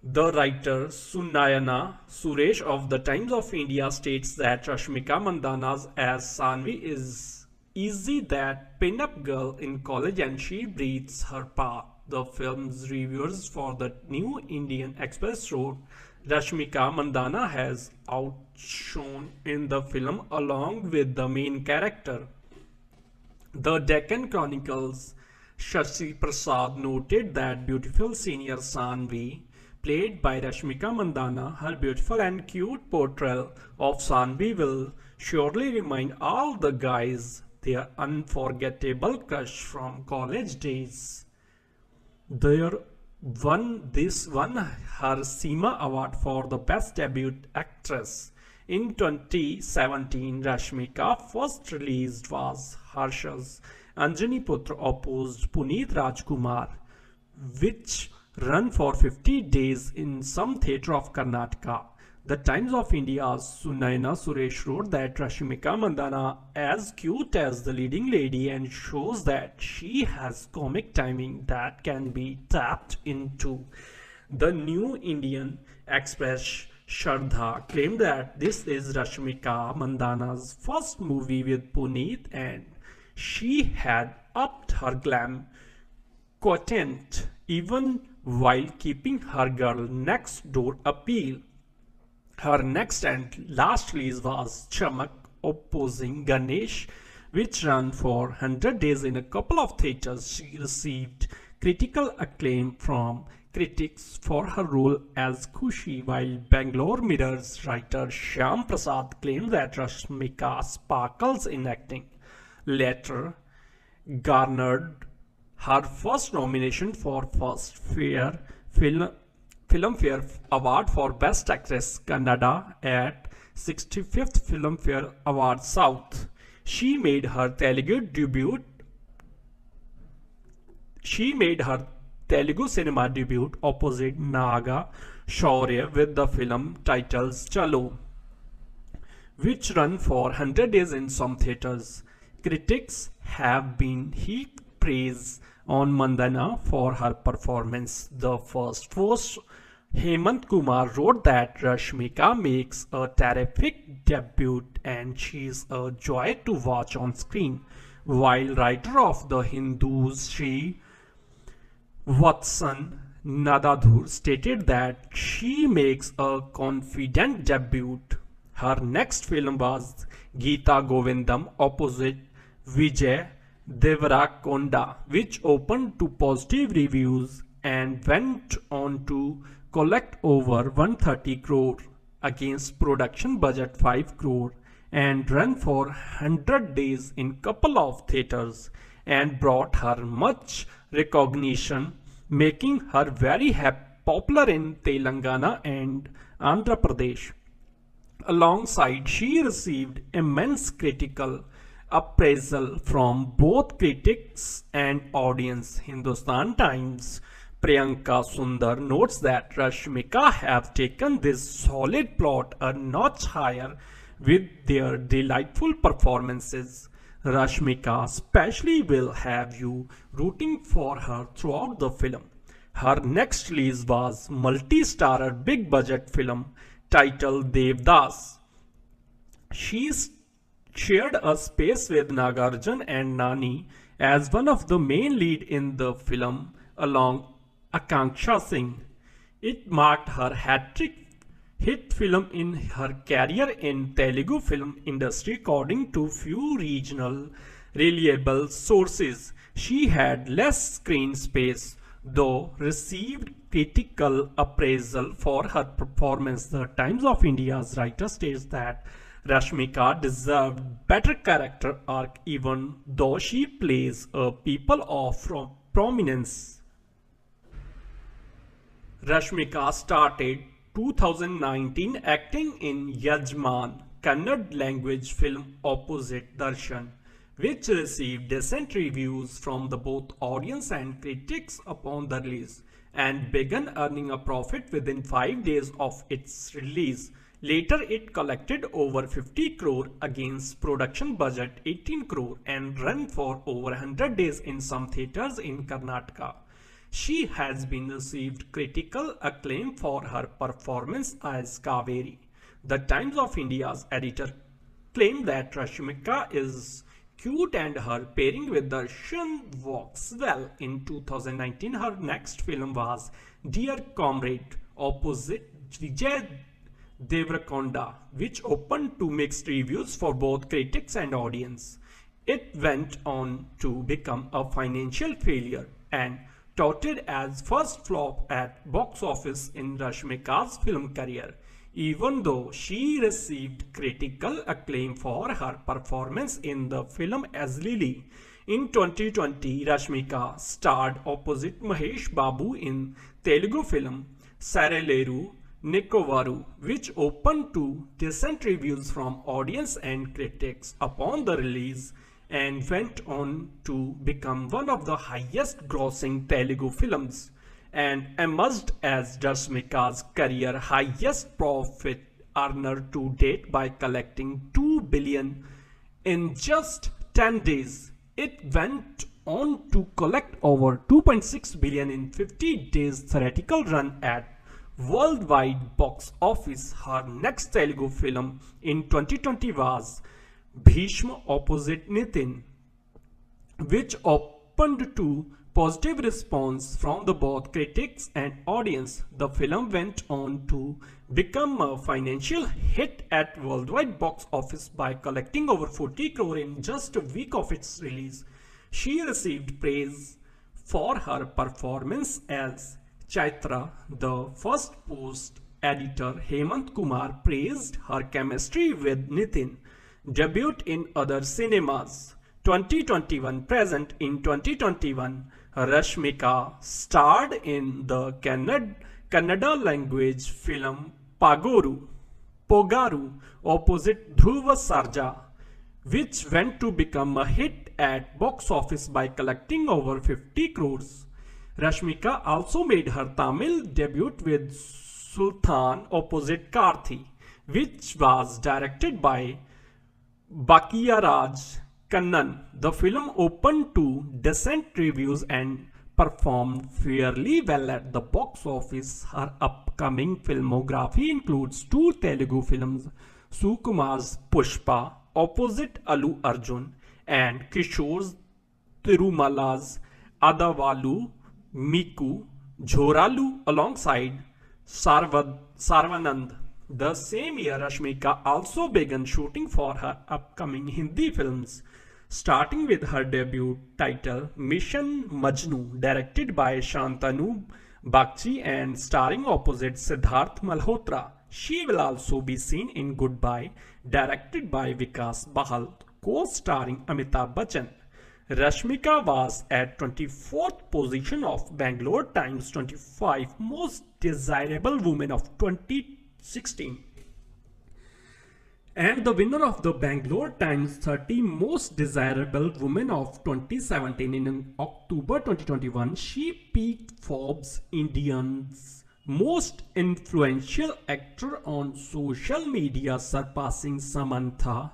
The writer Sunayana Suresh of the Times of India states that Rashmika Mandana's as Sanvi is easy that pin-up girl in college and she breathes her path. The film's reviewers for the New Indian Express wrote, Rashmika Mandana has outshone in the film along with the main character. The Deccan Chronicles Shashi Prasad noted that beautiful senior Sanvi, played by Rashmika Mandana, her beautiful and cute portrayal of Sanvi will surely remind all the guys their unforgettable crush from college days. This won her Seema Award for the Best Debut Actress. In 2017, Rashmika's first release was Harsha's Anjani Putra opposed Puneet Rajkumar, which ran for 50 days in some theatre of Karnataka. The Times of India's Sunayana Suresh wrote that Rashmika Mandana as cute as the leading lady and shows that she has comic timing that can be tapped into. The New Indian Express Shraddha claimed that this is Rashmika Mandana's first movie with Puneet and she had upped her glam quotient even while keeping her girl next door appeal. Her next and last release was Chamak opposing Ganesh, which ran for 100 days in a couple of theatres. She received critical acclaim from critics for her role as Khushi, while Bangalore Mirror's writer Shyam Prasad claimed that Rashmika sparkles in acting. Later garnered her first nomination for First Filmfare Award for Best Actress Kannada at 65th Filmfare Award South. She made her Telugu cinema debut opposite Naga Shaurya with the film titles Chalo, which ran for 100 days in some theatres. Critics have been heaped praise on Mandana for her performance. The first Hemant Kumar wrote that Rashmika makes a terrific debut and she's a joy to watch on screen, while writer of The Hindus Sri Vatsan Nadadhur stated that she makes a confident debut. Her next film was Geeta Govindam opposite Vijay Devarakonda, which opened to positive reviews and went on to collect over 130 crore against production budget 5 crore and ran for 100 days in couple of theatres and brought her much recognition, making her very popular in Telangana and Andhra Pradesh. Alongside, she received immense critical appraisal from both critics and audience. Hindustan Times Priyanka Sundar notes that Rashmika have taken this solid plot a notch higher with their delightful performances. Rashmika especially will have you rooting for her throughout the film. Her next release was multi-starrer big budget film titled Devdas. She shared a space with Nagarjun and Nani as one of the main lead in the film along Akanksha Singh. It marked her hat-trick hit film in her career in Telugu film industry according to few regional reliable sources. She had less screen space though received critical appraisal for her performance. The Times of India's writer states that Rashmika deserved better character arc even though she plays a people of prominence. Rashmika started 2019 acting in Yajman, Kannada language film opposite Darshan, which received decent reviews from the both audience and critics upon the release, and began earning a profit within 5 days of its release. Later, it collected over 50 crore against production budget 18 crore and ran for over 100 days in some theatres in Karnataka. She has been received critical acclaim for her performance as Kaveri. The Times of India's editor claimed that Rashmika is cute and her pairing with Darshan works well. In 2019, her next film was Dear Comrade opposite Vijay Deverakonda, which opened to mixed reviews for both critics and audience. It went on to become a financial failure and touted as first flop at box office in Rashmika's film career, even though she received critical acclaim for her performance in the film as Lily. In 2020, Rashmika starred opposite Mahesh Babu in Telugu film Saraleru Nikovaru, which opened to decent reviews from audience and critics upon the release, and went on to become one of the highest grossing Telugu films and emerged as Rashmika's career highest profit earner to date by collecting 2 billion in just 10 days. It went on to collect over 2.6 billion in 50 days theatrical run at worldwide box office. Her next Telugu film in 2020 was Bhishma opposite Nitin, which opened to positive response from the both critics and audience. The film went on to become a financial hit at worldwide box office by collecting over 40 crore in just a week of its release. She received praise for her performance as Chaitra. The first post editor Hemant Kumar praised her chemistry with Nitin. Debut in other cinemas 2021. Present in 2021, Rashmika starred in the Kannada language film Pogaru opposite Dhruva Sarja, which went to become a hit at box office by collecting over 50 crores. Rashmika also made her Tamil debut with Sultan opposite Karthi, which was directed by Bakiyaraj Kannan. The film opened to decent reviews and performed fairly well at the box office. Her upcoming filmography includes 2 Telugu films, Sukumar's Pushpa opposite Allu Arjun and Kishore's Tirumala's Adavalu Miku Jhoralu alongside Sarvanand. The same year, Rashmika also began shooting for her upcoming Hindi films, starting with her debut title Mission Majnu, directed by Shantanu Bagchi and starring opposite Siddharth Malhotra. She will also be seen in Goodbye, directed by Vikas Bahal, co-starring Amitabh Bachchan. Rashmika was at 24th position of Bangalore Times 25 Most Desirable Women of 2016. And the winner of the Bangalore Times 30 Most Desirable Women of 2017 in October 2021, she peaked Forbes India's most influential actor on social media, surpassing Samantha,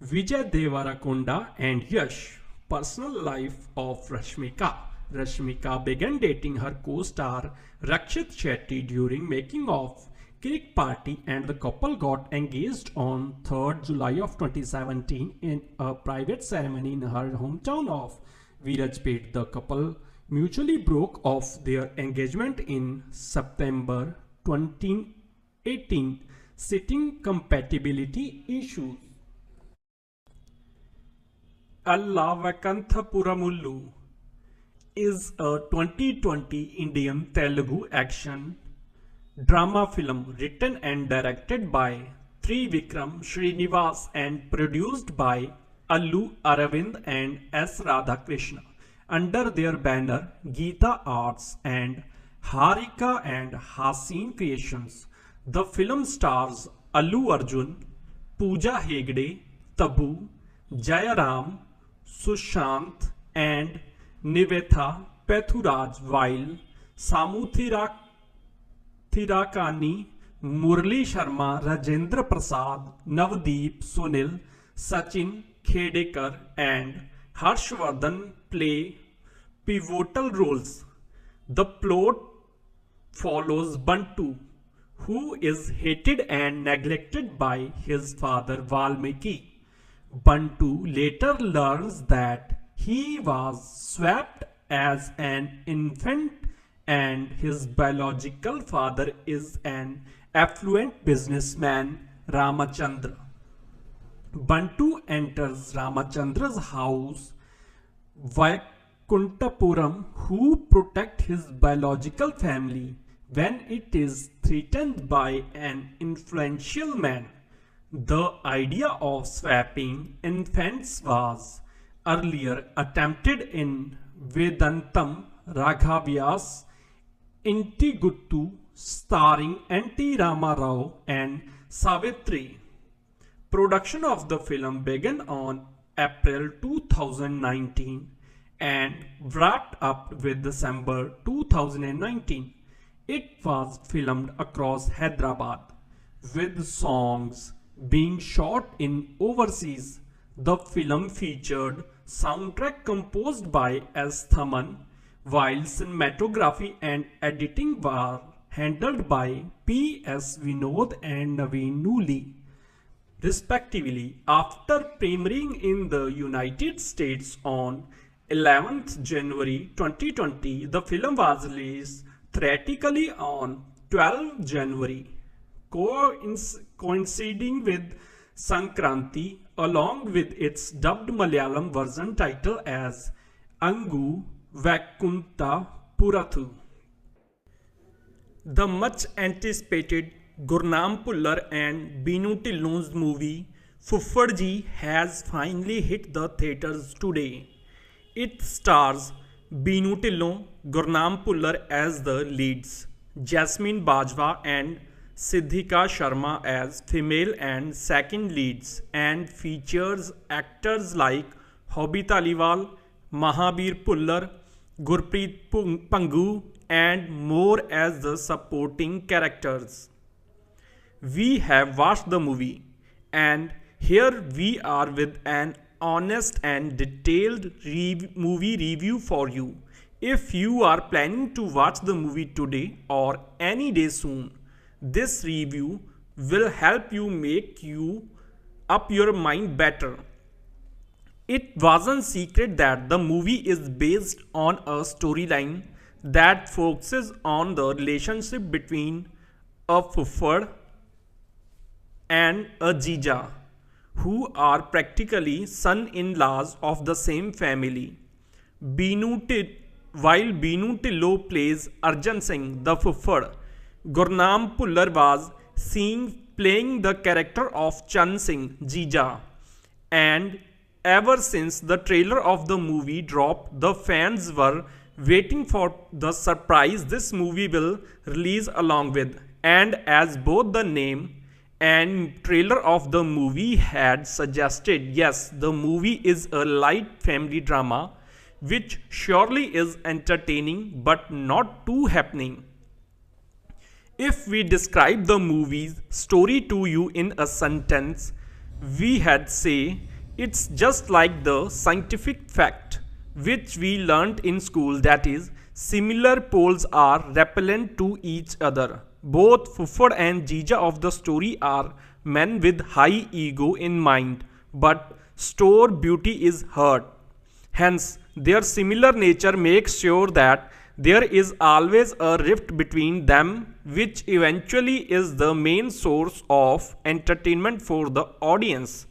Vijay Deverakonda and Yash. Personal life of Rashmika. Rashmika began dating her co-star Rakshit Shetty during making of Cake Party, and the couple got engaged on 3rd July of 2017 in a private ceremony in her hometown of Virajpet. The couple mutually broke off their engagement in September 2018, citing compatibility issues. Allah Vakanthapuramullu is a 2020 Indian Telugu action drama film written and directed by Trivikram Srinivas and produced by Allu Aravind and S. Radhakrishna under their banner Geeta Arts and Harika and Haseen Creations. The film stars Allu Arjun, Pooja Hegde, Tabu, Jayaram, Sushant and Nivetha Pethuraj, while Samuthirakani, Murli Sharma, Rajendra Prasad, Navdeep, Sunil, Sachin Khedekar and Harshvardhan play pivotal roles. The plot follows Bantu, who is hated and neglected by his father Valmiki. Bantu later learns that he was swapped as an infant and his biological father is an affluent businessman, Ramachandra. Bantu enters Ramachandra's house, Vaikuntapuram, who protect his biological family when it is threatened by an influential man. The idea of swapping infants was earlier attempted in Vedantam Raghavia's Inti Guttu, starring N.T. Rama Rao and Savitri. Production of the film began on April 2019 and wrapped up with December 2019. It was filmed across Hyderabad, with songs being shot in overseas. The film featured soundtrack composed by S. Thaman, while cinematography and editing were handled by P. S. Vinod and Naveen Nooli, respectively. After premiering in the United States on 11th January 2020, the film was released theatrically on 12 January, coinciding with Sankranti, along with its dubbed Malayalam version titled as Angu Vakunta Purathu. The much anticipated Gurnam Pullar and Binu Tillon's movie Fuffarji has finally hit the theatres today. It stars Binu Tillon, Gurnam Pullar as the leads, Jasmine Bajwa and Siddhika Sharma as female and second leads, and features actors like Hobby Taliwal, Mahabir Pullar, Gurpreet Pangu and more as the supporting characters. We have watched the movie, and here we are with an honest and detailed movie review for you. If you are planning to watch the movie today or any day soon, this review will help you make up your mind better. It wasn't secret that the movie is based on a storyline that focuses on the relationship between a Fuffar and a Jija, who are practically son-in-laws of the same family. While Binu Tillo plays Arjan Singh, the Fuffar, Gurnam Pullar was seen playing the character of Chan Singh, Jija. And ever since the trailer of the movie dropped, the fans were waiting for the surprise this movie will release along with. And as both the name and trailer of the movie had suggested, yes, the movie is a light family drama which surely is entertaining but not too happening. If we describe the movie's story to you in a sentence, we had say it's just like the scientific fact which we learnt in school, that is, similar poles are repellent to each other. Both Fuffad and Jija of the story are men with high ego in mind, but store beauty is hurt. Hence, their similar nature makes sure that there is always a rift between them, which eventually is the main source of entertainment for the audience.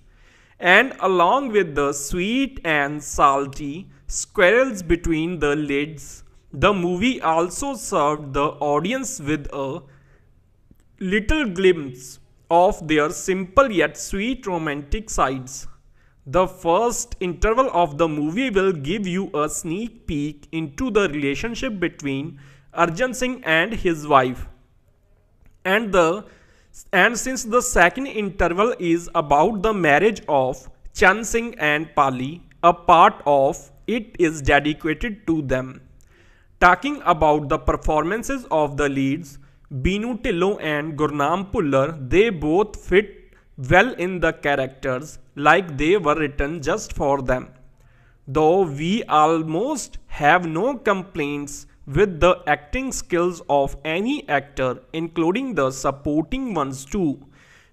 And along with the sweet and salty squirrels between the lids, the movie also served the audience with a little glimpse of their simple yet sweet romantic sides. The first interval of the movie will give you a sneak peek into the relationship between Arjun Singh and his wife. And since the second interval is about the marriage of Chan Singh and Pali, a part of it is dedicated to them. Talking about the performances of the leads, Binu Tillo and Gurnam Pullar, they both fit well in the characters like they were written just for them. Though we almost have no complaints with the acting skills of any actor, including the supporting ones too,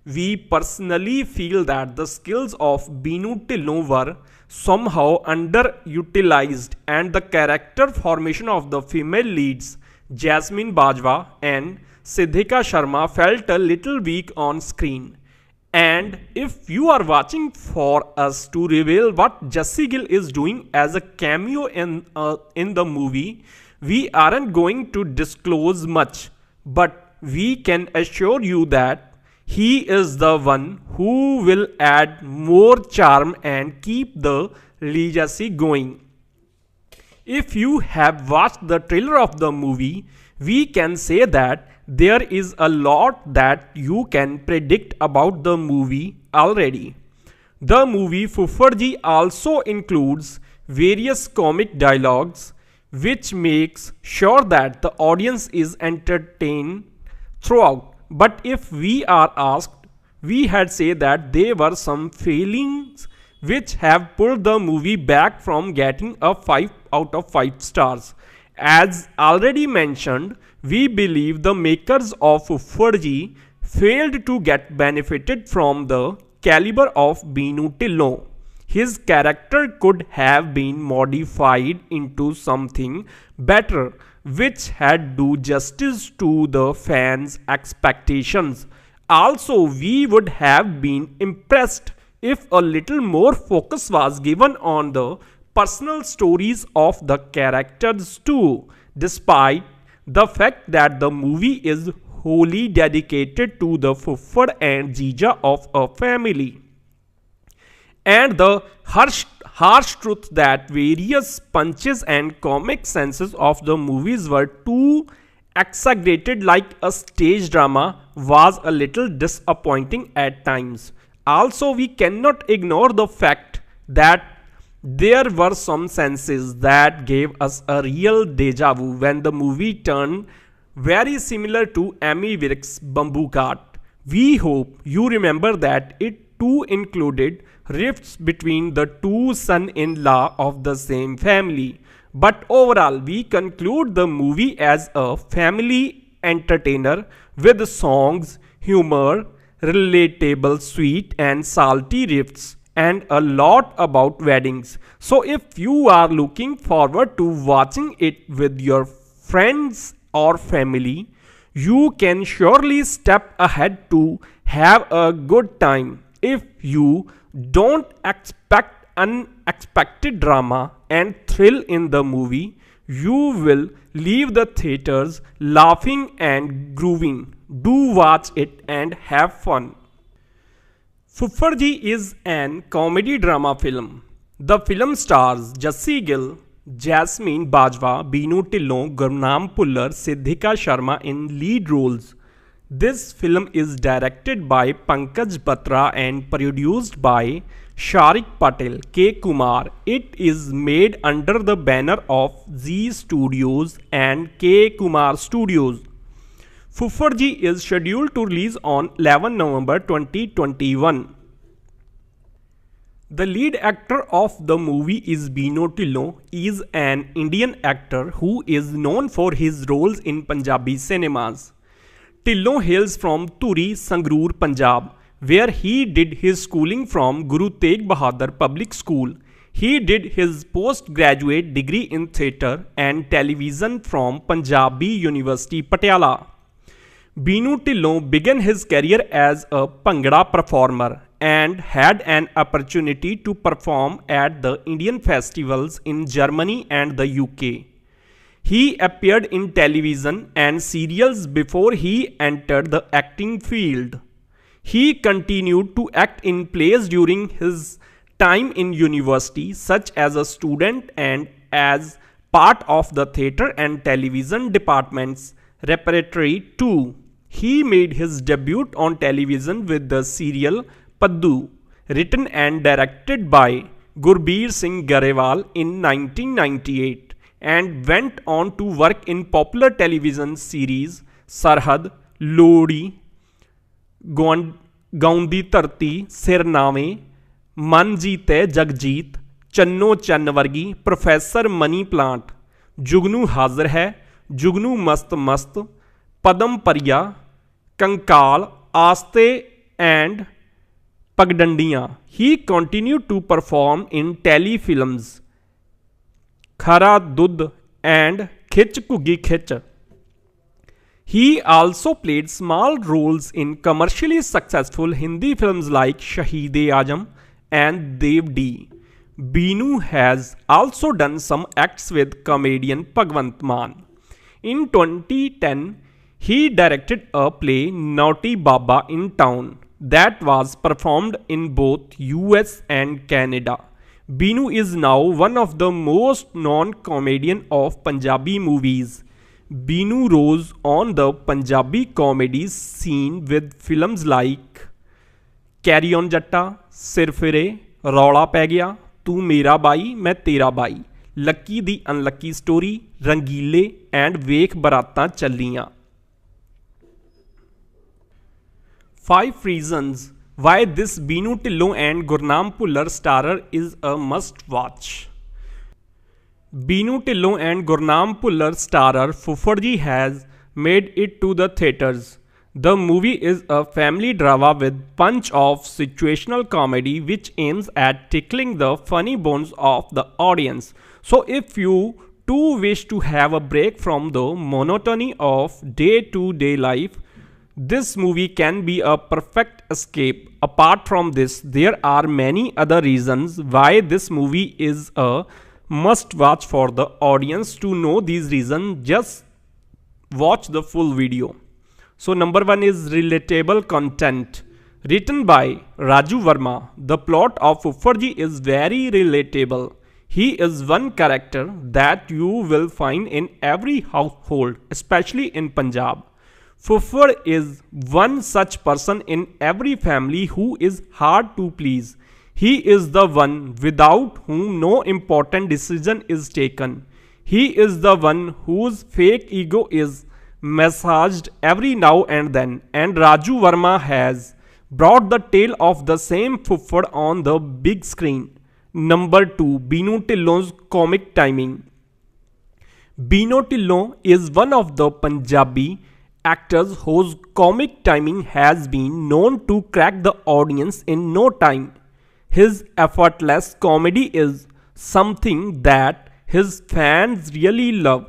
we personally feel that the skills of Binu Tillo were somehow underutilized and the character formation of the female leads Jasmine Bajwa and Siddhika Sharma felt a little weak on screen. And if you are watching for us to reveal what Jessie Gill is doing as a cameo in the movie, we aren't going to disclose much, but we can assure you that he is the one who will add more charm and keep the legacy going. If you have watched the trailer of the movie, we can say that there is a lot that you can predict about the movie already. The movie Fuffad also includes various comic dialogues, which makes sure that the audience is entertained throughout. But if we are asked, we had say that there were some failings which have pulled the movie back from getting a 5 out of 5 stars. As already mentioned, we believe the makers of Fuffad failed to get benefited from the caliber of Binu Tillo. His character could have been modified into something better, which had do justice to the fans' expectations. Also, we would have been impressed if a little more focus was given on the personal stories of the characters too, despite the fact that the movie is wholly dedicated to the Fuffad and Jija of a family. And the harsh truth that various punches and comic senses of the movies were too exaggerated like a stage drama was a little disappointing at times. Also, we cannot ignore the fact that there were some senses that gave us a real deja vu when the movie turned very similar to Amy Wirk's Bamboo Cart. We hope you remember that it too included rifts between the two son-in-law of the same family. But overall, we conclude the movie as a family entertainer with songs, humor, relatable sweet and salty riffs, and a lot about weddings. So if you are looking forward to watching it with your friends or family, you can surely step ahead to have a good time. If you don't expect unexpected drama and thrill in the movie, you will leave the theaters laughing and grooving. Do watch it and have fun. Fuffad is an comedy drama film. The film stars Jessie Gill, Jasmine Bajwa, Binu Tillo, Gurnam Pullar, Siddhika Sharma in lead roles. This film is directed by Pankaj Batra and produced by Sharik Patel, K. Kumar. It is made under the banner of Z Studios and K. Kumar Studios. Fuffarji is scheduled to release on 11 November 2021. The lead actor of the movie is Bino Tillon, is an Indian actor who is known for his roles in Punjabi cinemas. Tillon hails from Turi, Sangrur, Punjab, where he did his schooling from Guru Tegh Bahadur Public School. He did his postgraduate degree in theatre and television from Punjabi University, Patiala. Bino Tillon began his career as a Bhangra performer and had an opportunity to perform at the Indian festivals in Germany and the UK. He appeared in television and serials before he entered the acting field. He continued to act in plays during his time in university, such as a student and as part of the theatre and television department's repertory too. He made his debut on television with the serial Paddu, written and directed by Gurbir Singh Garewal in 1998, and went on to work in popular television series Sarhad, Lodi, Gaundi Dharti, Sirname, Man Jeete Jagjit, Channo Chann Vargi, Professor Money Plant, Jugnu Hazir Hai, Jugnu Mast Mast, Padam Parya, Kankal, Aaste and Pagdandiyan. He continued to perform in telefilms Khara Dudh and Khich Kuggi Khich. He also played small roles in commercially successful Hindi films like Shaheed-e-Azam and Dev D. Bino has also done some acts with comedian Bhagwant Mann. In 2010, he directed a play Naughty Baba in Town that was performed in both US and Canada. Bino is now one of the most known comedian of Punjabi movies. Bino rose on the Punjabi comedy scene with films like Carry On Jatta, Sir Fire, Raula Pੈ Gaya, Tu Mera Bhai, Main Tera Bhai, Lucky the Unlucky Story, Rangeele and Vekh Baraatan Challiyan. 5 reasons why this Bino Tillon and Gurnam Bhullar starrer is a must watch. Bino Tillon and Gurnam Bhullar starrer Fuffarji has made it to the theatres. The movie is a family drama with punch of situational comedy which aims at tickling the funny bones of the audience. So if you too wish to have a break from the monotony of day-to-day life, this movie can be a perfect escape. Apart from this, there are many other reasons why this movie is a must watch for the audience. To know these reasons, just watch the full video. So number 1 is relatable content. Written by Raju Verma, the plot of Fuffarji is very relatable. He is one character that you will find in every household, especially in Punjab. Fuffar is one such person in every family who is hard to please. He is the one without whom no important decision is taken. He is the one whose fake ego is massaged every now and then, and Raju Verma has brought the tale of the same Fuffar on the big screen. Number 2, Bino Tillon's comic timing. Bino Tillon is one of the Punjabi actors whose comic timing has been known to crack the audience in no time. His effortless comedy is something that his fans really love.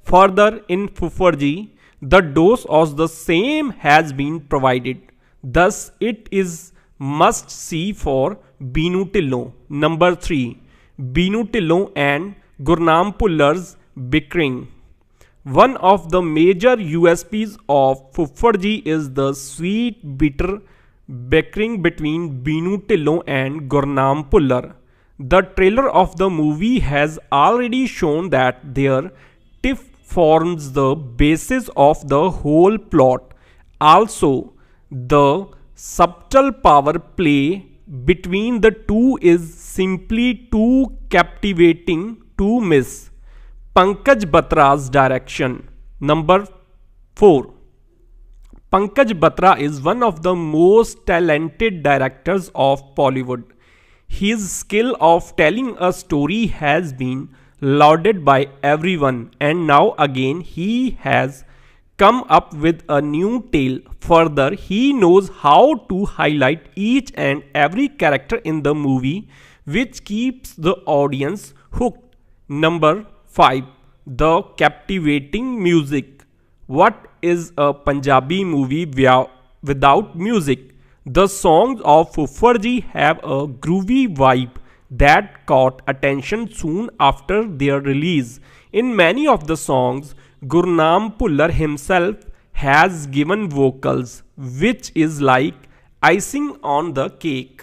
Further, in Fuffarji, the dose of the same has been provided. Thus, it is must see for Bino Tillon. Number 3, Bino Tillon and Gurnam Bhullar's bickering. One of the major USPs of Fuffarji is the sweet, bitter bickering between Bino Tillon and Gurnam Bhullar. The trailer of the movie has already shown that their tiff forms the basis of the whole plot. Also, the subtle power play between the two is simply too captivating to miss. Pankaj Batra's direction. Number 4. Pankaj Batra is one of the most talented directors of Bollywood. His skill of telling a story has been lauded by everyone, and now again he has come up with a new tale. Further, he knows how to highlight each and every character in the movie, which keeps the audience hooked. Number 5. The captivating music. What is a Punjabi movie without music? The songs of Fuffarji have a groovy vibe that caught attention soon after their release. In many of the songs, Gurnam Pullar himself has given vocals, which is like icing on the cake.